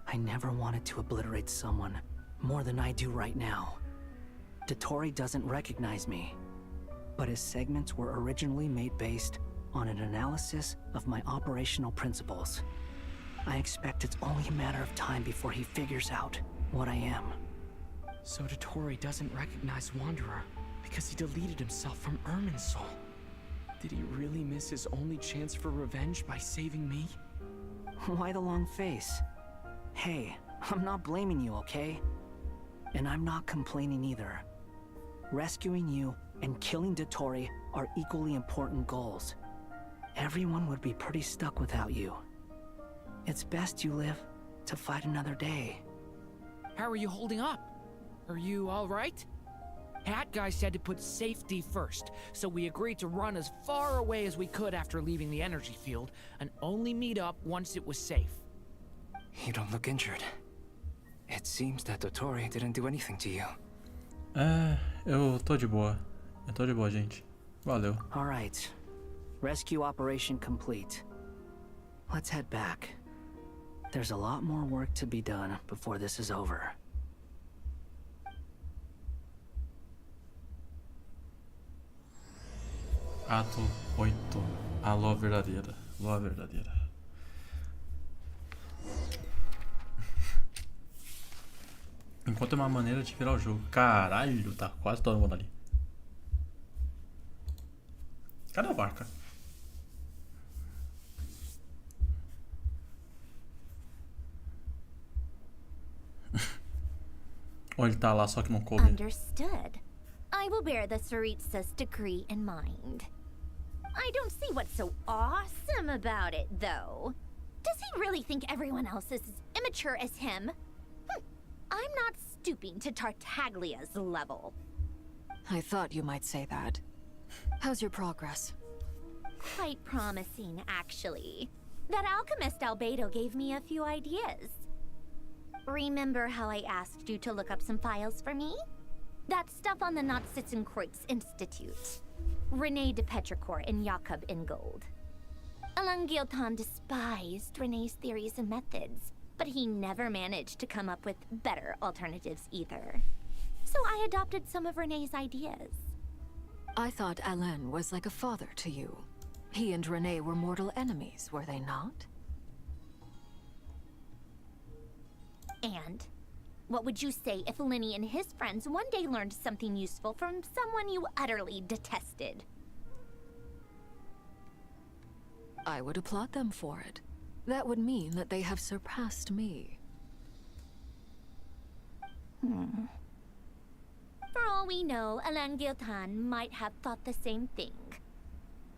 I never wanted to obliterate someone more than I do right now. Dottore doesn't recognize me, but his segments were originally made based on an analysis of my operational principles. I expect it's only a matter of time before he figures out what I am. So Dottore doesn't recognize Wanderer because he deleted himself from Irminsul. Did he really miss his only chance for revenge by saving me? Why the long face? Hey, I'm not blaming you, okay? And I'm not complaining either. Rescuing you and killing Dottore are equally important goals. Everyone would be pretty stuck without you. It's best you live to fight another day. How are you holding up? Are you alright? Hat Guy said to put safety first, so we agreed to run as far away as we could after leaving the energy field, and only meet up once it was safe. You don't look injured. It seems that Dottore didn't do anything to you. Eu tô de boa. Eu tô de boa, gente. Valeu. Alright. Rescue operation complete. Let's head back. There's a lot more work to be done before this is over. Ato 8. A lua verdadeira. Lua verdadeira. Encontre uma maneira de virar o jogo. Caralho, tá quase todo mundo ali. Cadê o Barca? Ou ele tá lá só que não coube? Understood. I will bear the Tsaritsa's decree in mind. I don't see what's so awesome about it, though. Does he really think everyone else is as immature as him? I'm not stooping to Tartaglia's level. I thought you might say that. How's your progress? Quite promising, actually. That alchemist Albedo gave me a few ideas. Remember how I asked you to look up some files for me? That stuff on the Nazi-Kreuz Institute. Rene de Petrichor and Jakob Ingold. Alain Guillotin despised Rene's theories and methods, but he never managed to come up with better alternatives either. So I adopted some of Rene's ideas. I thought Alain was like a father to you. He and Rene were mortal enemies, were they not? And what would you say if Lenny and his friends one day learned something useful from someone you utterly detested? I would applaud them for it. That would mean that they have surpassed me. For all we know, Alain Guillotin might have thought the same thing.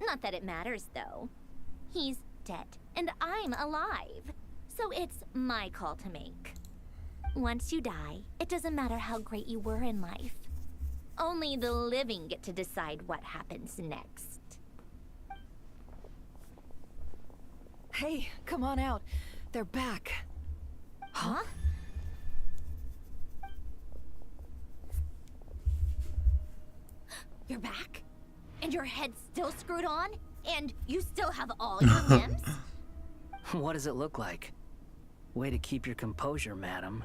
Not that it matters, though. He's dead, and I'm alive. So it's my call to make. Once you die, it doesn't matter how great you were in life. Only the living get to decide what happens next. Hey, come on out. They're back. Huh? You're back? And your head's still screwed on? And you still have all your limbs? What does it look like? Way to keep your composure, madam.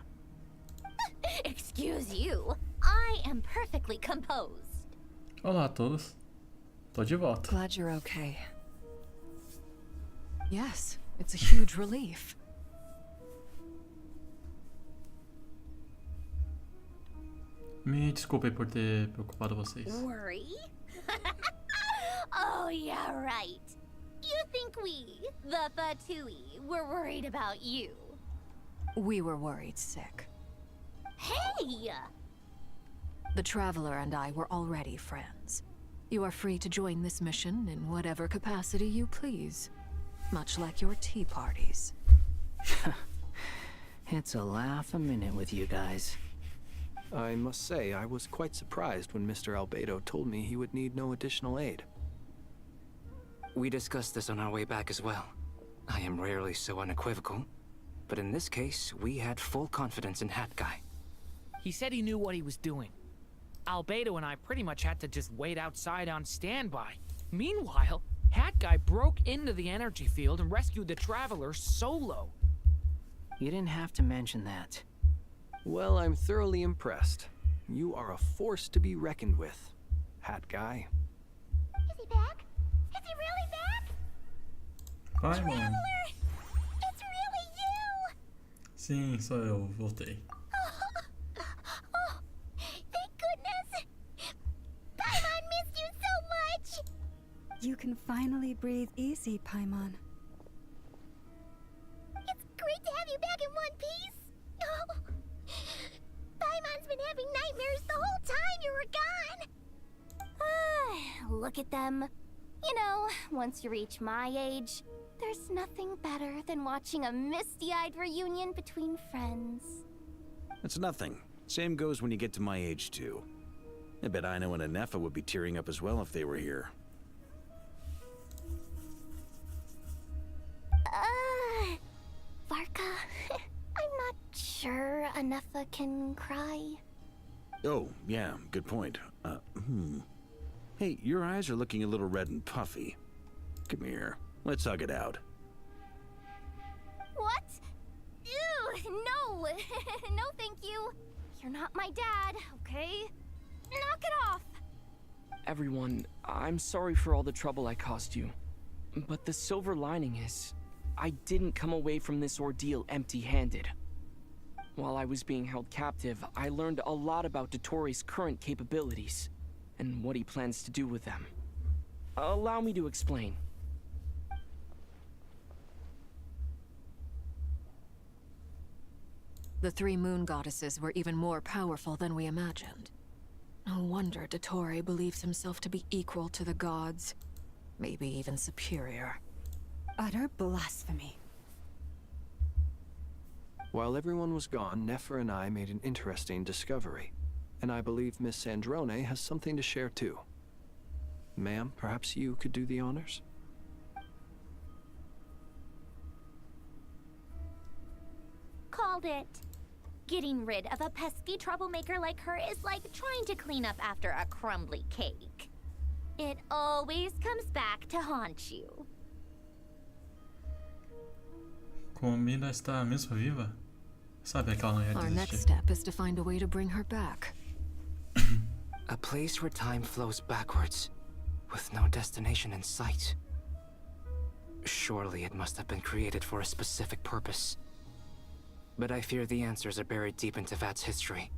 Excuse you. I am perfectly composed. Olá a todos. Tô de volta. Glad you're okay. Yes, it's a huge relief. Me desculpem por ter preocupado vocês. Worry? Oh, yeah, right. You think we, the Fatui, were worried about you? We were worried sick. Hey! The Traveler and I were already friends. You are free to join this mission in whatever capacity you please. much like your tea parties. It's a laugh a minute with you guys. I must say, I was quite surprised when Mr. Albedo told me he would need no additional aid. We discussed this on our way back as well. I am rarely so unequivocal, but in this case, we had full confidence in Hat Guy. He said he knew what he was doing. Albedo and I pretty much had to just wait outside on standby. Meanwhile, Hat Guy broke into the energy field and rescued the Traveler solo. You didn't have to mention that. Well, I'm thoroughly impressed. You are a force to be reckoned with, Hat Guy. Is he back? Is he really back? Paimon. Traveler! It's really you! Sim, sou eu, voltei. Oh, thank goodness! Paimon missed you so much! You can finally breathe easy, Paimon. It's great to have you back in one piece! Oh, Paimon's been having nightmares the whole time you were gone! Look at them. You know, once you reach my age, there's nothing better than watching a misty-eyed reunion between friends. That's nothing. Same goes when you get to my age, too. I bet Ino and Anefa would be tearing up as well if they were here. Varka, I'm not sure Anefa can cry. Oh, yeah, good point. Hey, your eyes are looking a little red and puffy. Come here, let's hug it out. What? Ew, no! No, thank you. You're not my dad, okay? Knock it off! Everyone, I'm sorry for all the trouble I caused you. But the silver lining is, I didn't come away from this ordeal empty-handed. While I was being held captive, I learned a lot about Dottore's current capabilities, and what he plans to do with them. Allow me to explain. The three moon goddesses were even more powerful than we imagined. No wonder Dottore believes himself to be equal to the gods, maybe even superior. Utter blasphemy. While everyone was gone, Nefer and I made an interesting discovery. And I believe Miss Sandrone has something to share too. Ma'am, perhaps you could do the honors? Called it. Getting rid of a pesky troublemaker like her is like trying to clean up after a crumbly cake. It always comes back to haunt you. Comida está mesmo viva? Sabe que ela não ia Our desistir. next step is to find a way to bring her back. A place where time flows backwards, with no destination in sight. Surely it must have been created for a specific purpose. But I fear the answers are buried deep in Tevat's history,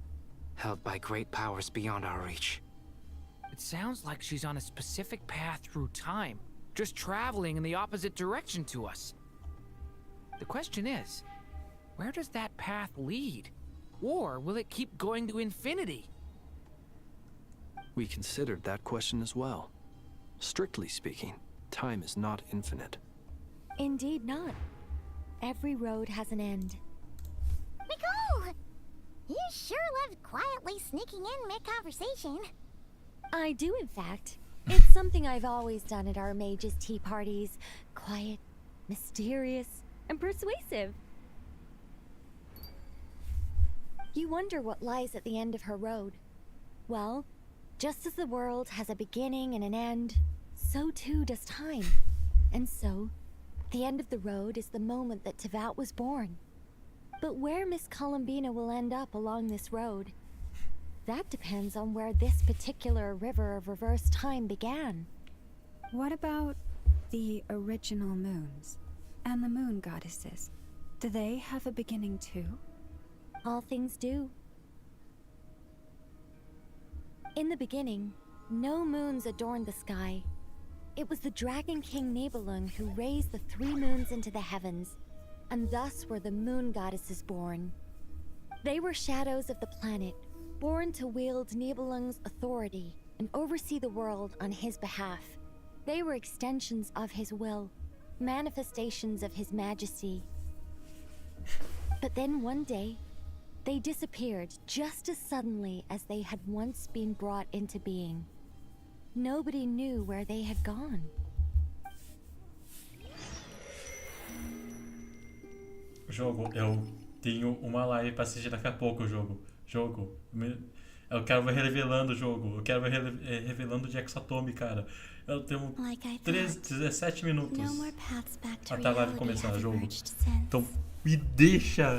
held by great powers beyond our reach. It sounds like she's on a specific path through time, just traveling in the opposite direction to us. The question is, where does that path lead? Or will it keep going to infinity? We considered that question as well. Strictly speaking, time is not infinite. Indeed not. Every road has an end. Nicole! You sure loved quietly sneaking in mid-conversation. I do, in fact. It's something I've always done at our mages' tea parties. Quiet, mysterious, and persuasive. You wonder what lies at the end of her road. Well, just as the world has a beginning and an end, so too does time. And so, the end of the road is the moment that Tevat was born. But where Miss Columbina will end up along this road, that depends on where this particular river of reverse time began. What about the original moons and the moon goddesses? Do they have a beginning too? All things do. In the beginning, no moons adorned the sky. It was the Dragon King Nibelung who raised the 3 moons into the heavens, and thus were the moon goddesses born. They were shadows of the planet, born to wield Nibelung's authority and oversee the world on his behalf. They were extensions of his will, manifestations of His Majesty. But then one day, they disappeared just as suddenly as they had once been brought into being. Nobody knew where they had gone. Jogo, eu tenho uma live pra assistir daqui a pouco, jogo. Eu quero ver revelando o jogo. Eu quero ver revelando de Exatome, cara. Eu tenho 17 minutos até a live começar o jogo. Então, me deixa.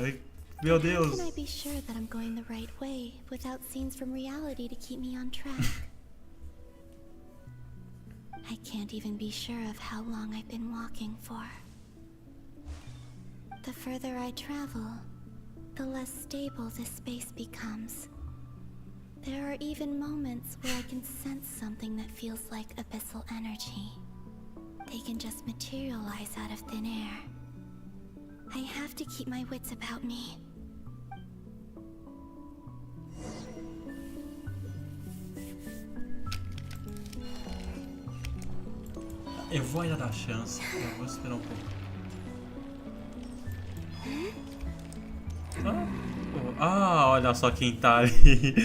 Meu Deus. How can I be sure that I'm going the right way without scenes from reality to keep me on track? I can't even be sure of how long I've been walking for. The further I travel, the less stable this space becomes. There are even moments where I can sense something that feels like abyssal energy. They can just materialize out of thin air. I have to keep my wits about me. Eu vou ainda dar chance. Eu vou esperar um pouco. Olha só quem tá ali.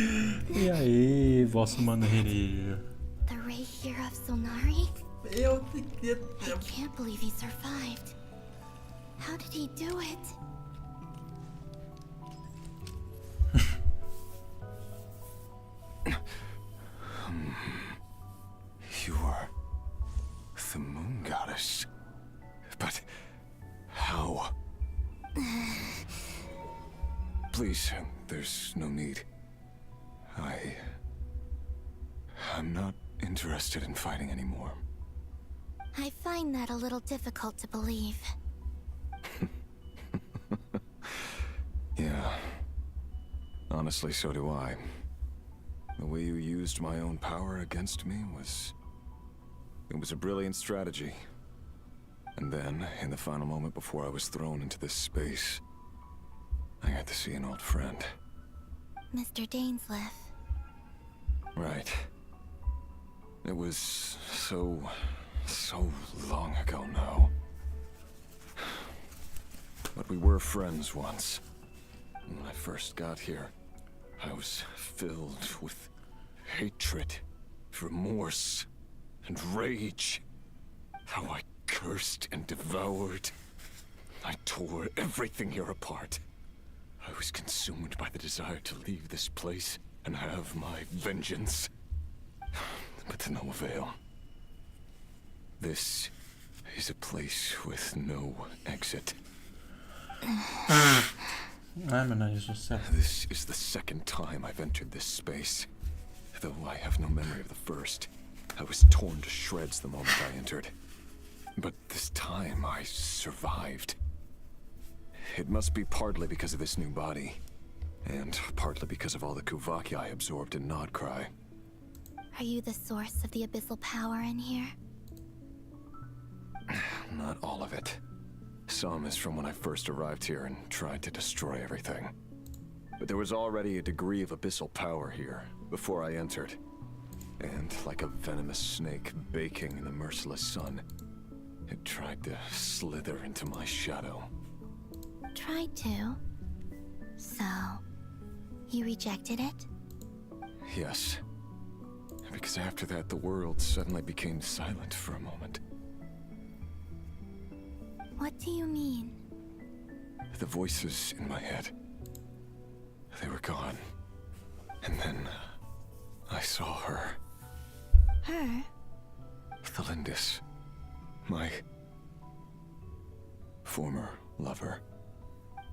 E aí, vosso maneiro? The Ray here of Solnari? I can't believe he survived. How did he do it? You are the moon goddess. But how? Please, there's no need. I'm not interested in fighting anymore. I find that a little difficult to believe. Yeah. Honestly, so do I. The way you used my own power against me was... It was a brilliant strategy. And then, in the final moment before I was thrown into this space, I got to see an old friend. Mr. Dainsleif. Right. It was so long ago now. But we were friends once. When I first got here, I was filled with hatred, remorse, and rage. How I cursed and devoured. I tore everything here apart. I was consumed by the desire to leave this place and have my vengeance. But to no avail. This is a place with no exit. This is the second time I've entered this space. Though I have no memory of the first. I was torn to shreds the moment I entered. But this time I survived. It must be partly because of this new body. And partly because of all the Kuvaki I absorbed in Nodcry. Are you the source of the abyssal power in here? Not all of it. Some is from when I first arrived here and tried to destroy everything. But there was already a degree of abyssal power here before I entered. And like a venomous snake baking in the merciless sun, it tried to slither into my shadow. Tried to? So, you rejected it? Yes. Because after that, the world suddenly became silent for a moment. What do you mean? The voices in my head, they were gone. And then I saw her. Her? The Lindis. My former lover.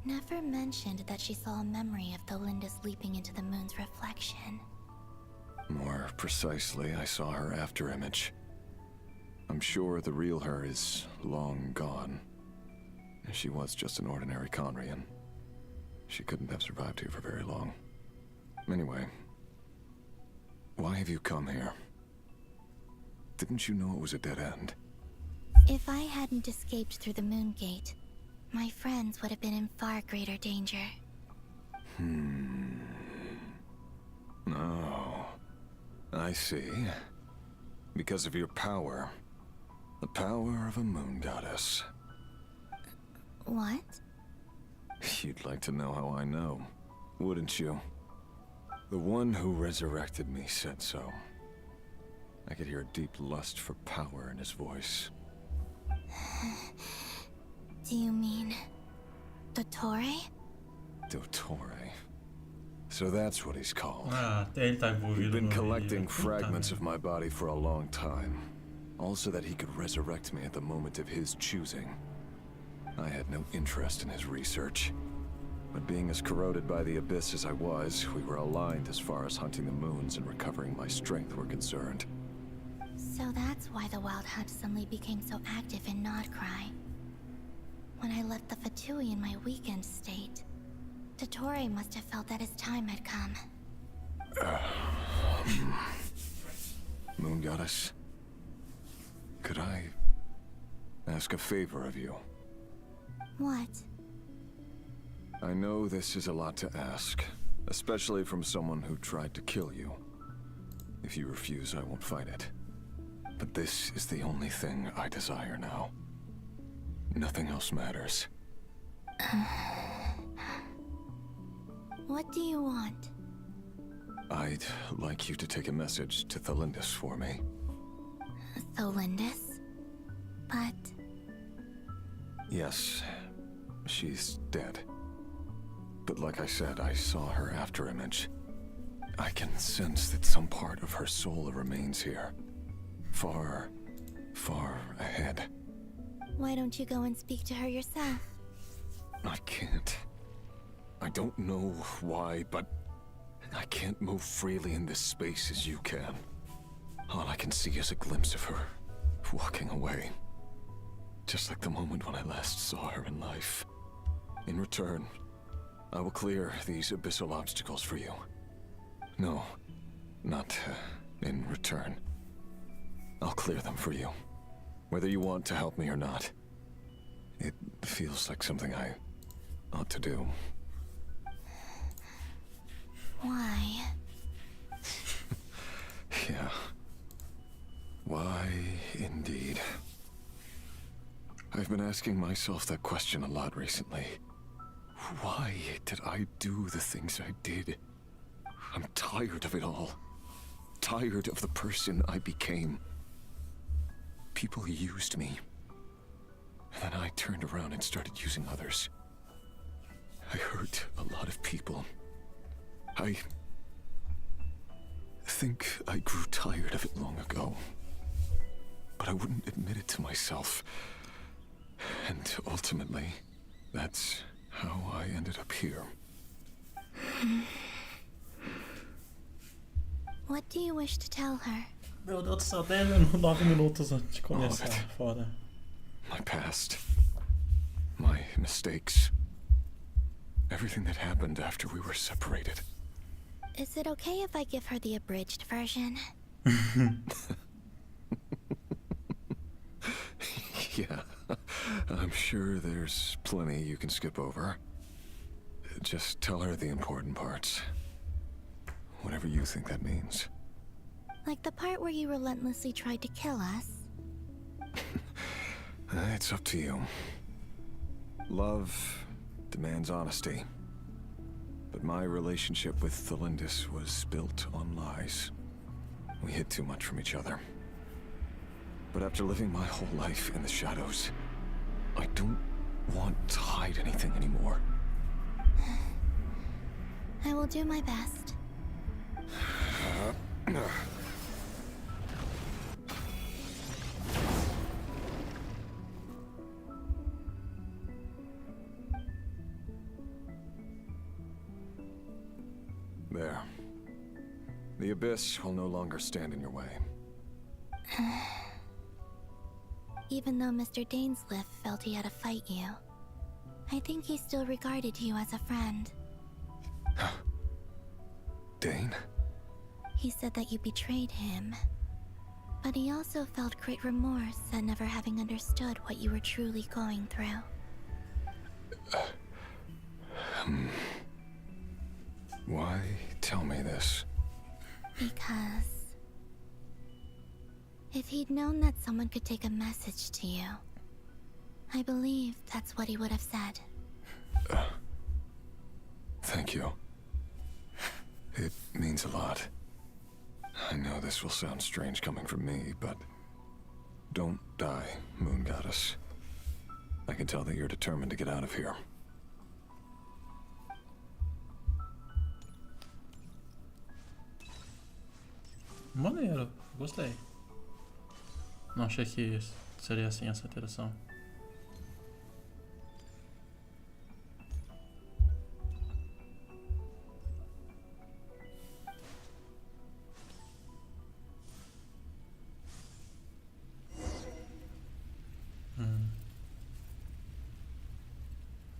Never mentioned that she saw a memory of the Lindis leaping into the moon's reflection. More precisely, I saw her after image. I'm sure the real her is long gone. She was just an ordinary Conrian. She couldn't have survived here for very long. Anyway, why have you come here? Didn't you know it was a dead end? If I hadn't escaped through the moon gate, my friends would have been in far greater danger. Oh, I see. Because of your power. The power of a moon goddess. What? You'd like to know how I know, wouldn't you? The one who resurrected me said so. I could hear a deep lust for power in his voice. Do you mean Dottore? Dottore. So that's what he's called. Ele tá envolvido. He'd been no collecting vídeo. fragments of my body for a long time. All so that he could resurrect me at the moment of his choosing. I had no interest in his research. But being as corroded by the abyss as I was, we were aligned as far as hunting the moons and recovering my strength were concerned. So that's why the Wild Hunt suddenly became so active in Nodcry. When I left the Fatui in my weakened state, Dottore must have felt that his time had come. Moon Goddess, could I ask a favor of you? What? I know this is a lot to ask, especially from someone who tried to kill you. If you refuse, I won't fight it. But this is the only thing I desire now. Nothing else matters. What do you want? I'd like you to take a message to Thelindis for me. Thelindis? But... Yes, she's dead. But like I said, I saw her after image. I can sense that some part of her soul remains here. Far, far ahead. Why don't you go and speak to her yourself? I can't. I don't know why, but I can't move freely in this space as you can. All I can see is a glimpse of her, walking away. Just like the moment when I last saw her in life. In return, I will clear these abyssal obstacles for you. No, not in return. I'll clear them for you, whether you want to help me or not. It feels like something I ought to do. Why? Yeah. Why, indeed. I've been asking myself that question a lot recently. Why did I do the things I did? I'm tired of it all. Tired of the person I became. People used me. And then I turned around and started using others. I hurt a lot of people. I think I grew tired of it long ago. But I wouldn't admit it to myself. And ultimately, that's how I ended up here. What do you wish to tell her? Meu Deus do céu, 9 minutos antes de começar. Foda. My past. My mistakes. Everything that happened after we were separated. Is it okay if I give her the abridged version? Yeah, I'm sure there's plenty you can skip over. Just tell her the important parts. Whatever you think that means. Like the part where you relentlessly tried to kill us? It's up to you. Love demands honesty. But my relationship with Thelindis was built on lies. We hid too much from each other. But after living my whole life in the shadows, I don't want to hide anything anymore. I will do my best. There. The abyss will no longer stand in your way. Even though Mr. Dainsliff felt he had to fight you, I think he still regarded you as a friend. Dane? He said that you betrayed him, but he also felt great remorse at never having understood what you were truly going through. Why tell me this? Because If he'd known that someone could take a message to you, I believe that's what he would have said. Thank you. It means a lot. I know this will sound strange coming from me, but don't die, Moon Goddess. I can tell that you're determined to get out of here. Maneiro, gostei. Não achei que seria assim essa interação.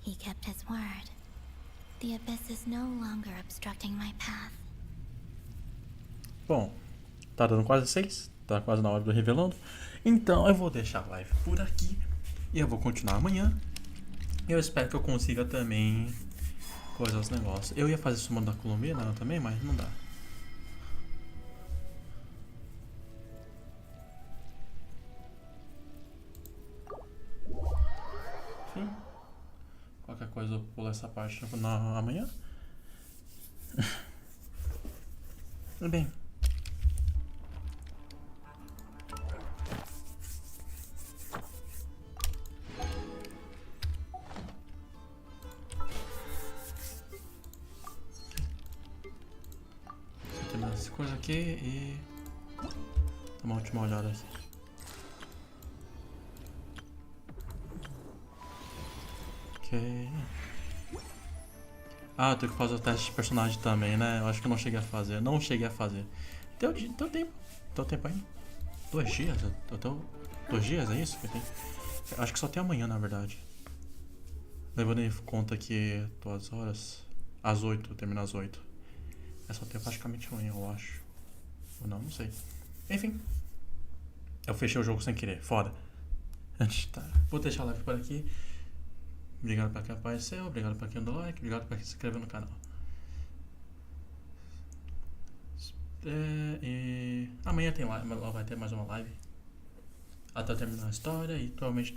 He kept his word. The abyss is no longer obstructing my path. Bom, tá dando quase 6, tá quase na hora do revelando. Então eu vou deixar a live por aqui e eu vou continuar amanhã. Eu espero que eu consiga também coisar os negócios. Eu ia fazer sumando da colombiana também, mas não dá. Enfim, qualquer coisa eu pulo essa parte amanhã. Tudo bem. Essa coisa aqui e dar uma última olhada aqui. Ok. Ah, eu tenho que fazer o teste de personagem também, né? Eu acho que eu não cheguei a fazer. Não cheguei a fazer. Deu tempo. Deu tempo ainda. 2 dias? 2 dias, é isso que tem? Acho que só tem amanhã, na verdade. Levando em conta que tô às horas. Às 8, eu termino às 8. É só ter praticamente amanhã, eu acho. Ou não, não sei. Enfim. Eu fechei o jogo sem querer. Foda. Tá. Vou deixar a live por aqui. Obrigado pra quem apareceu. Obrigado pra quem deu like. Obrigado pra quem se inscreveu no canal. E amanhã tem live. Vai ter mais uma live. Até terminar a história. E provavelmente